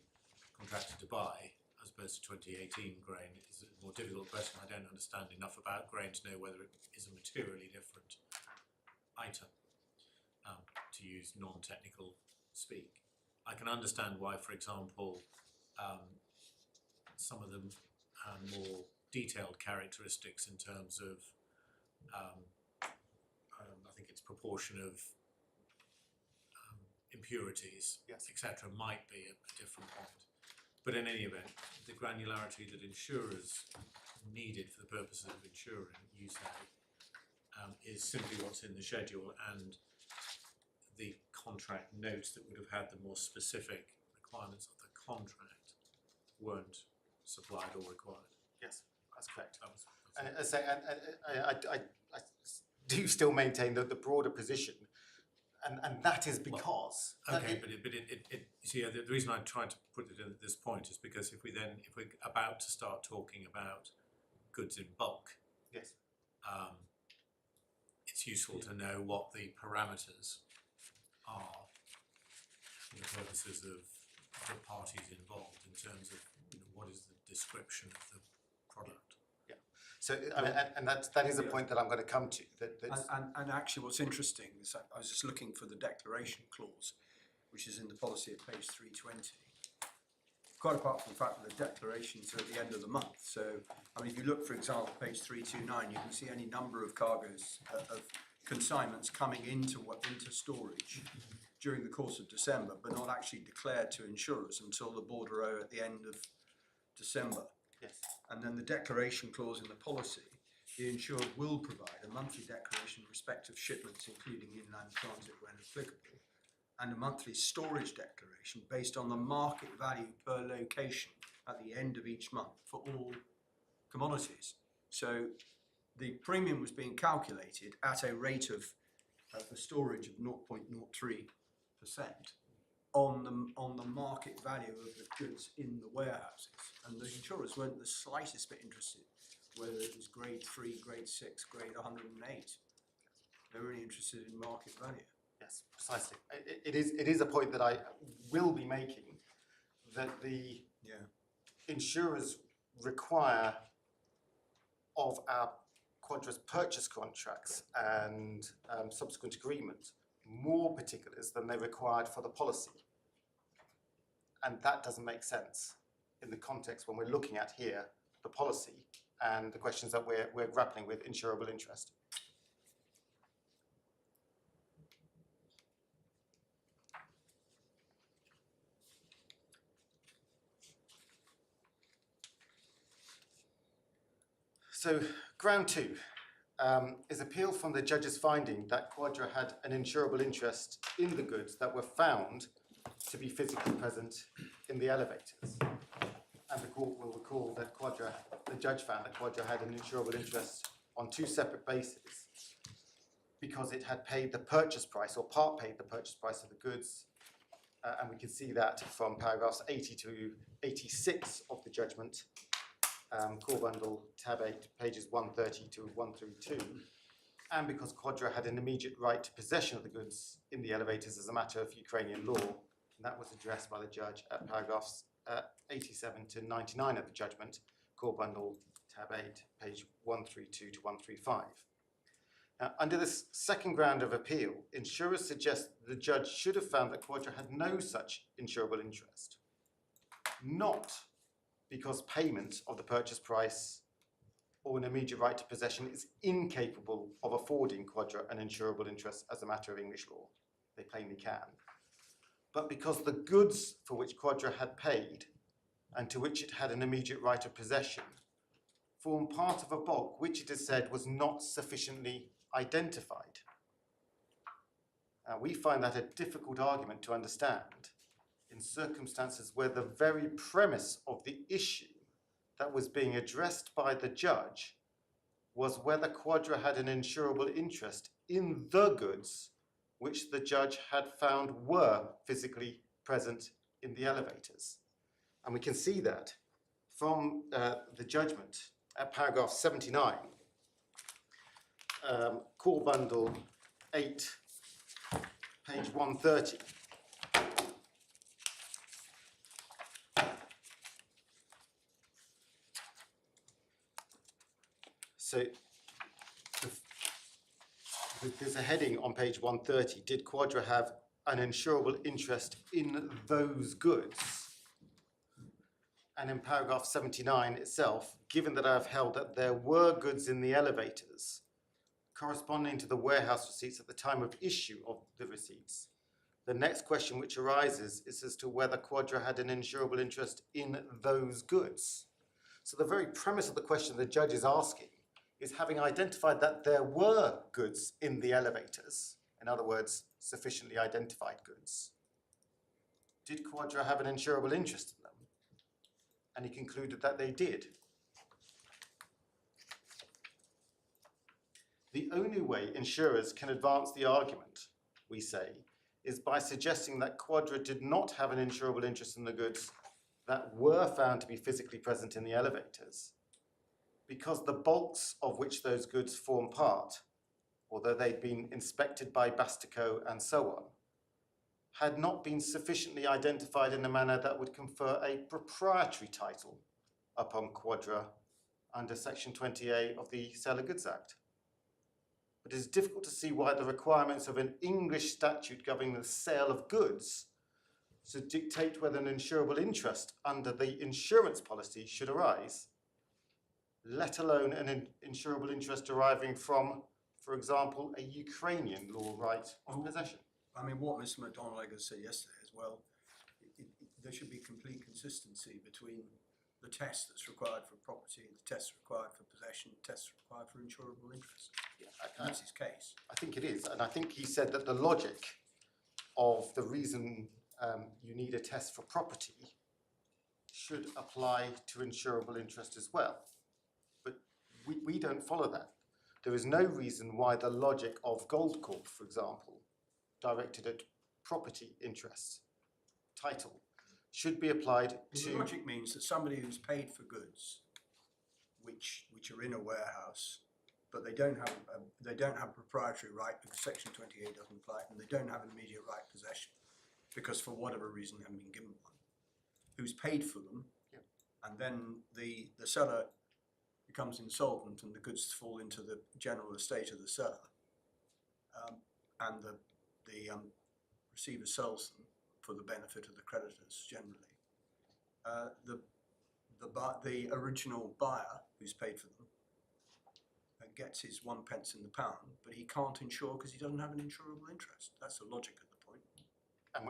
Speaker 5: contracted to buy as opposed to 2018 grain is a more difficult question. I don't understand enough about grain to know whether it is a materially different item, to use non-technical speak. I can understand why, for example, some of them have more detailed characteristics in terms of, I think it's proportion of impurities,
Speaker 6: Yes.
Speaker 5: etc., might be a different point. But in any event, the granularity that insurers needed for the purposes of insuring, you say, is simply what's in the schedule, and the contract notes that would have had the more specific requirements of the contract weren't supplied or required.
Speaker 6: Yes, that's correct.
Speaker 5: That's
Speaker 6: And as I say, I do still maintain that the broader position, and that is because.
Speaker 5: okay, but it see, the reason I tried to put it in at this point is because if we're about to start talking about goods in bulk,
Speaker 6: Yes.
Speaker 5: it's useful to know what the parameters are for the purposes of other parties involved in terms of, you know, what is the description of the product.
Speaker 6: So, I mean, and that is a point that I'm going to come to.
Speaker 3: And actually what's interesting is I was just looking for the declaration clause, which is in the policy at page 320. Quite apart from the fact that the declarations are at the end of the month. So, I mean, if you look, for example, page 329, you can see any number of cargoes of consignments coming into storage during the course of December, but not actually declared to insurers until the bordereau at the end of December.
Speaker 6: Yes.
Speaker 3: And then the declaration clause in the policy, the insured will provide a monthly declaration in respect of shipments, including inland transit when applicable, and a monthly storage declaration based on the market value per location at the end of each month for all commodities. So the premium was being calculated at a rate of for storage of 0.03% on the market value of the goods in the warehouses, and the insurers weren't the slightest bit interested whether it was grade 3, grade 6, grade 108. They were really interested in market value.
Speaker 6: Yes, precisely. It is a point that I will be making, that the insurers require of our Quadra's purchase contracts and subsequent agreements more particulars than they required for the policy. And that doesn't make sense in the context when we're looking at here the policy and the questions that we're grappling with, insurable interest. So, ground 2 is appeal from the judge's finding that Quadra had an insurable interest in the goods that were found to be physically present in the elevators. And the court will recall that the judge found that Quadra had an insurable interest on 2 separate bases because it had paid the purchase price or part paid the purchase price of the goods. And we can see that from paragraphs 80 to 86 of the judgment. Core bundle, tab 8, pages 130 to 132, and because Quadra had an immediate right to possession of the goods in the elevators as a matter of Ukrainian law, and that was addressed by the judge at paragraphs 87 to 99 of the judgment, core bundle, tab 8, page 132 to 135. Now, under this second ground of appeal, insurers suggest the judge should have found that Quadra had no such insurable interest, not because payment of the purchase price or an immediate right to possession is incapable of affording Quadra an insurable interest as a matter of English law. They plainly can. But because the goods for which Quadra had paid and to which it had an immediate right of possession form part of a bulk which it is said was not sufficiently identified. We find that a difficult argument to understand in circumstances where the very premise of the issue that was being addressed by the judge was whether Quadra had an insurable interest in the goods which the judge had found were physically present in the elevators. And we can see that from the judgment at paragraph 79, core bundle 8, page 130. So there's a heading on page 130, did Quadra have an insurable interest in those goods? And in paragraph 79 itself, given that I have held that there were goods in the elevators corresponding to the warehouse receipts at the time of issue of the receipts, the next question which arises is as to whether Quadra had an insurable interest in those goods. So the very premise of the question the judge is asking is, having identified that there were goods in the elevators, in other words, sufficiently identified goods, did Quadra have an insurable interest in them? And he concluded that they did. The only way insurers can advance the argument, we say, is by suggesting that Quadra did not have an insurable interest in the goods that were found to be physically present in the elevators, because the bulks of which those goods form part, although they'd been inspected by Bastico and so on, had not been sufficiently identified in a manner that would confer a proprietary title upon Quadra under Section 20A of the Sale of Goods Act. But it is difficult to see why the requirements of an English statute governing the sale of goods should dictate whether an insurable interest under the insurance policy should arise, let alone an insurable interest deriving from, for example, a Ukrainian law right of possession.
Speaker 3: I mean, what Mr. McDonald said yesterday as well, there should be complete consistency between the test that's required for property, the test required for possession, the test required for insurable interest. And that's his case.
Speaker 6: I think it is, and I think he said that the logic of the reason you need a test for property should apply to insurable interest as well. But we don't follow that. There is no reason why the logic of Goldcorp, for example, directed at property interests, title, should be applied
Speaker 3: The
Speaker 6: to...
Speaker 3: logic means that somebody who's paid for goods, which are in a warehouse, but they don't have proprietary right because Section 28 doesn't apply, and they don't have an immediate right of possession because for whatever reason they haven't been given one, who's paid for them, and then the seller becomes insolvent and the goods fall into the general estate of the seller, and the receiver sells them for the benefit of the creditors generally. The original buyer who's paid for them gets his 1 pence in the pound, but he can't insure because he doesn't have an insurable interest. That's the logic of the point.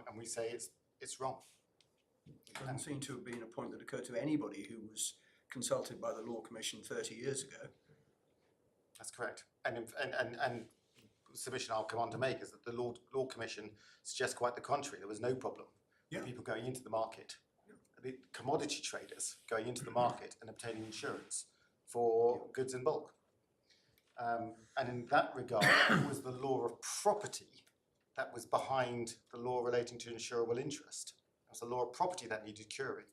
Speaker 6: And we say it's wrong.
Speaker 3: It doesn't seem to have been a point that occurred to anybody who was consulted by the Law Commission 30 years ago.
Speaker 6: That's correct. And submission I'll come on to make is that the Law Commission suggests quite the contrary. There was no problem with people going into the market, the commodity traders going into the market and obtaining insurance for goods in bulk. And in that regard, it was the law of property that was behind the law relating to insurable interest. It was the law of property that needed curing,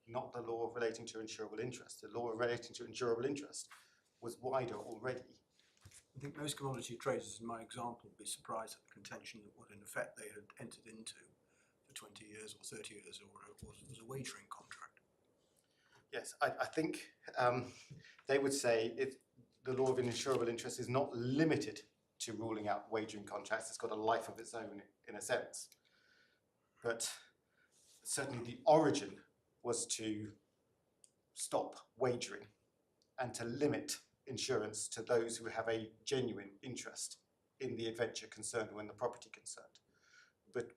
Speaker 6: not the law relating to insurable interest. The law relating to insurable interest was wider already.
Speaker 3: I think most commodity traders, in my example, would be surprised at the contention that what in effect they had entered into for 20 years or 30 years or whatever it was a wagering contract.
Speaker 6: Yes, I think they would say the law of insurable interest is not limited to ruling out wagering contracts. It's got a life of its own in a sense. But certainly the origin was to stop wagering and to limit insurance to those who have a genuine interest in the adventure concerned or in the property concerned. But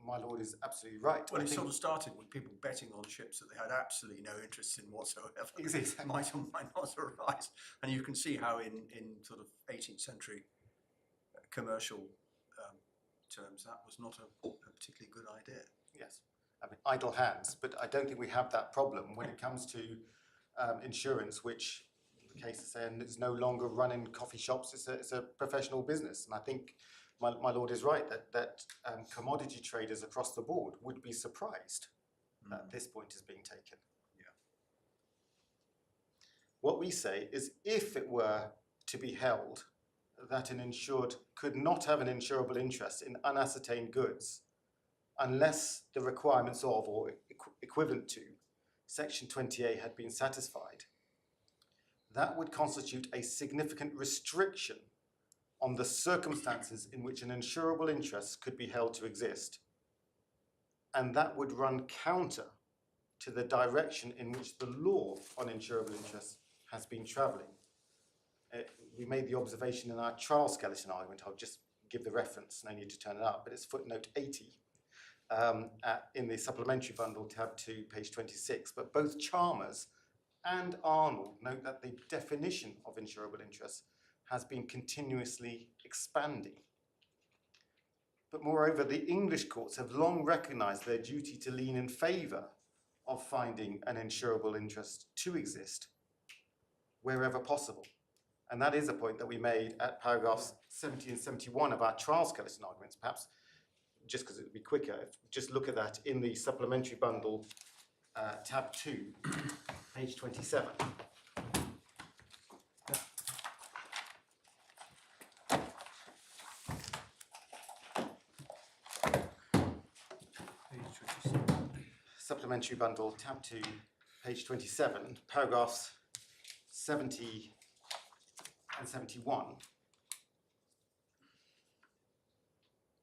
Speaker 6: my lord is absolutely right.
Speaker 3: Well, it sort of started with people betting on ships that they had absolutely no interest in whatsoever.
Speaker 6: Exactly.
Speaker 3: Might or might not arise. And you can see how in sort of 18th century commercial terms, that was not a particularly good idea.
Speaker 6: Yes, I mean, idle hands, but I don't think we have that problem when it comes to insurance, which the case is saying is no longer run in coffee shops. It's a professional business, and I think my lord is right that commodity traders across the board would be surprised that this point is being taken.
Speaker 3: Yeah.
Speaker 6: What we say is, if it were to be held that an insured could not have an insurable interest in unascertained goods unless the requirements of or equivalent to Section 20A had been satisfied, that would constitute a significant restriction on the circumstances in which an insurable interest could be held to exist. And that would run counter to the direction in which the law on insurable interests has been travelling. We made the observation in our trial skeleton argument. I'll just give the reference, no need to turn it up, but it's footnote 80 in the supplementary bundle, tab 2, page 26. But both Chalmers and Arnold note that the definition of insurable interest has been continuously expanding. But moreover, the English courts have long recognised their duty to lean in favour of finding an insurable interest to exist wherever possible. And that is a point that we made at paragraphs 70 and 71 of our trial skeleton arguments. Perhaps, just because it would be quicker, just look at that in the supplementary bundle, tab 2, page 27. supplementary bundle, tab 2, page 27, paragraphs 70 and 71.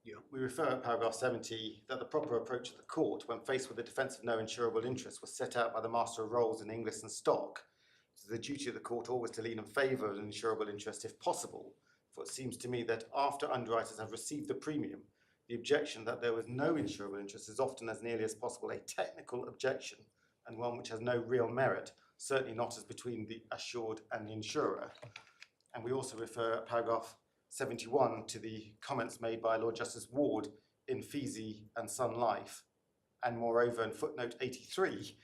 Speaker 3: Yeah.
Speaker 6: We refer at paragraph 70 that the proper approach of the court when faced with the defence of no insurable interest was set out by the Master of Rolls in Inglis and Stock. It is the duty of the court always to lean in favour of an insurable interest if possible, for it seems to me that after underwriters have received the premium, the objection that there was no insurable interest is often as nearly as possible a technical objection and one which has no real merit, certainly not as between the assured and the insurer. And we also refer at paragraph 71 to the comments made by Lord Justice Ward in Feasy and Sun Life, and moreover in footnote 83,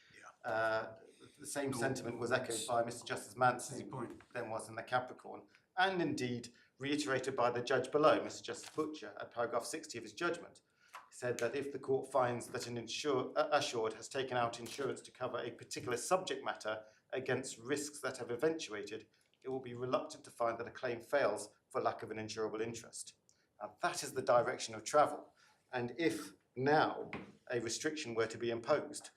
Speaker 6: the same sentiment was echoed by Mr. Justice Manson, then was in the Capricorn, and indeed reiterated by the judge below, Mr. Justice Butcher, at paragraph 60 of his judgment. He said that if the court finds that an assured has taken out insurance to cover a particular subject matter against risks that have eventuated, it will be reluctant to find that a claim fails for lack of an insurable interest. Now, that is the direction of travel. And if now a restriction were to be imposed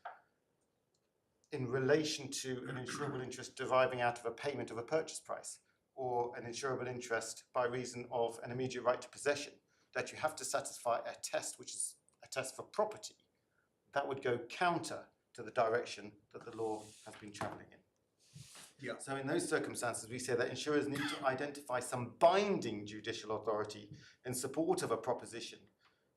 Speaker 6: in relation to an insurable interest deriving out of a payment of a purchase price, or an insurable interest by reason of an immediate right to possession, that you have to satisfy a test which is a test for property, that would go counter to the direction that the law has been travelling in.
Speaker 3: Yeah.
Speaker 6: So in those circumstances, we say that insurers need to identify some binding judicial authority in support of a proposition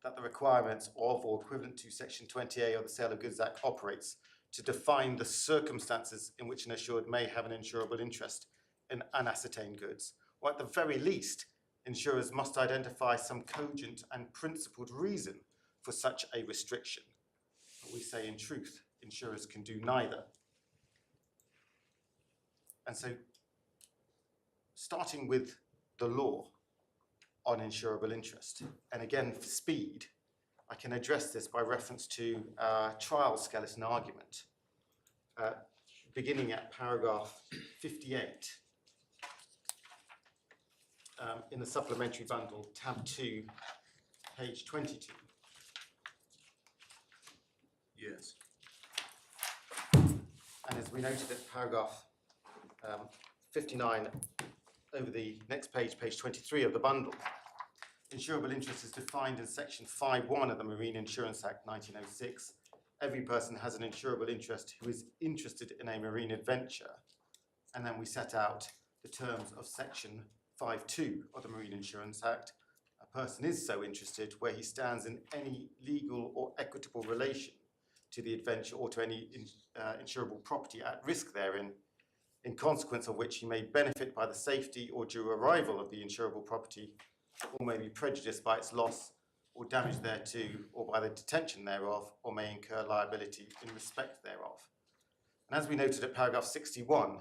Speaker 6: that the requirements of or equivalent to Section 20A of the Sale of Goods Act operates to define the circumstances in which an assured may have an insurable interest in unascertained goods, or at the very least, insurers must identify some cogent and principled reason for such a restriction. But we say in truth, insurers can do neither. And so, starting with the law on insurable interest, and again for speed, I can address this by reference to trial skeleton argument, beginning at paragraph 58 in the supplementary bundle, tab 2, page 22.
Speaker 3: Yes.
Speaker 6: And as we noted at paragraph 59 over the next page, page 23 of the bundle, insurable interest is defined in section 5.1 of the Marine Insurance Act 1906. Every person has an insurable interest who is interested in a marine adventure. And then we set out the terms of section 5.2 of the Marine Insurance Act. A person is so interested where he stands in any legal or equitable relation to the adventure or to any insurable property at risk therein, in consequence of which he may benefit by the safety or due arrival of the insurable property, or may be prejudiced by its loss or damage thereto, or by the detention thereof, or may incur liability in respect thereof. And as we noted at paragraph 61,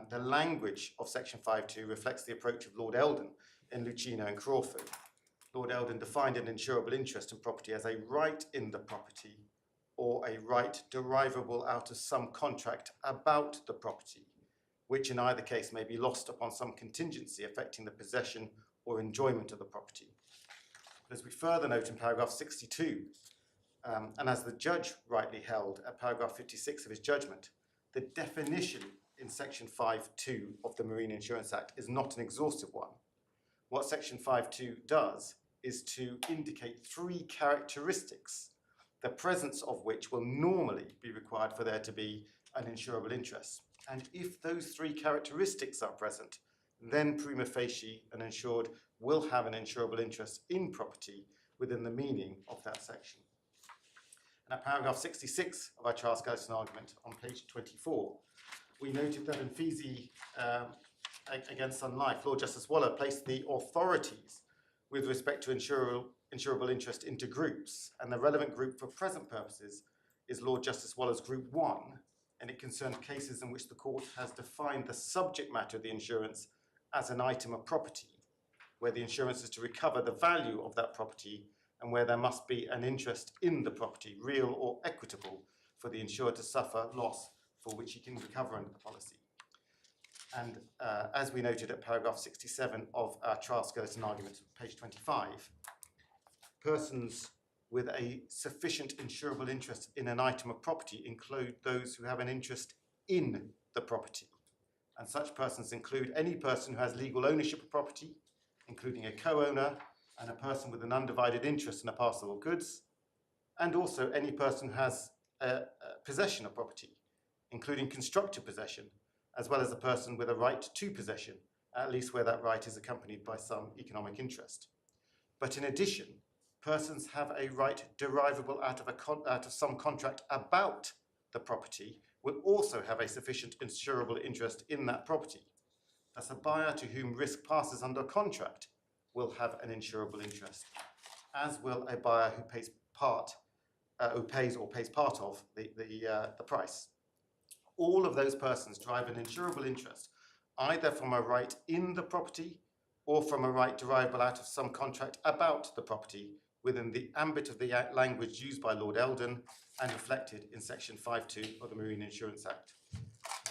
Speaker 6: the language of section 5.2 reflects the approach of Lord Eldon in Lucchino and Crawford. Lord Eldon defined an insurable interest in property as a right in the property, or a right derivable out of some contract about the property, which in either case may be lost upon some contingency affecting the possession or enjoyment of the property. But as we further note in paragraph 62, and as the judge rightly held at paragraph 56 of his judgment, the definition in section 5.2 of the Marine Insurance Act is not an exhaustive one. What section 5.2 does is to indicate three characteristics, the presence of which will normally be required for there to be an insurable interest. And if those three characteristics are present, then prima facie an insured will have an insurable interest in property within the meaning of that section. And at paragraph 66 of our trial skeleton argument on page 24, we noted that in Feasy against Sun Life, Lord Justice Waller placed the authorities with respect to insurable interest into groups, and the relevant group for present purposes is Lord Justice Waller's Group 1, and it concerns cases in which the court has defined the subject matter of the insurance as an item of property, where the insurance is to recover the value of that property and where there must be an interest in the property, real or equitable, for the insured to suffer loss for which he can recover under the policy. And as we noted at paragraph 67 of our trial skeleton argument, page 25, persons with a sufficient insurable interest in an item of property include those who have an interest in the property. And such persons include any person who has legal ownership of property, including a co-owner and a person with an undivided interest in a parcel of goods, and also any person who has possession of property, including constructive possession, as well as a person with a right to possession, at least where that right is accompanied by some economic interest. But in addition, persons have a right derivable out of some contract about the property will also have a sufficient insurable interest in that property. Thus, a buyer to whom risk passes under contract will have an insurable interest, as will a buyer who pays part of the price. All of those persons derive an insurable interest either from a right in the property or from a right derivable out of some contract about the property within the ambit of the language used by Lord Eldon and reflected in section 5.2 of the Marine Insurance Act.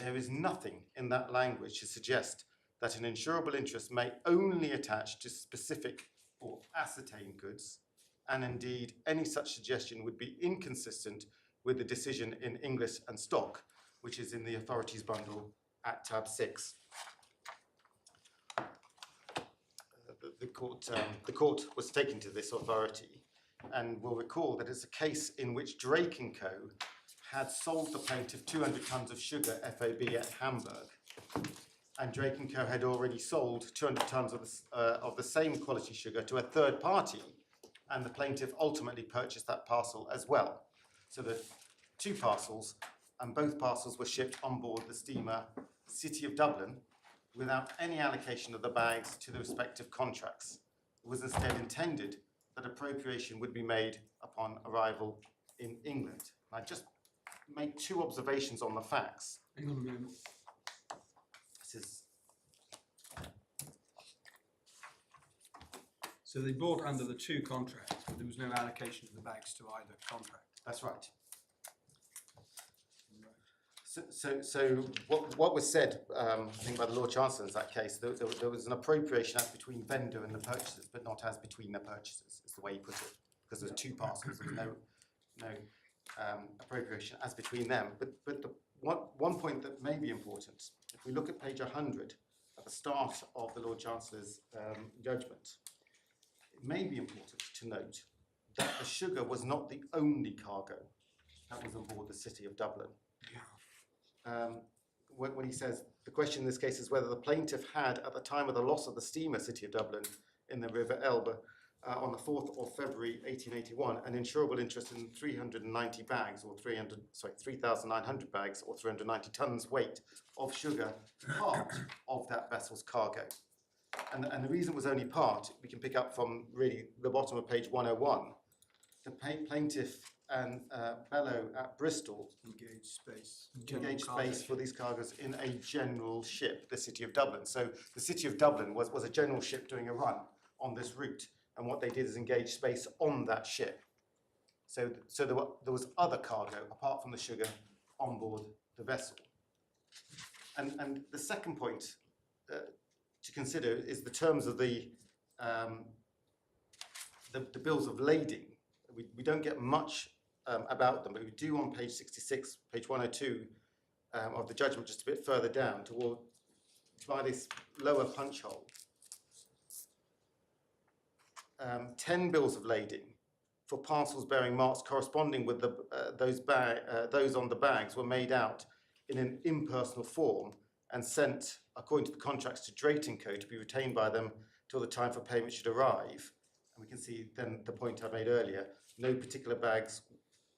Speaker 6: There is nothing in that language to suggest that an insurable interest may only attach to specific or ascertained goods, and indeed any such suggestion would be inconsistent with the decision in Inglis and Stock, which is in the authorities bundle at tab 6. The court was taken to this authority and will recall that it's a case in which Drake & Co. had sold the plaintiff 200 tonnes of sugar FOB at Hamburg, and Drake & Co. had already sold 200 tonnes of the same quality sugar to a third party, and the plaintiff ultimately purchased that parcel as well. So the two parcels, and both parcels were shipped on board the steamer City of Dublin without any allocation of the bags to the respective contracts. It was instead intended that appropriation would be made upon arrival in England. I just make two observations on the facts.
Speaker 3: Hang on a moment.
Speaker 6: This is
Speaker 3: So they bought under the two contracts, but there was no allocation of the bags to either contract.
Speaker 6: That's right. So what was said, I think by the Lord Chancellor in that case, there was an appropriation as between vendor and the purchasers, but not as between the purchasers, is the way he put it, because there's two parcels, there's no appropriation as between them. But one point that may be important, if we look at page 100 at the start of the Lord Chancellor's judgment, it may be important to note that the sugar was not the only cargo that was on board the City of Dublin. When he says, the question in this case is whether the plaintiff had, at the time of the loss of the steamer City of Dublin in the River Elbe on the 4th of February 1881, an insurable interest in 390 bags or 3,900 bags or 390 tonnes weight of sugar, part of that vessel's cargo. And the reason it was only part, we can pick up from really the bottom of page 101. The plaintiff and Bellow at Bristol engaged space for these cargoes in a general ship, the City of Dublin. So the City of Dublin was a general ship doing a run on this route, and what they did is engage space on that ship. So there was other cargo apart from the sugar on board the vessel. And the second point to consider is the terms of the bills of lading. We don't get much about them, but we do on page 66, page 102 of the judgment, just a bit further down by this lower punch hole. 10 bills of lading for parcels bearing marks corresponding with those on the bags were made out in an impersonal form and sent, according to the contracts, to Drake & Co. to be retained by them till the time for payment should arrive. And we can see then the point I made earlier, no particular bags,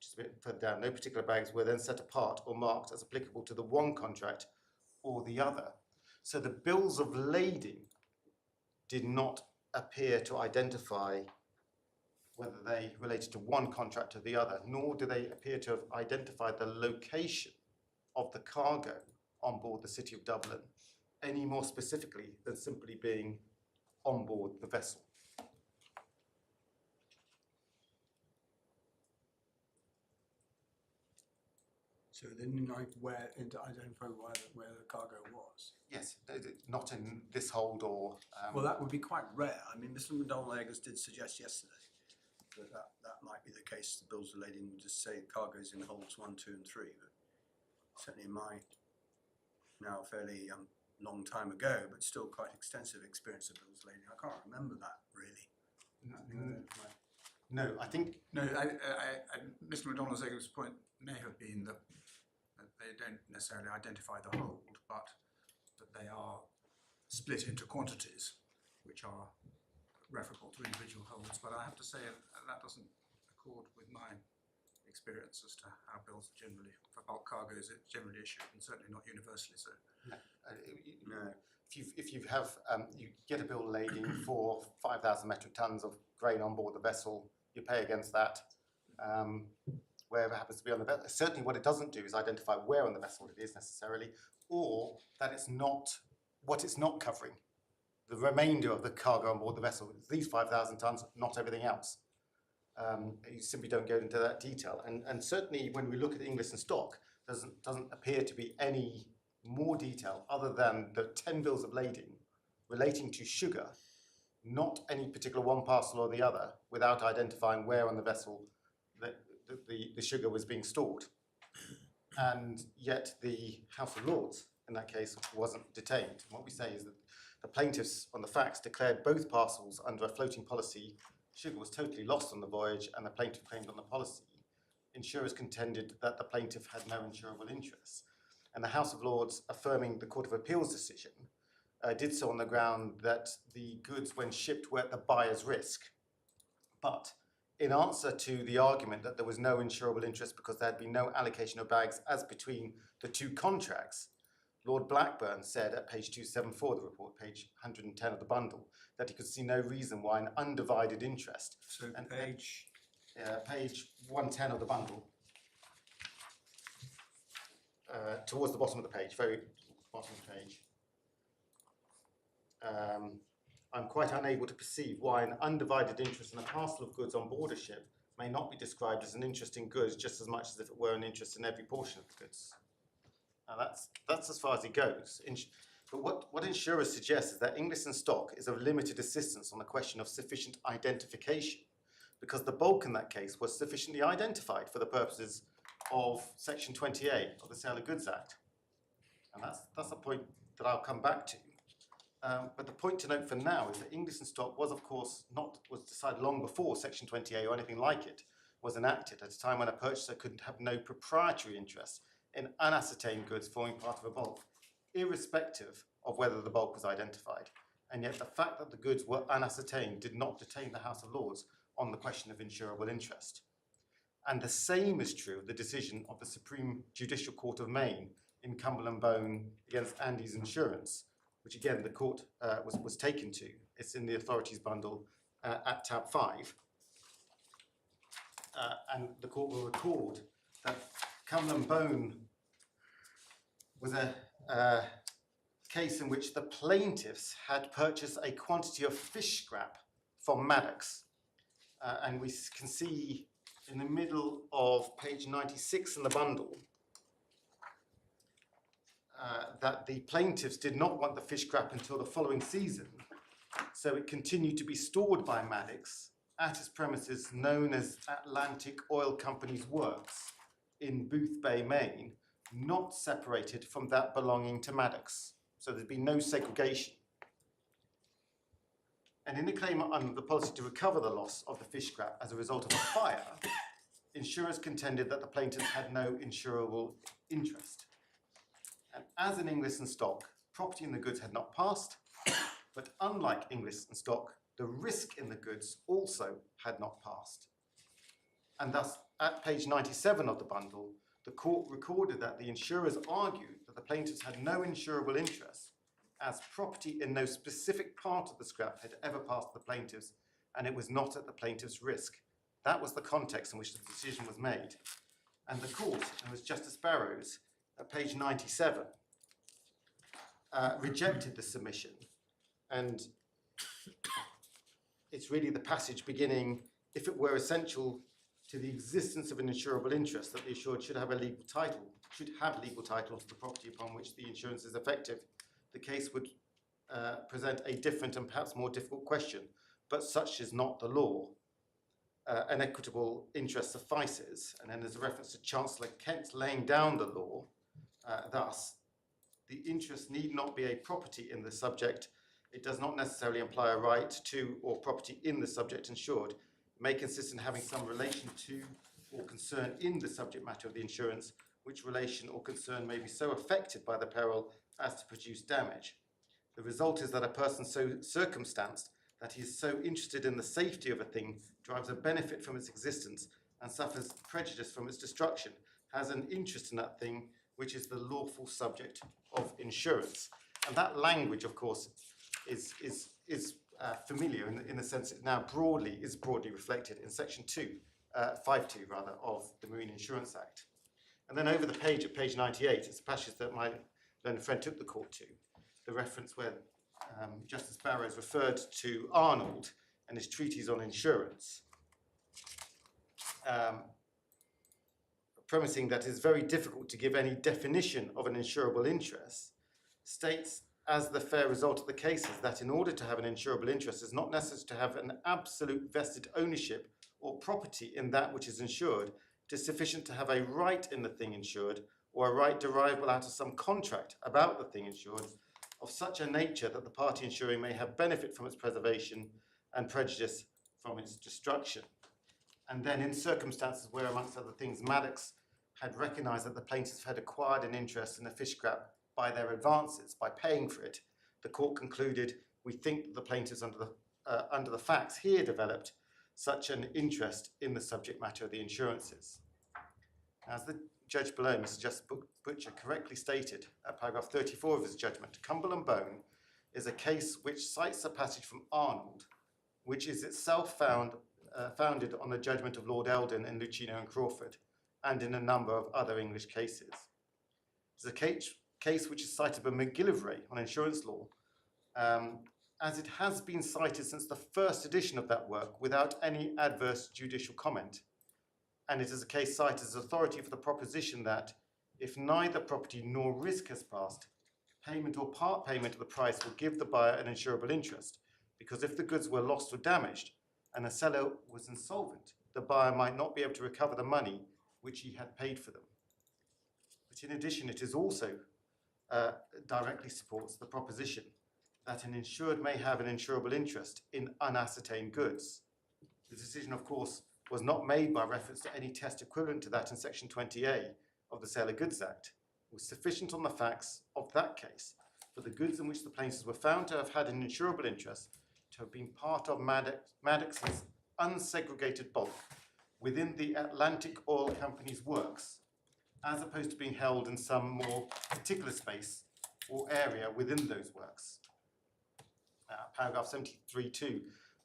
Speaker 6: just a bit further down, no particular bags were then set apart or marked as applicable to the one contract or the other. So the bills of lading did not appear to identify whether they related to one contract or the other, nor do they appear to have identified the location of the cargo on board the City of Dublin, any more specifically than simply being on board the vessel.
Speaker 3: So they didn't identify where the cargo was.
Speaker 6: Yes, not in this hold or...
Speaker 3: Well, that would be quite rare. I mean, Mr. McDonald-Eggers did suggest yesterday that might be the case. The bills of lading would just say cargoes in holds 1, 2 and 3, but certainly in my now fairly long time ago, but still quite extensive experience of bills of lading, I can't remember that really.
Speaker 6: No, I think
Speaker 4: No, Mr. McDonald-Zegger's point may have been that they don't necessarily identify the hold, but that they are split into quantities, which are referable to individual holds. But I have to say that doesn't accord with my experience as to how bills are generally, for bulk cargoes, it's generally issued, and certainly not universally so.
Speaker 6: no. If you have you get a bill lading for 5,000 metric tons of grain on board the vessel, you pay against that. Wherever it happens to be on the vessel. Certainly what it doesn't do is identify where on the vessel it is necessarily, or that it's not, what it's not covering. The remainder of the cargo on board the vessel, these 5,000 tons, not everything else. You simply don't go into that detail. And certainly when we look at English and stock, doesn't appear to be any more detail other than the 10 bills of lading relating to sugar, not any particular one parcel or the other, without identifying where on the vessel the sugar was being stored. And yet the House of Lords, in that case, wasn't detained. And what we say is that the plaintiffs on the facts declared both parcels under a floating policy. Sugar was totally lost on the voyage and the plaintiff claimed on the policy. Insurers contended that the plaintiff had no insurable interest. And the House of Lords, affirming the Court of Appeal's decision, did so on the ground that the goods, when shipped, were at the buyer's risk. But in answer to the argument that there was no insurable interest because there had been no allocation of bags as between the two contracts, Lord Blackburn said at page 274 of the report, page 110 of the bundle, that he could see no reason why an undivided interest.
Speaker 3: So
Speaker 6: And
Speaker 3: page
Speaker 6: page 110 of the bundle, towards the bottom of the page, very bottom of the page. I'm quite unable to perceive why an undivided interest in a parcel of goods on board a ship may not be described as an interest in goods just as much as if it were an interest in every portion of the goods. Now that's as far as it goes. But what insurers suggest is that English and stock is of limited assistance on the question of sufficient identification, because the bulk in that case was sufficiently identified for the purposes of Section 28 of the Sale of Goods Act. And that's a point that I'll come back to. But the point to note for now is that English and stock was, of course, was decided long before Section 28 or anything like it was enacted, at a time when a purchaser could have no proprietary interest in unascertained goods forming part of a bulk, irrespective of whether the bulk was identified. And yet the fact that the goods were unascertained did not detain the House of Lords on the question of insurable interest. And the same is true of the decision of the Supreme Judicial Court of Maine in Cumberland Bone against Andy's Insurance, which again the court was taken to. It's in the authorities bundle at tab 5. And the court will record that Cumberland Bone was a case in which the plaintiffs had purchased a quantity of fish scrap from Maddox. And we can see in the middle of page 96 in the bundle that the plaintiffs did not want the fish scrap until the following season, so it continued to be stored by Maddox at its premises known as Atlantic Oil Company's Works in Booth Bay, Maine, not separated from that belonging to Maddox. So there'd be no segregation. And in the claim under the policy to recover the loss of the fish scrap as a result of a fire, insurers contended that the plaintiffs had no insurable interest. And as in English and stock, property in the goods had not passed, but unlike English and stock, the risk in the goods also had not passed. And thus, at page 97 of the bundle, the court recorded that the insurers argued that the plaintiffs had no insurable interest, as property in no specific part of the scrap had ever passed the plaintiffs, and it was not at the plaintiff's risk. That was the context in which the decision was made. And the court, and it was Justice Barrows, at page 97, rejected the submission. And it's really the passage beginning, if it were essential to the existence of an insurable interest that the insured should have legal title to the property upon which the insurance is effective, the case would present a different and perhaps more difficult question, but such is not the law. an equitable interest suffices, and then there's a reference to Chancellor Kent laying down the law. Thus, the interest need not be a property in the subject. It does not necessarily imply a right to or property in the subject insured. It may consist in having some relation to or concern in the subject matter of the insurance, which relation or concern may be so affected by the peril as to produce damage. The result is that a person so circumstanced that he is so interested in the safety of a thing, derives a benefit from its existence, and suffers prejudice from its destruction, has an interest in that thing, which is the lawful subject of insurance. And that language, of course, is familiar in the sense it now is broadly reflected in section 5.2 rather, of the Marine Insurance Act. And then over the page at page 98, it's a passage that my learned friend took the court to, the reference where Justice Barrows referred to Arnold and his treatise on insurance, premising that it is very difficult to give any definition of an insurable interest, states as the fair result of the case is that in order to have an insurable interest, it is not necessary to have an absolute vested ownership or property in that which is insured. It is sufficient to have a right in the thing insured, or a right derivable out of some contract about the thing insured, of such a nature that the party insuring may have benefit from its preservation and prejudice from its destruction. And then in circumstances where, amongst other things, Maddox had recognised that the plaintiffs had acquired an interest in the fish scrap by their advances, by paying for it, the court concluded, we think that the plaintiffs under the facts here developed such an interest in the subject matter of the insurances. As the judge below, Mr. Justice Butcher, correctly stated at paragraph 34 of his judgment, Cumberland Bone is a case which cites a passage from Arnold, which is itself founded on the judgment of Lord Eldon in Lucino and Crawford, and in a number of other English cases. It's a case which is cited by McGillivray on insurance law, as it has been cited since the first edition of that work without any adverse judicial comment. And it is a case cited as authority for the proposition that if neither property nor risk has passed, payment or part payment of the price will give the buyer an insurable interest, because if the goods were lost or damaged and the seller was insolvent, the buyer might not be able to recover the money which he had paid for them. But in addition, it is also directly supports the proposition that an insured may have an insurable interest in unascertained goods. The decision, of course, was not made by reference to any test equivalent to that in section 20A of the Sale of Goods Act. It was sufficient on the facts of that case for the goods in which the plaintiffs were found to have had an insurable interest to have been part of Maddox's unsegregated bulk within the Atlantic Oil Company's works, as opposed to being held in some more particular space or area within those works. Paragraph 73.2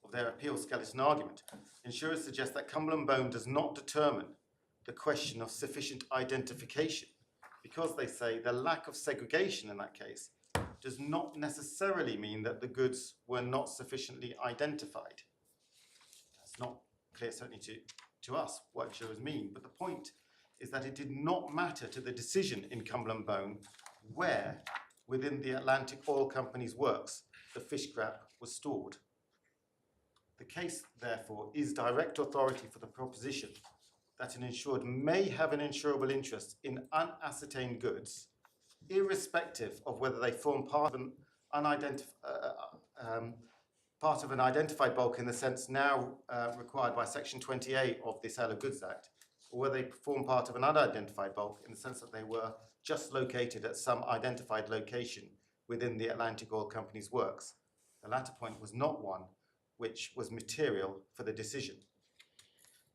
Speaker 6: of their appeal skeleton argument, insurers suggest that Cumberland Bone does not determine the question of sufficient identification, because they say the lack of segregation in that case does not necessarily mean that the goods were not sufficiently identified. That's not clear, certainly to us, what insurers mean, but the point is that it did not matter to the decision in Cumberland Bone where within the Atlantic Oil Company's works the fish scrap was stored. The case, therefore, is direct authority for the proposition that an insured may have an insurable interest in unascertained goods, irrespective of whether they form part of an identified bulk in the sense now required by Section 20A of the Sale of Goods Act, or whether they form part of an unidentified bulk in the sense that they were just located at some identified location within the Atlantic Oil Company's works. The latter point was not one which was material for the decision.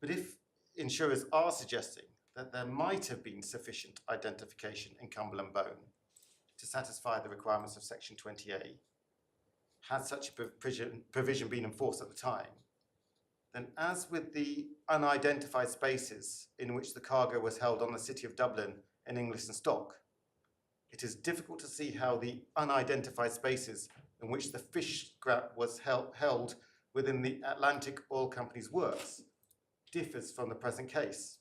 Speaker 6: But if insurers are suggesting that there might have been sufficient identification in Cumberland Bone to satisfy the requirements of Section 20A, had such a provision been enforced at the time, then as with the unidentified spaces in which the cargo was held on the City of Dublin in Ingliston stock, it is difficult to see how the unidentified spaces in which the fish scrap was held within the Atlantic Oil Company's works differs from the present case,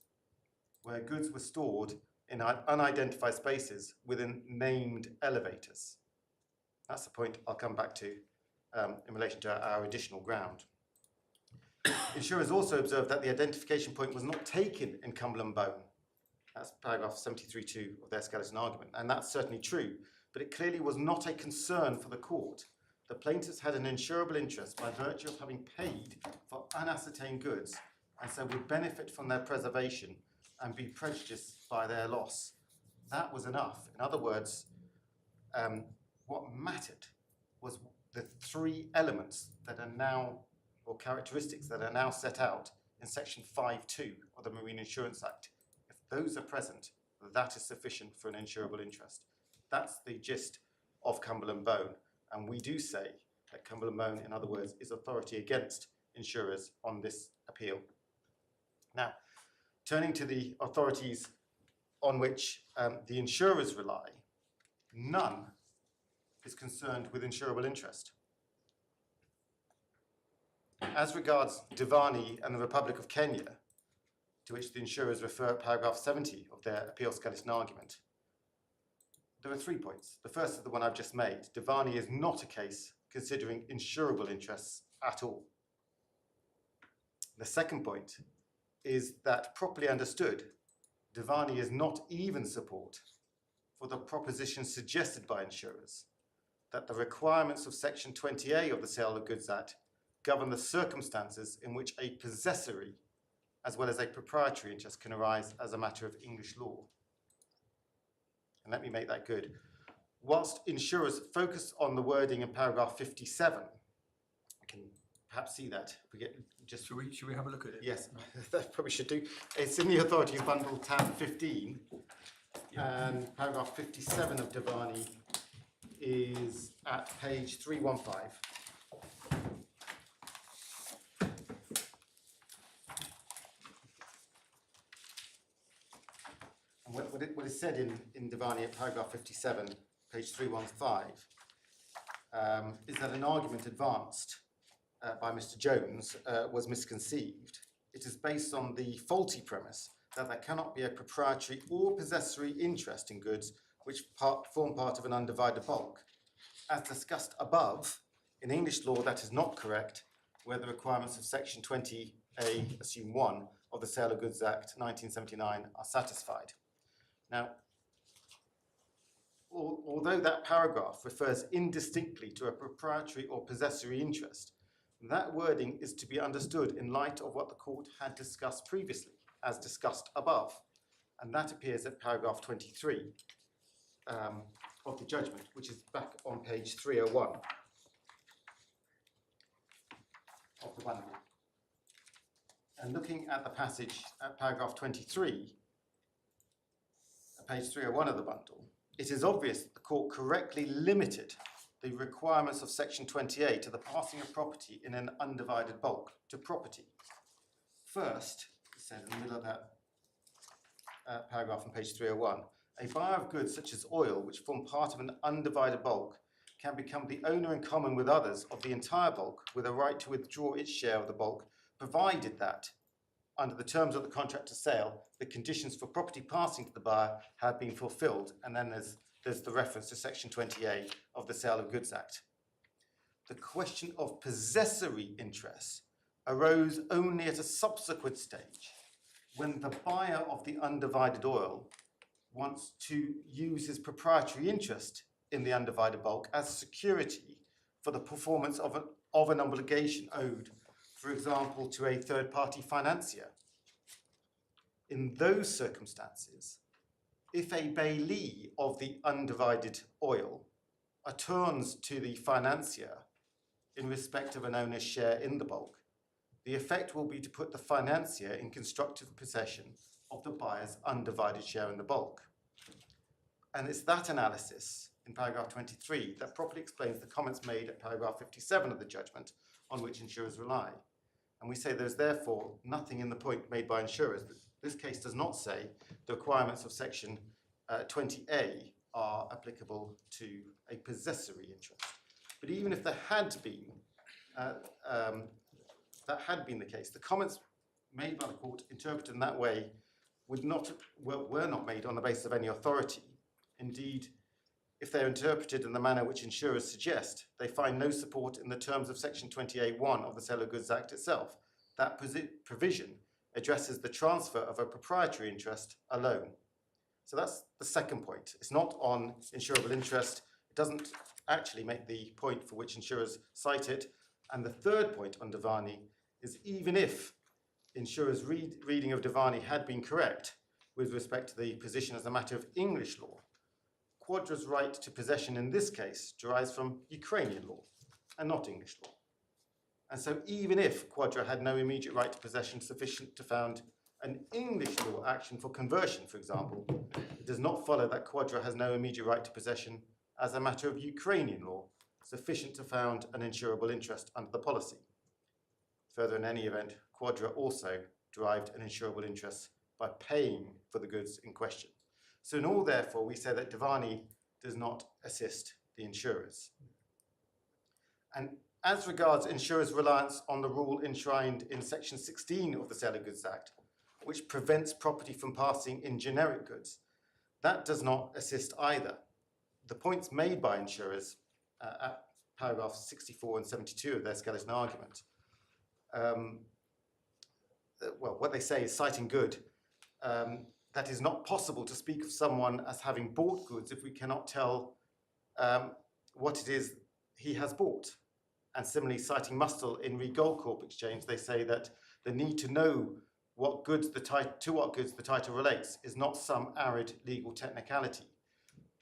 Speaker 6: where goods were stored in unidentified spaces within named elevators. That's the point I'll come back to in relation to our additional ground. Insurers also observed that the identification point was not taken in Cumberland Bone. That's paragraph 73.2 of their skeleton argument, and that's certainly true, but it clearly was not a concern for the court. The plaintiffs had an insurable interest by virtue of having paid for unascertained goods, and so would benefit from their preservation and be prejudiced by their loss. That was enough. In other words, what mattered was the three elements that are now, or characteristics that are now set out in section 5.2 of the Marine Insurance Act. If those are present, that is sufficient for an insurable interest. That's the gist of Cumberland Bone. And we do say that Cumberland Bone, in other words, is authority against insurers on this appeal. Now, turning to the authorities on which the insurers rely, none is concerned with insurable interest. As regards Divani and the Republic of Kenya, to which the insurers refer at paragraph 70 of their appeal skeleton argument, there are 3 points. The first is the one I've just made. Divani is not a case considering insurable interests at all. The second point is that, properly understood, Divani is not even support for the proposition suggested by insurers that the requirements of section 20A of the Sale of Goods Act govern the circumstances in which a possessory as well as a proprietary interest can arise as a matter of English law. And let me make that good. Whilst insurers focus on the wording in paragraph 57, I can perhaps see that. If we get just
Speaker 3: Should we have a look at it?
Speaker 6: Yes, that probably should do. It's in the authorities bundle tab 15, and paragraph 57 of Divani is at page 315. And what is said in Divani at paragraph 57, page 315, is that an argument advanced by Mr. Jones was misconceived. It is based on the faulty premise that there cannot be a proprietary or possessory interest in goods which form part of an undivided bulk. As discussed above, in English law that is not correct, where the requirements of section 20A, assume 1, of the Sale of Goods Act 1979 are satisfied. Now, although that paragraph refers indistinctly to a proprietary or possessory interest, that wording is to be understood in light of what the court had discussed previously, as discussed above, and that appears at paragraph 23 of the judgment, which is back on page 301 of the bundle. And looking at the passage at paragraph 23, at page 301 of the bundle, it is obvious that the court correctly limited the requirements of section 28 to the passing of property in an undivided bulk to property. First, it said in the middle of that paragraph on page 301, a buyer of goods such as oil, which form part of an undivided bulk, can become the owner in common with others of the entire bulk with a right to withdraw its share of the bulk, provided that, under the terms of the contract of sale, the conditions for property passing to the buyer have been fulfilled. And then there's the reference to section 20A of the Sale of Goods Act. The question of possessory interest arose only at a subsequent stage, when the buyer of the undivided oil wants to use his proprietary interest in the undivided bulk as security for the performance of an obligation owed, for example, to a third-party financier. In those circumstances, if a bailee of the undivided oil attorns to the financier in respect of an owner's share in the bulk, the effect will be to put the financier in constructive possession of the buyer's undivided share in the bulk. And it's that analysis in paragraph 23 that properly explains the comments made at paragraph 57 of the judgment on which insurers rely. And we say there's therefore nothing in the point made by insurers. This case does not say the requirements of section 20A are applicable to a possessory interest. But even if there had been, that had been the case, the comments made by the court interpreted in that way were not made on the basis of any authority. Indeed, if they're interpreted in the manner which insurers suggest, they find no support in the terms of section 20A(1) of the Sale of Goods Act itself, that provision addresses the transfer of a proprietary interest alone. So that's the second point. It's not on insurable interest. It doesn't actually make the point for which insurers cite it. And the third point on Devani is even if insurers' reading of Devani had been correct with respect to the position as a matter of English law, Quadra's right to possession in this case derives from Ukrainian law and not English law. And so even if Quadra had no immediate right to possession sufficient to found an English law action for conversion, for example, it does not follow that Quadra has no immediate right to possession as a matter of Ukrainian law sufficient to found an insurable interest under the policy. Further, in any event, Quadra also derived an insurable interest by paying for the goods in question. So in all, therefore, we say that Devani does not assist the insurers. And as regards insurers' reliance on the rule enshrined in Section 16 of the Sale of Goods Act, which prevents property from passing in generic goods, that does not assist either. The points made by insurers at paragraphs 64 and 72 of their skeleton argument, well, what they say is citing good, that is not possible to speak of someone as having bought goods if we cannot tell what it is he has bought. And similarly, citing Mustel in Re Goldcorp Exchange, they say that the need to know what goods to what goods the title relates is not some arid legal technicality.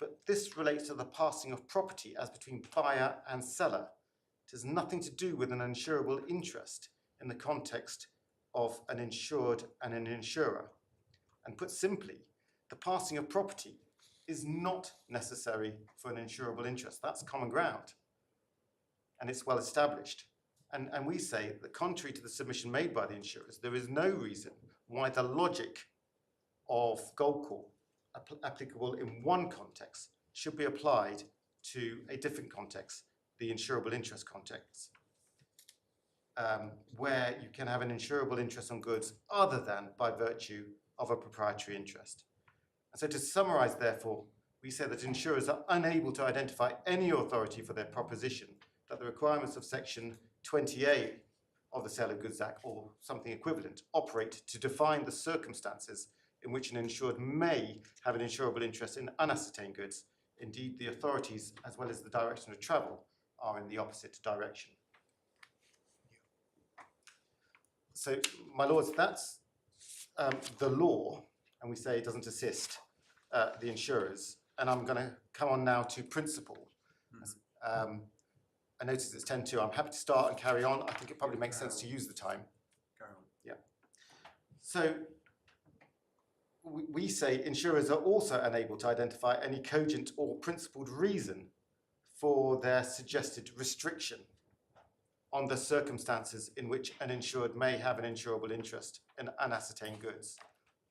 Speaker 6: But this relates to the passing of property as between buyer and seller. It has nothing to do with an insurable interest in the context of an insured and an insurer. And put simply, the passing of property is not necessary for an insurable interest. That's common ground. And it's well established. And we say that contrary to the submission made by the insurers, there is no reason why the logic of Goldcorp applicable in one context should be applied to a different context, the insurable interest context, where you can have an insurable interest on goods other than by virtue of a proprietary interest. And so to summarize, therefore, we say that insurers are unable to identify any authority for their proposition that the requirements of Section 20A of the Sale of Goods Act, or something equivalent, operate to define the circumstances in which an insured may have an insurable interest in unascertained goods. Indeed, the authorities, as well as the direction of travel, are in the opposite direction. So, my lords, that's the law, and we say it doesn't assist the insurers. And I'm going to come on now to principle. I notice it's 10:02. I'm happy to start and carry on. I think it probably makes sense to use the time.
Speaker 3: Carry on.
Speaker 6: Yeah. So we say insurers are also unable to identify any cogent or principled reason for their suggested restriction on the circumstances in which an insured may have an insurable interest in unascertained goods.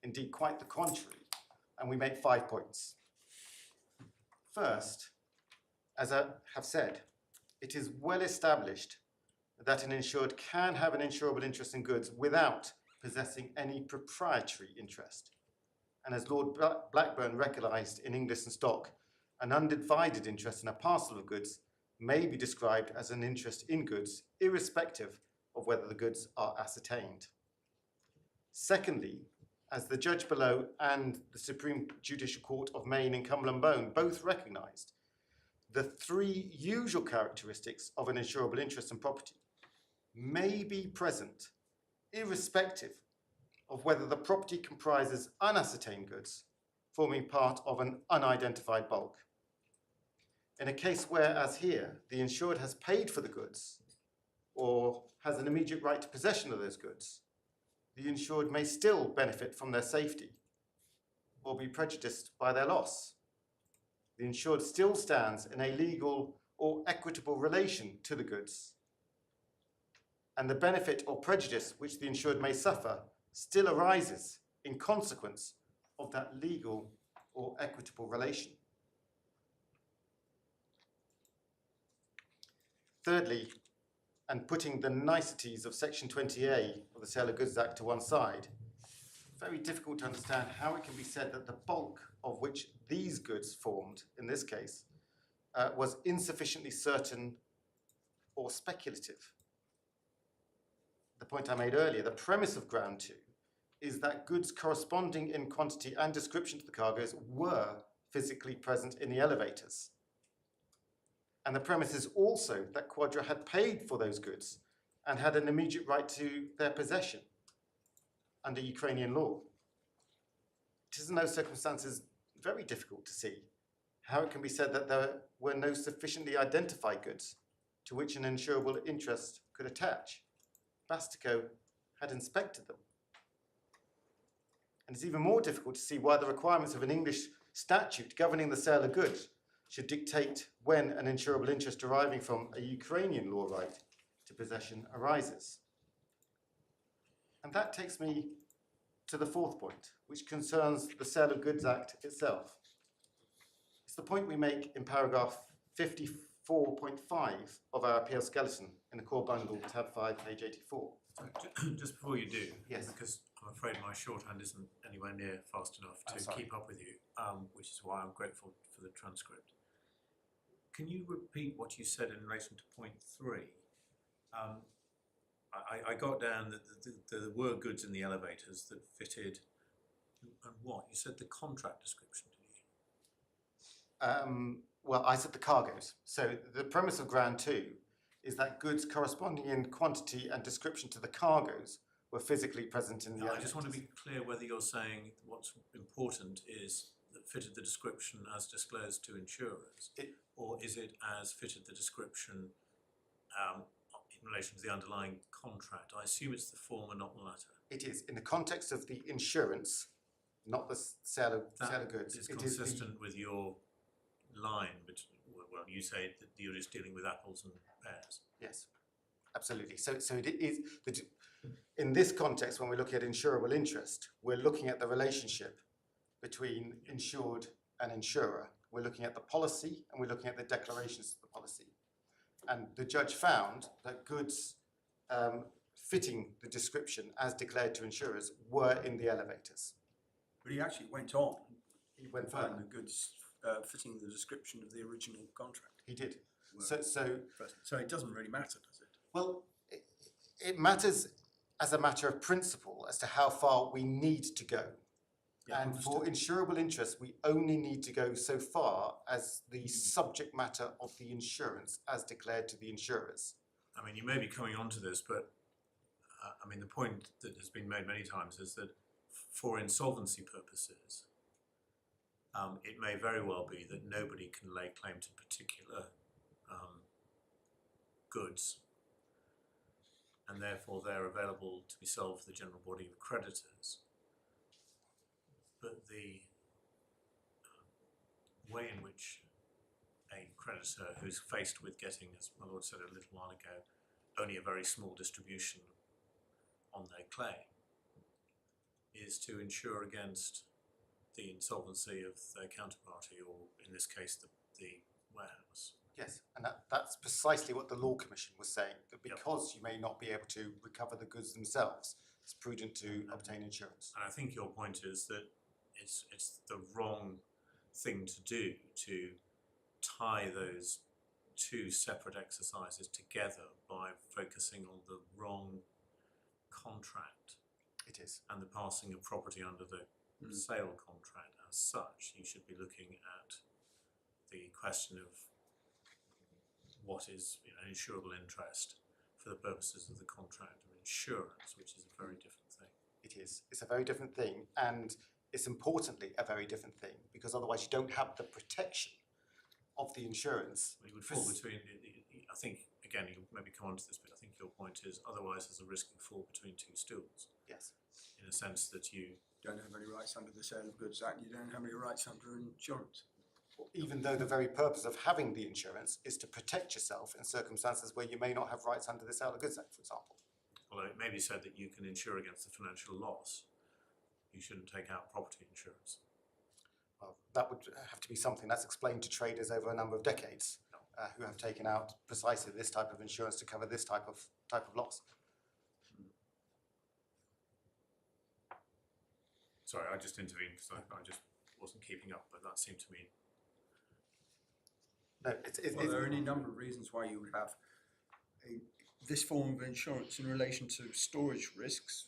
Speaker 6: Indeed, quite the contrary. And we make 5 points. First, as I have said, it is well established that an insured can have an insurable interest in goods without possessing any proprietary interest. And as Lord Blackburn recognised in Inglis and Stock, an undivided interest in a parcel of goods may be described as an interest in goods, irrespective of whether the goods are ascertained. Secondly, as the judge below and the Supreme Judicial Court of Maine in Cumberland Bone both recognised, the 3 usual characteristics of an insurable interest in property may be present, irrespective of whether the property comprises unascertained goods forming part of an unidentified bulk. In a case where, as here, the insured has paid for the goods or has an immediate right to possession of those goods, the insured may still benefit from their safety or be prejudiced by their loss. The insured still stands in a legal or equitable relation to the goods, and the benefit or prejudice which the insured may suffer still arises in consequence of that legal or equitable relation. Thirdly, and putting the niceties of Section 20A of the Sale of Goods Act to one side, very difficult to understand how it can be said that the bulk of which these goods formed, in this case, was insufficiently certain or speculative. the point I made earlier, the premise of ground 2 is that goods corresponding in quantity and description to the cargoes were physically present in the elevators. And the premise is also that Quadra had paid for those goods and had an immediate right to their possession under Ukrainian law. It is in those circumstances very difficult to see how it can be said that there were no sufficiently identified goods to which an insurable interest could attach. Bastico had inspected them. And it's even more difficult to see why the requirements of an English statute governing the sale of goods should dictate when an insurable interest deriving from a Ukrainian law right to possession arises. And that takes me to the fourth point, which concerns the Sale of Goods Act itself. It's the point we make in paragraph 54.5 of our appeal skeleton in the core bundle, tab 5, page 84.
Speaker 5: Just before you do,
Speaker 6: Yes.
Speaker 5: because I'm afraid my shorthand isn't anywhere near fast enough to
Speaker 6: sorry.
Speaker 5: keep up with you, which is why I'm grateful for the transcript. Can you repeat what you said in relation to point 3? I got down that there were goods in the elevators that fitted, and what? You said the contract description, did you?
Speaker 6: Well, I said the cargoes. So the premise of ground 2 is that goods corresponding in quantity and description to the cargoes were physically present in the
Speaker 5: I
Speaker 6: elevators.
Speaker 5: just want to be clear whether you're saying what's important is that fitted the description as disclosed to insurers, or is it as fitted the description in relation to the underlying contract? I assume it's the former, not the latter.
Speaker 6: It is in the context of the insurance, not the sale of goods.
Speaker 5: Is
Speaker 6: It
Speaker 5: consistent with your line, but well, you say that you're just dealing with apples and pears.
Speaker 6: Yes, absolutely. So it is in this context, when we're looking at insurable interest, we're looking at the relationship between insured and insurer. We're looking at the policy and we're looking at the declarations of the policy. And the judge found that goods fitting the description as declared to insurers were in the elevators.
Speaker 3: But he actually went on.
Speaker 6: He went
Speaker 3: and found
Speaker 6: further.
Speaker 3: the goods fitting the description of the original contract.
Speaker 6: He did.
Speaker 3: were
Speaker 6: So
Speaker 3: present. So it doesn't really matter, does it?
Speaker 6: well, it matters as a matter of principle as to how far we need to go.
Speaker 3: Yeah,
Speaker 6: And for insurable interest, we only need to go so far as the subject matter of the insurance as declared to the insurers.
Speaker 5: I mean, you may be coming on to this, but I mean, the point that has been made many times is that for insolvency purposes, it may very well be that nobody can lay claim to particular goods, and therefore they're available to be sold for the general body of creditors. But the way in which a creditor who's faced with getting, as my lord said a little while ago, only a very small distribution on their claim, is to insure against the insolvency of their counterparty, or in this case, the warehouse.
Speaker 6: Yes, and that's precisely what the Law Commission was saying, that because you may not be able to recover the goods themselves, it's prudent to obtain insurance.
Speaker 5: And I think your point is that it's the wrong thing to do to tie those two separate exercises together by focusing on the wrong contract
Speaker 6: It is.
Speaker 5: and the passing of property under the sale contract as such. You should be looking at the question of what is an insurable interest for the purposes of the contract of insurance, which is a very different thing.
Speaker 6: It is. It's a very different thing, and it's importantly a very different thing, because otherwise you don't have the protection of the insurance.
Speaker 5: Well, you would fall between, I think, again, you maybe come on to this, but I think your point is otherwise there's a risk you fall between two stools.
Speaker 6: Yes.
Speaker 5: In a sense that you
Speaker 3: Don't have any rights under the Sale of Goods Act, you don't have any rights under insurance.
Speaker 6: Even though the very purpose of having the insurance is to protect yourself in circumstances where you may not have rights under the Sale of Goods Act, for example.
Speaker 5: although it may be said that you can insure against the financial loss, you shouldn't take out property insurance.
Speaker 6: Well, that would have to be something that's explained to traders over a number of decades, who have taken out precisely this type of insurance to cover this type of loss.
Speaker 5: Sorry, I just intervened because I just wasn't keeping up, but that seemed to me.
Speaker 6: No,
Speaker 3: Well, there are any number of reasons why you would have this form of insurance in relation to storage risks,